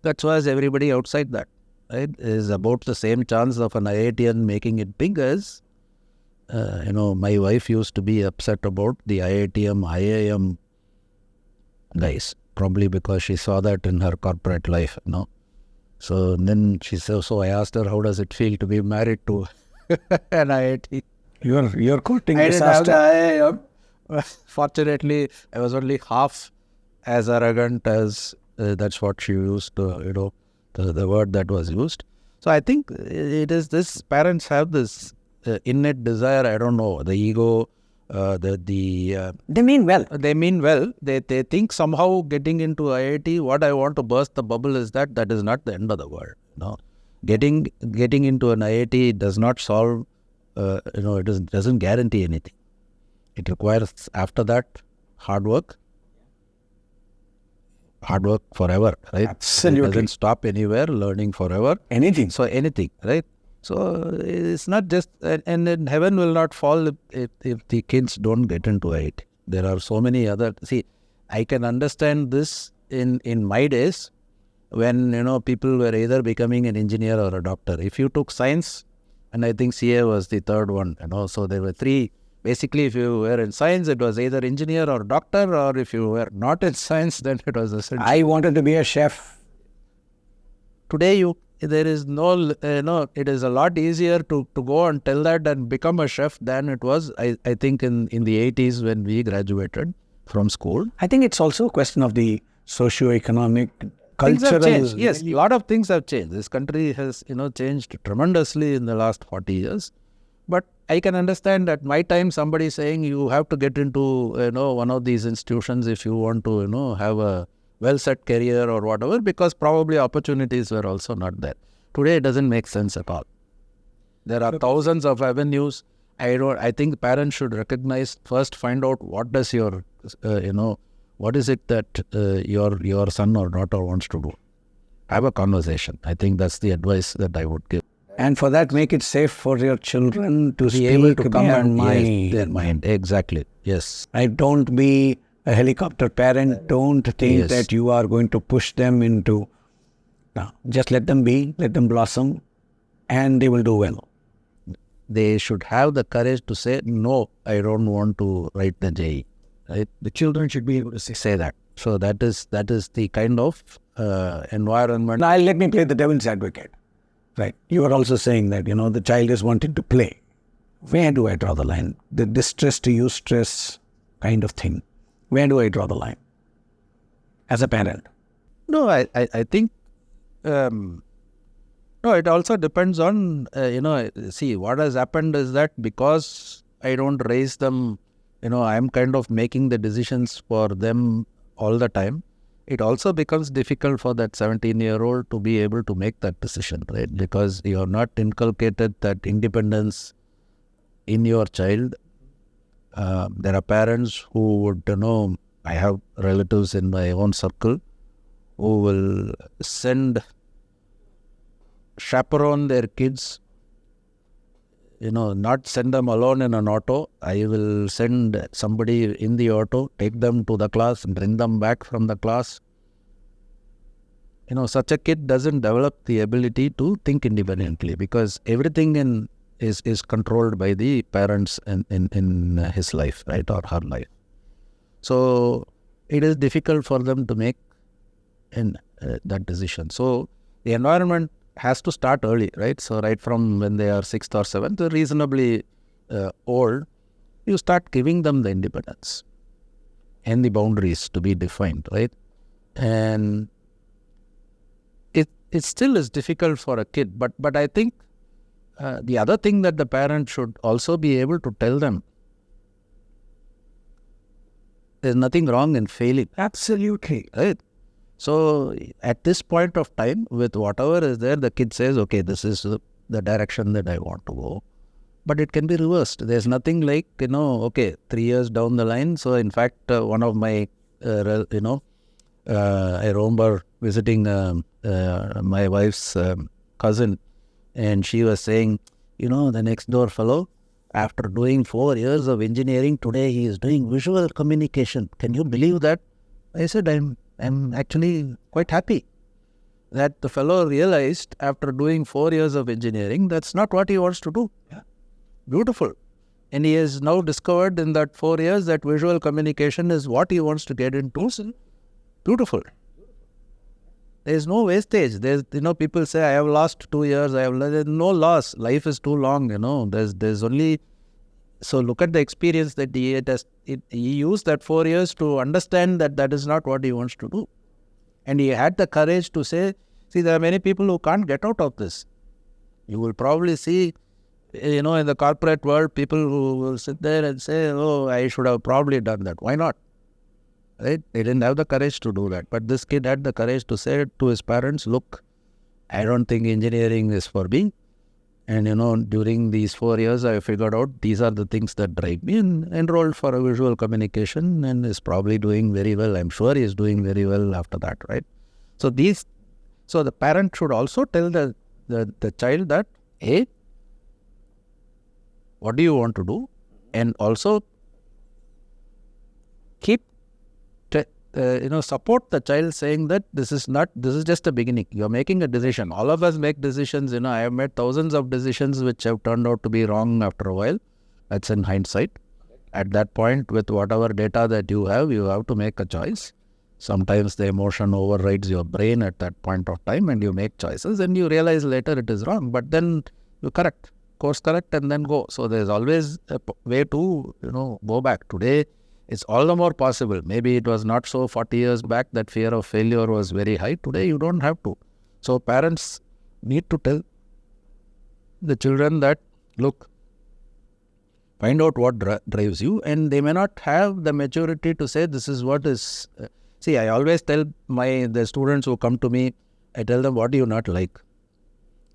That's why everybody outside that, right, is about the same chance of an IITian making it big as, my wife used to be upset about the IIM guys, probably because she saw that in her corporate life, So then she said, so I asked her, how does it feel to be married to an IIT? You're quoting I didn't have disaster. the IIM. Fortunately, I was only half as arrogant as that's what she used, the word that was used. So I think it is this, parents have this innate desire, I don't know, the ego, They mean well. They mean well. They think somehow getting into IIT, what I want to burst the bubble is that is not the end of the world. Getting into an IIT does not solve, it doesn't guarantee anything. It requires, after that, hard work forever, right? Absolutely. It doesn't stop anywhere, learning forever. Anything. So anything, right? So it's not just, and then heaven will not fall if the kids don't get into it. There are so many other, I can understand this in my days when, people were either becoming an engineer or a doctor. If you took science, and I think CA was the third one, so there were three. Basically, if you were in science, it was either engineer or doctor, or if you were not in science, then it was essential. I wanted to be a chef. Today, there is it is a lot easier to go and tell that and become a chef than it was, I think, in the 80s when we graduated from school. I think it's also a question of the socio-economic, cultural. Things have changed. Yes, a lot of things have changed. This country has, changed tremendously in the last 40 years. But I can understand at my time somebody saying you have to get into, one of these institutions if you want to, have a well-set career or whatever, because probably opportunities were also not there. Today, it doesn't make sense at all. There are thousands of avenues. I think parents should recognize, first find out what does your, what is it that your son or daughter wants to do. Have a conversation. I think that's the advice that I would give. And for that, make it safe for your children to Be able to come and their mind. Exactly. Yes. Don't be a helicopter parent. Don't think that you are going to push them into. No, just let them be, let them blossom, and they will do well. They should have the courage to say, no, I don't want to write the JEE. Right? The children should be able to say that. So that is the kind of environment. Now, let me play the devil's advocate. Right. You are also saying that, the child is wanting to play. Where do I draw the line? The distress to eustress kind of thing. Where do I draw the line as a parent? No, I think, it also depends on, what has happened is that because I don't raise them, I'm kind of making the decisions for them all the time. It also becomes difficult for that 17-year-old to be able to make that decision, right? Because you're not inculcated that independence in your child. There are parents who would, I have relatives in my own circle who will chaperone their kids, not send them alone in an auto. I will send somebody in the auto, take them to the class, bring them back from the class. Such a kid doesn't develop the ability to think independently because everything is controlled by the parents in his life, right, or her life. So it is difficult for them to make that decision. So the environment has to start early, right? So right from when they are 6th or 7th, reasonably old, you start giving them the independence and the boundaries to be defined, right? And it still is difficult for a kid, but I think the other thing that the parent should also be able to tell them, there's nothing wrong in failing. Absolutely. Right? So at this point of time, with whatever is there, the kid says, okay, this is the direction that I want to go. But it can be reversed. There's nothing like, okay, 3 years down the line. So in fact, one of my, I remember visiting my wife's cousin, and she was saying, the next door fellow, after doing 4 years of engineering, today he is doing visual communication. Can you believe that? I said, I'm actually quite happy that the fellow realized after doing 4 years of engineering, that's not what he wants to do. Yeah. Beautiful. And he has now discovered in that 4 years that visual communication is what he wants to get into. Beautiful. There is no wastage. There's, people say, I have lost 2 years. There's no loss. Life is too long, There's only... So look at the experience that he used that 4 years to understand that is not what he wants to do. And he had the courage to say, see, there are many people who can't get out of this. You will probably see, in the corporate world, people who will sit there and say, oh, I should have probably done that. Why not? Right? They didn't have the courage to do that. But this kid had the courage to say to his parents, look, I don't think engineering is for me. And, during these 4 years, I figured out these are the things that drive me, and enrolled for a visual communication and is probably doing very well. I'm sure he is doing very well after that, right? So the parent should also tell the child that, hey, what do you want to do? And also keep support the child, saying that this is just a beginning. You're making a decision. All of us make decisions. I have made thousands of decisions which have turned out to be wrong after a while. That's in hindsight. At that point, with whatever data that you have to make a choice. Sometimes the emotion overrides your brain at that point of time, and you make choices, and you realize later it is wrong. But then you course correct, and then go. So there's always a way to, go back. Today, it's all the more possible. Maybe it was not so 40 years back that fear of failure was very high. Today, you don't have to. So parents need to tell the children that, look, find out what drives you, and they may not have the maturity to say this is what is... See, I always tell the students who come to me, I tell them, what do you not like?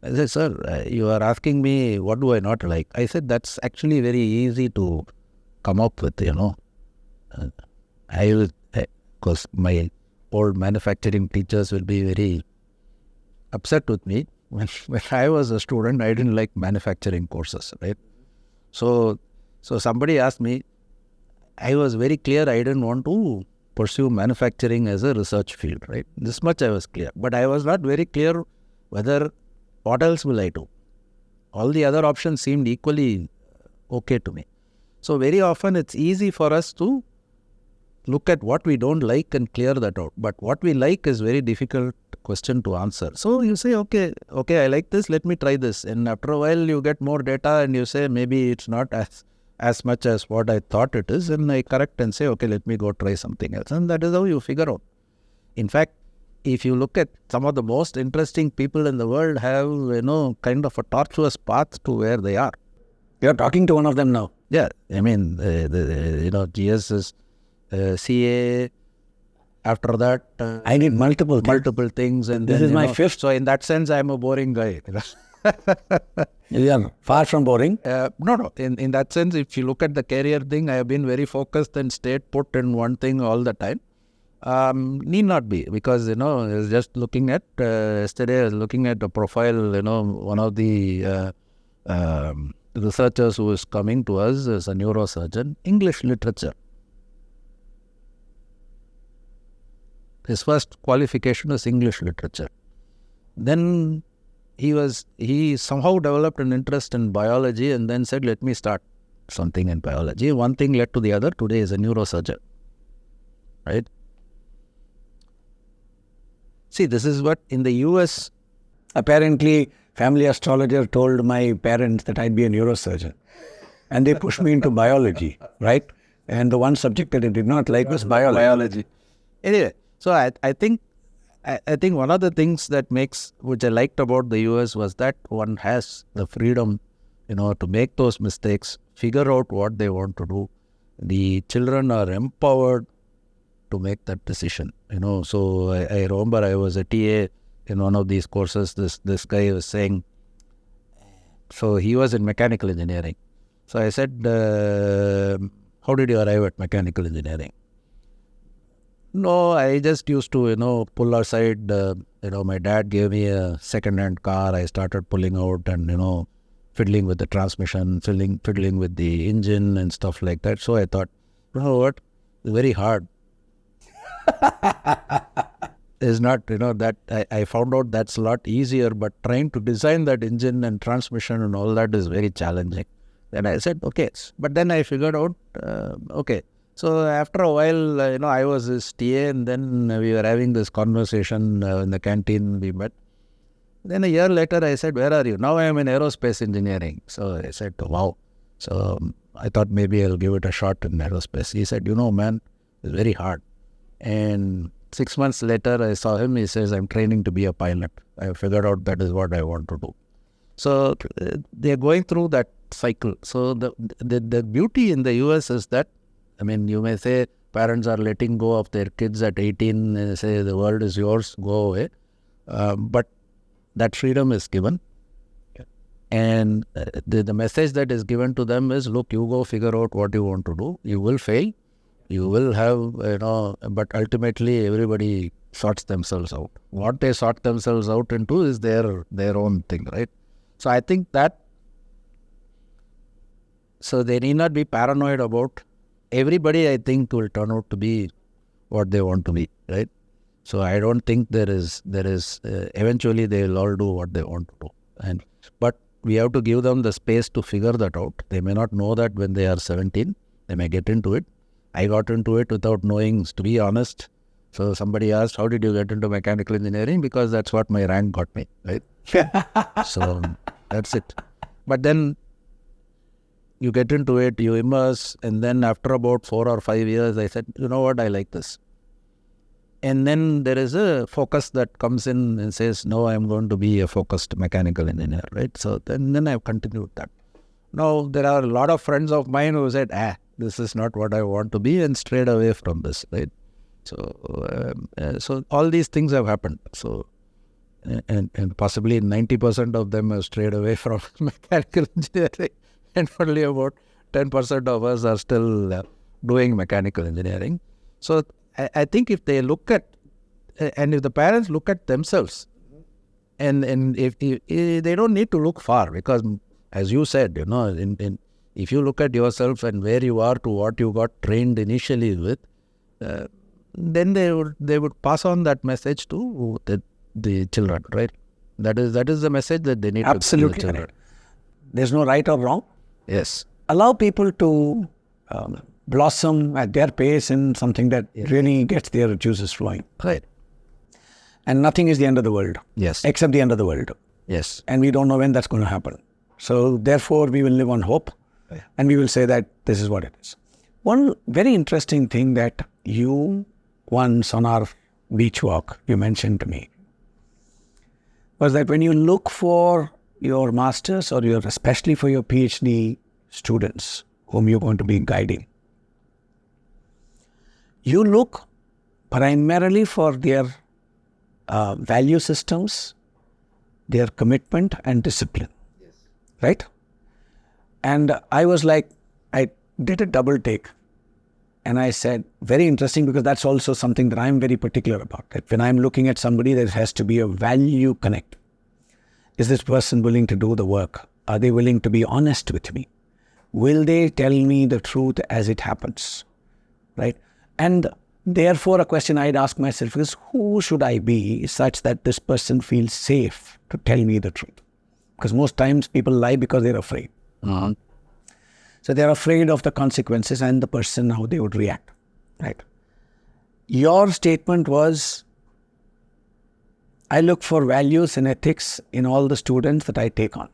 I say, sir, you are asking me, what do I not like? I said, that's actually very easy to come up with, I will, because my old manufacturing teachers will be very upset with me. When I was a student, I didn't like manufacturing courses, right? So somebody asked me, I was very clear I didn't want to pursue manufacturing as a research field, right? This much I was clear. But I was not very clear whether, what else will I do? All the other options seemed equally okay to me. So very often it's easy for us to look at what we don't like and clear that out. But what we like is very difficult question to answer. So you say, okay, I like this, let me try this. And after a while you get more data and you say, maybe it's not as much as what I thought it is. And I correct and say, okay, let me go try something else. And that is how you figure out. In fact, if you look at some of the most interesting people in the world have, kind of a tortuous path to where they are. You're talking to one of them now. Yeah, I mean, GS is CA. After that, I need multiple things, and this then, is my fifth. So in that sense, I'm a boring guy. You are far from boring. No. In that sense, if you look at the career thing, I have been very focused and stayed put in one thing all the time. Need not be, because I was just looking at yesterday. I was looking at a profile. One of the researchers who is coming to us as a neurosurgeon, English literature. His first qualification was English literature. Then he somehow developed an interest in biology and then said, let me start something in biology. One thing led to the other. Today is a neurosurgeon. Right? See, this is what in the US... Apparently, family astrologer told my parents that I'd be a neurosurgeon. And they pushed me into biology, right? And the one subject that I did not like was biology. Anyway, so I think one of the things which I liked about the US was that one has the freedom, to make those mistakes, figure out what they want to do. The children are empowered to make that decision, So I remember I was a TA in one of these courses. This guy was saying, so he was in mechanical engineering. So I said, how did you arrive at mechanical engineering? No, I just used to, pull aside, my dad gave me a second-hand car. I started pulling out and, fiddling with the transmission, fiddling with the engine and stuff like that. So I thought, you know what, it's very hard. It's not, that I found out that's a lot easier, but trying to design that engine and transmission and all that is very challenging. Then I said, okay. But then I figured out, okay. So after a while, I was his TA and then we were having this conversation in the canteen we met. Then a year later, I said, where are you? Now I am in aerospace engineering. So I said, wow. So I thought maybe I'll give it a shot in aerospace. He said, man, it's very hard. And 6 months later, I saw him. He says, I'm training to be a pilot. I figured out that is what I want to do. So they're going through that cycle. So the beauty in the US is that, you may say parents are letting go of their kids at 18 and say the world is yours, go away. But that freedom is given. Yeah. And the message that is given to them is, look, you go figure out what you want to do. You will fail. You will have, but ultimately everybody sorts themselves out. What they sort themselves out into is their own thing, right? So I think that, so they need not be paranoid about everybody. I think will turn out to be what they want to be, right? So I don't think there is eventually they will all do what they want to do. But we have to give them the space to figure that out. They may not know that when they are 17. They may get into it. I got into it without knowing, to be honest. So somebody asked, how did you get into mechanical engineering? Because that's what my rank got me, right? So that's it. But then you get into it, you immerse, and then after about 4 or 5 years, I said, you know what, I like this. And then there is a focus that comes in and says, no, I'm going to be a focused mechanical engineer, right? So then I've continued that. Now, there are a lot of friends of mine who said, this is not what I want to be, and strayed away from this, right? So all these things have happened. So, and possibly 90% of them have strayed away from mechanical engineering, and only about 10% of us are still doing mechanical engineering. So I think if they look at, and if the parents look at themselves, and if they don't need to look far, because as you said, if you look at yourself and where you are to what you got trained initially with, then they would pass on that message to the children, right? That is the message that they need to give the children. There's no right or wrong. Yes. Allow people to blossom at their pace in something that really gets their juices flowing. Right. And nothing is the end of the world. Yes. Except the end of the world. Yes. And we don't know when that's going to happen. So therefore, we will live on hope. And we will say that this is what it is. One very interesting thing that you once on our beach walk, you mentioned to me, was that when you look for your masters or especially for your PhD students whom you're going to be guiding, you look primarily for their value systems, their commitment and discipline, right? And I was like, I did a double take and I said, very interesting, because that's also something that I'm very particular about. That when I'm looking at somebody, there has to be a value connect. Is this person willing to do the work Are they willing to be honest with me? Will they tell me the truth as it happens? Right? And therefore, a question I'd ask myself is, who should I be such that this person feels safe to tell me the truth? Because most times people lie because they're afraid. So they're afraid of the consequences and the person, how they would react. Right? Your statement was, I look for values and ethics in all the students that I take on.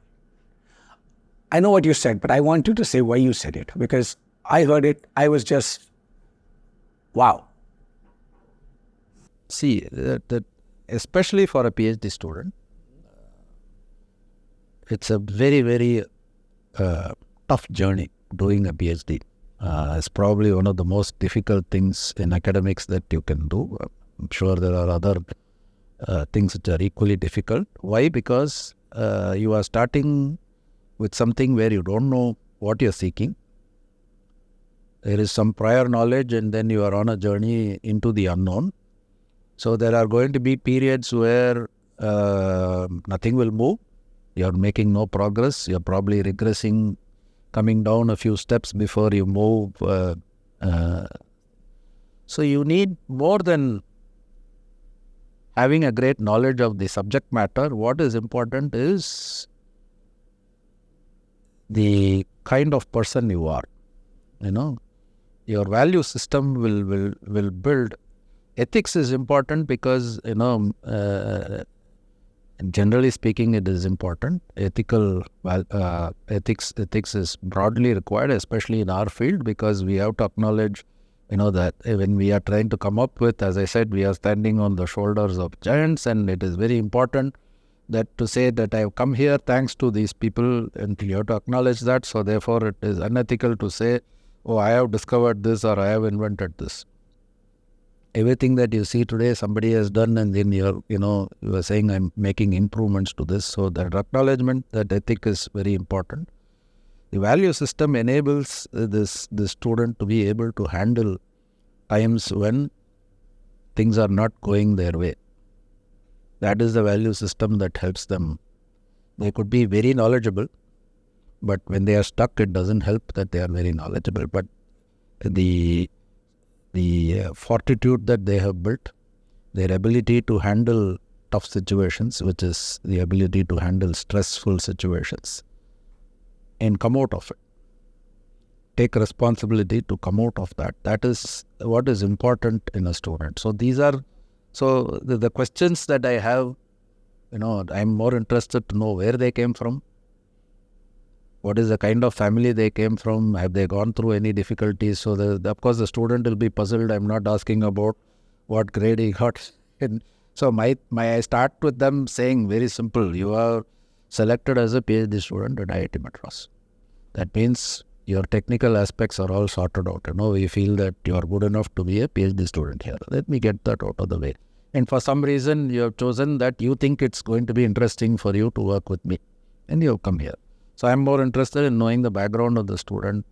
I know what you said, but I want you to say why you said it, because I heard it, I was just, wow. See, that especially for a PhD student, it's a very, very tough journey doing a PhD. It's probably one of the most difficult things in academics that you can do. I'm sure there are other things which are equally difficult. Why? Because you are starting with something where you don't know what you're seeking. There is some prior knowledge, and then you are on a journey into the unknown. So there are going to be periods where nothing will move. You're making no progress. You're probably regressing, coming down a few steps before you move. So you need more than having a great knowledge of the subject matter. What is important is the kind of person you are. Your value system will build. Ethics is important because, generally speaking, it is important. Ethics is broadly required, especially in our field, because we have to acknowledge, that when we are trying to come up with, as I said, we are standing on the shoulders of giants, and it is very important that to say that I have come here thanks to these people, and you have to acknowledge that. So therefore, it is unethical to say, oh, I have discovered this or I have invented this. Everything that you see today, somebody has done, and then you are saying, I'm making improvements to this. So that acknowledgement, that ethic is very important. The value system enables this student to be able to handle times when things are not going their way. That is the value system that helps them. They could be very knowledgeable, but when they are stuck, it doesn't help that they are very knowledgeable. But the fortitude that they have built, their ability to handle tough situations, which is the ability to handle stressful situations and come out of it. Take responsibility to come out of that. That is what is important in a student. So these are, the questions that I have, I'm more interested to know where they came from. What is the kind of family they came from? Have they gone through any difficulties? So, of course, the student will be puzzled. I'm not asking about what grade he got. So, I start with them saying very simple. You are selected as a PhD student at IIT Madras. That means your technical aspects are all sorted out. We feel that you are good enough to be a PhD student here. Let me get that out of the way. And for some reason, you have chosen that you think it's going to be interesting for you to work with me. And you have come here. So I'm more interested in knowing the background of the student,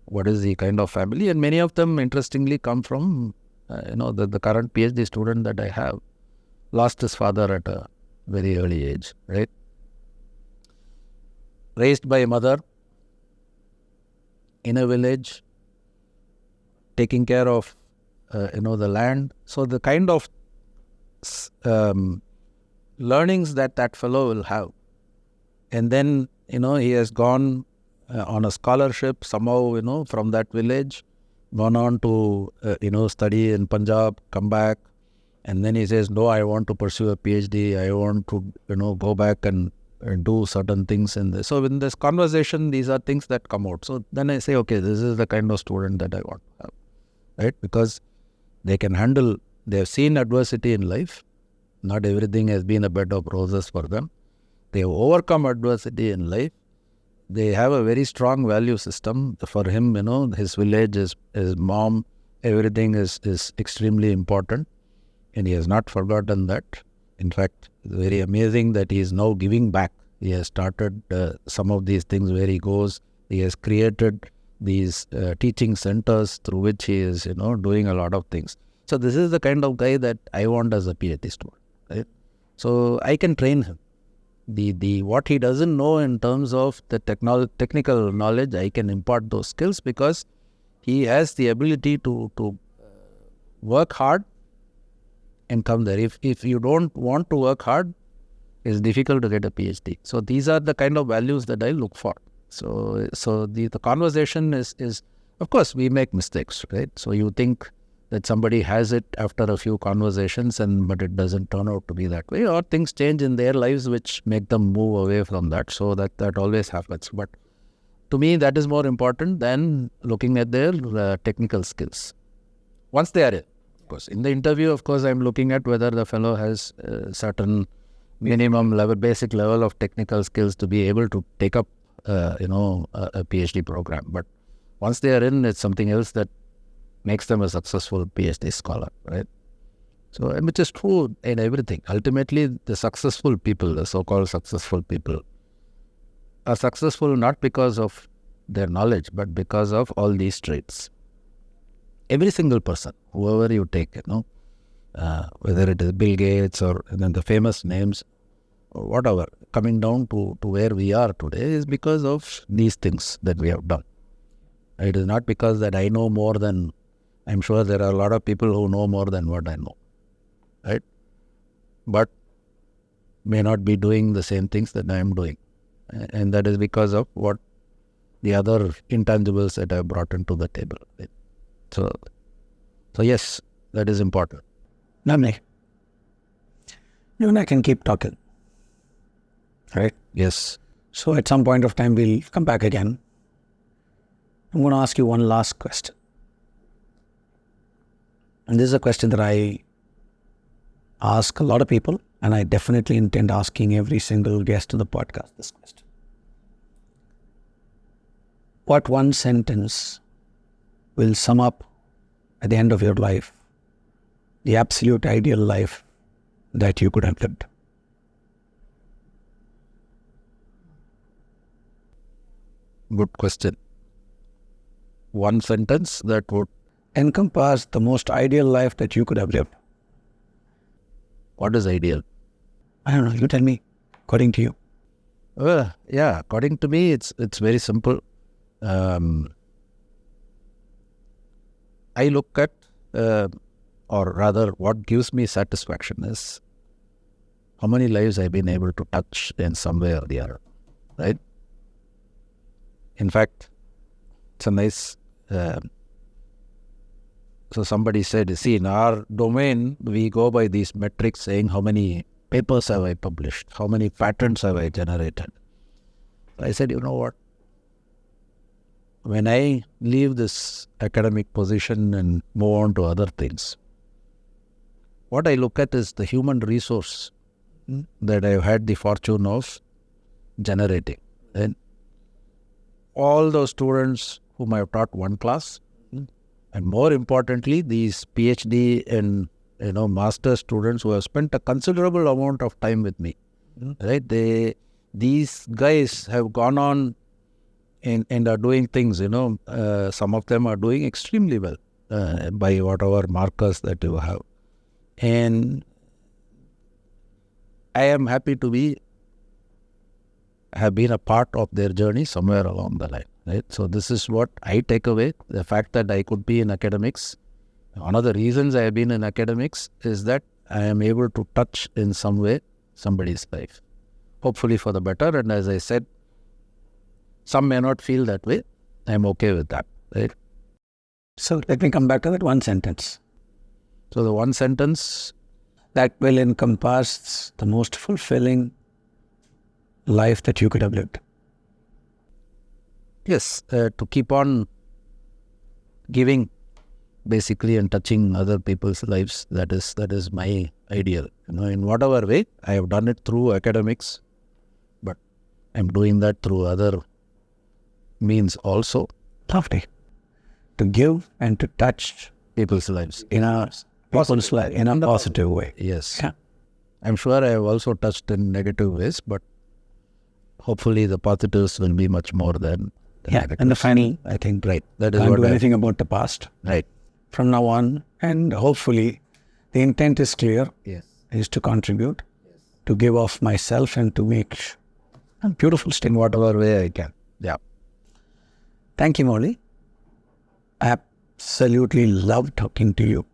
what is the kind of family, and many of them interestingly come from, the current PhD student that I have lost his father at a very early age, right? Raised by a mother in a village, taking care of, the land. So the kind of learnings that fellow will have. And then, he has gone on a scholarship somehow, from that village, gone on to, study in Punjab, come back. And then he says, no, I want to pursue a PhD. I want to, go back and do certain things in this. So in this conversation, these are things that come out. So then I say, okay, this is the kind of student that I want to have, right? Because they can handle, they have seen adversity in life. Not everything has been a bed of roses for them. They have overcome adversity in life. They have a very strong value system. For him, his village, his mom, everything is extremely important. And he has not forgotten that. In fact, it's very amazing that he is now giving back. He has started some of these things where he goes. He has created these teaching centers through which he is, doing a lot of things. So this is the kind of guy that I want as a PhD student, right? So I can train him. The what he doesn't know in terms of the technical knowledge, I can impart those skills because he has the ability to work hard and come there. If you don't want to work hard, it's difficult to get a PhD. So these are the kind of values that I look for. So the conversation is, of course, we make mistakes, right? So you think that somebody has it after a few conversations, but it doesn't turn out to be that way, or things change in their lives which make them move away from that. So that always happens. But to me, that is more important than looking at their technical skills. Once they are in, of course, in the interview, of course, I'm looking at whether the fellow has certain minimum level, basic level of technical skills to be able to take up, a PhD program. But once they are in, it's something else that makes them a successful PhD scholar, right? So, which is true in everything. Ultimately, the successful people, the so-called successful people, are successful not because of their knowledge, but because of all these traits. Every single person, whoever you take, whether it is Bill Gates or then the famous names, or whatever, coming down to where we are today is because of these things that we have done. It is not because that I know more than, I'm sure there are a lot of people who know more than what I know, right? But may not be doing the same things that I am doing. And that is because of what the other intangibles that I have brought into the table. Right? So yes, that is important. Namni, you and I can keep talking, right? Yes. So at some point of time, we'll come back again. I'm going to ask you one last question. And this is a question that I ask a lot of people, and I definitely intend asking every single guest to the podcast this question. What one sentence will sum up at the end of your life the absolute ideal life that you could have lived? Good question. One sentence that would encompass the most ideal life that you could have lived. What is ideal? I don't know. You tell me, according to you. Well, yeah, according to me, it's very simple. I look at, or rather, what gives me satisfaction is how many lives I've been able to touch in some way or the other, right? In fact, it's a nice. So somebody said, see, in our domain, we go by these metrics saying how many papers have I published, how many patents have I generated. I said, you know what? When I leave this academic position and move on to other things, what I look at is the human resource that I've had the fortune of generating. And all those students whom I've taught one class, and more importantly, these PhD and master students who have spent a considerable amount of time with me, right? These guys have gone on and are doing things. Some of them are doing extremely well by whatever markers that you have, and I am happy to have been a part of their journey somewhere along the line. Right? So this is what I take away, the fact that I could be in academics. One of the reasons I have been in academics is that I am able to touch in some way somebody's life, hopefully for the better. And as I said, some may not feel that way. I'm okay with that, right? So let me come back to that one sentence. So the one sentence that will encompass the most fulfilling life that you could have lived. Yes, to keep on giving, basically, and touching other people's lives. That is my ideal. In whatever way, I have done it through academics, but I'm doing that through other means also. Lovely. To give and to touch people's lives in a positive way. Yes. Yeah. I'm sure I have also touched in negative ways, but hopefully the positives will be much more than negatives. And the final, I think, right. That is can't what do anything about the past. Right. From now on, and hopefully the intent is clear. Yes. Is to contribute to give of myself and to make a beautiful stay in whatever way I can. Yeah. Thank you, Molly. I absolutely love talking to you.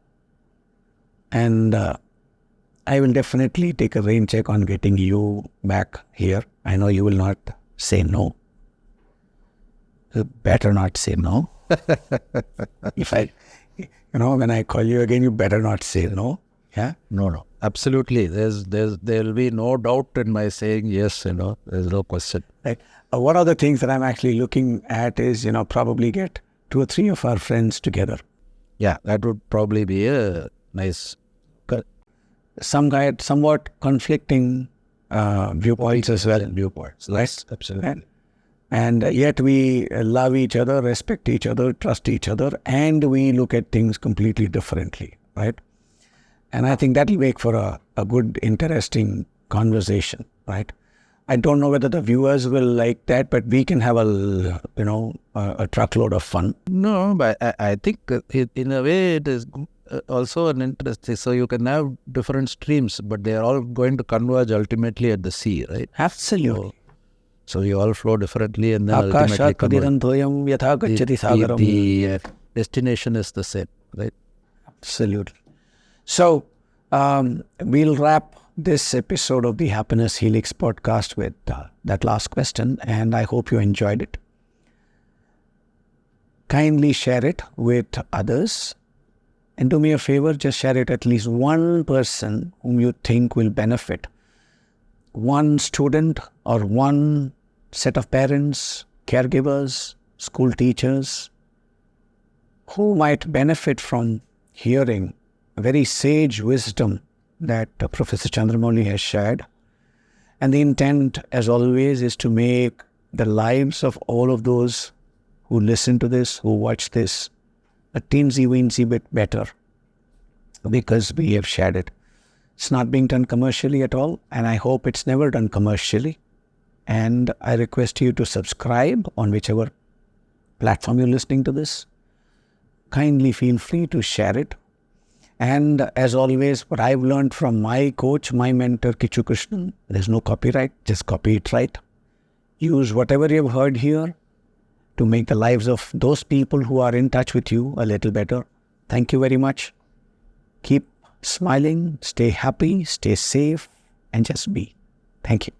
And I will definitely take a rain check on getting you back here. I know you will not say no. You better not say no. When I call you again, you better not say no. Yeah? No. Absolutely. There'll be no doubt in my saying yes, there's no question. Right. One of the things that I'm actually looking at is, probably get 2 or 3 of our friends together. Yeah, that would probably be a nice... Somewhat conflicting viewpoints as well. Viewpoints. Right? Absolutely. And yet we love each other, respect each other, trust each other, and we look at things completely differently, right? And I think that will make for a good, interesting conversation, right? I don't know whether the viewers will like that, but we can have a truckload of fun. No, but I think in a way it is also an interest. So you can have different streams, but they are all going to converge ultimately at the sea, right? Absolutely. So you all flow differently and then ultimately converge. The destination is the same, right? Absolutely. So we'll wrap this episode of the HappYness Helix podcast with that last question, and I hope you enjoyed it. Kindly share it with others, and do me a favor, just share it at least one person whom you think will benefit. One student or one set of parents, caregivers, school teachers who might benefit from hearing very sage wisdom that Professor Chandramouli has shared. And the intent, as always, is to make the lives of all of those who listen to this, who watch this, a teensy-weensy bit better because we have shared it. It's not being done commercially at all, and I hope it's never done commercially. And I request you to subscribe on whichever platform you're listening to this. Kindly feel free to share it. And as always, what I've learned from my coach, my mentor, Kichu Krishnan, there's no copyright, just copy it right. Use whatever you've heard here to make the lives of those people who are in touch with you a little better. Thank you very much. Keep smiling, stay happy, stay safe, and just be. Thank you.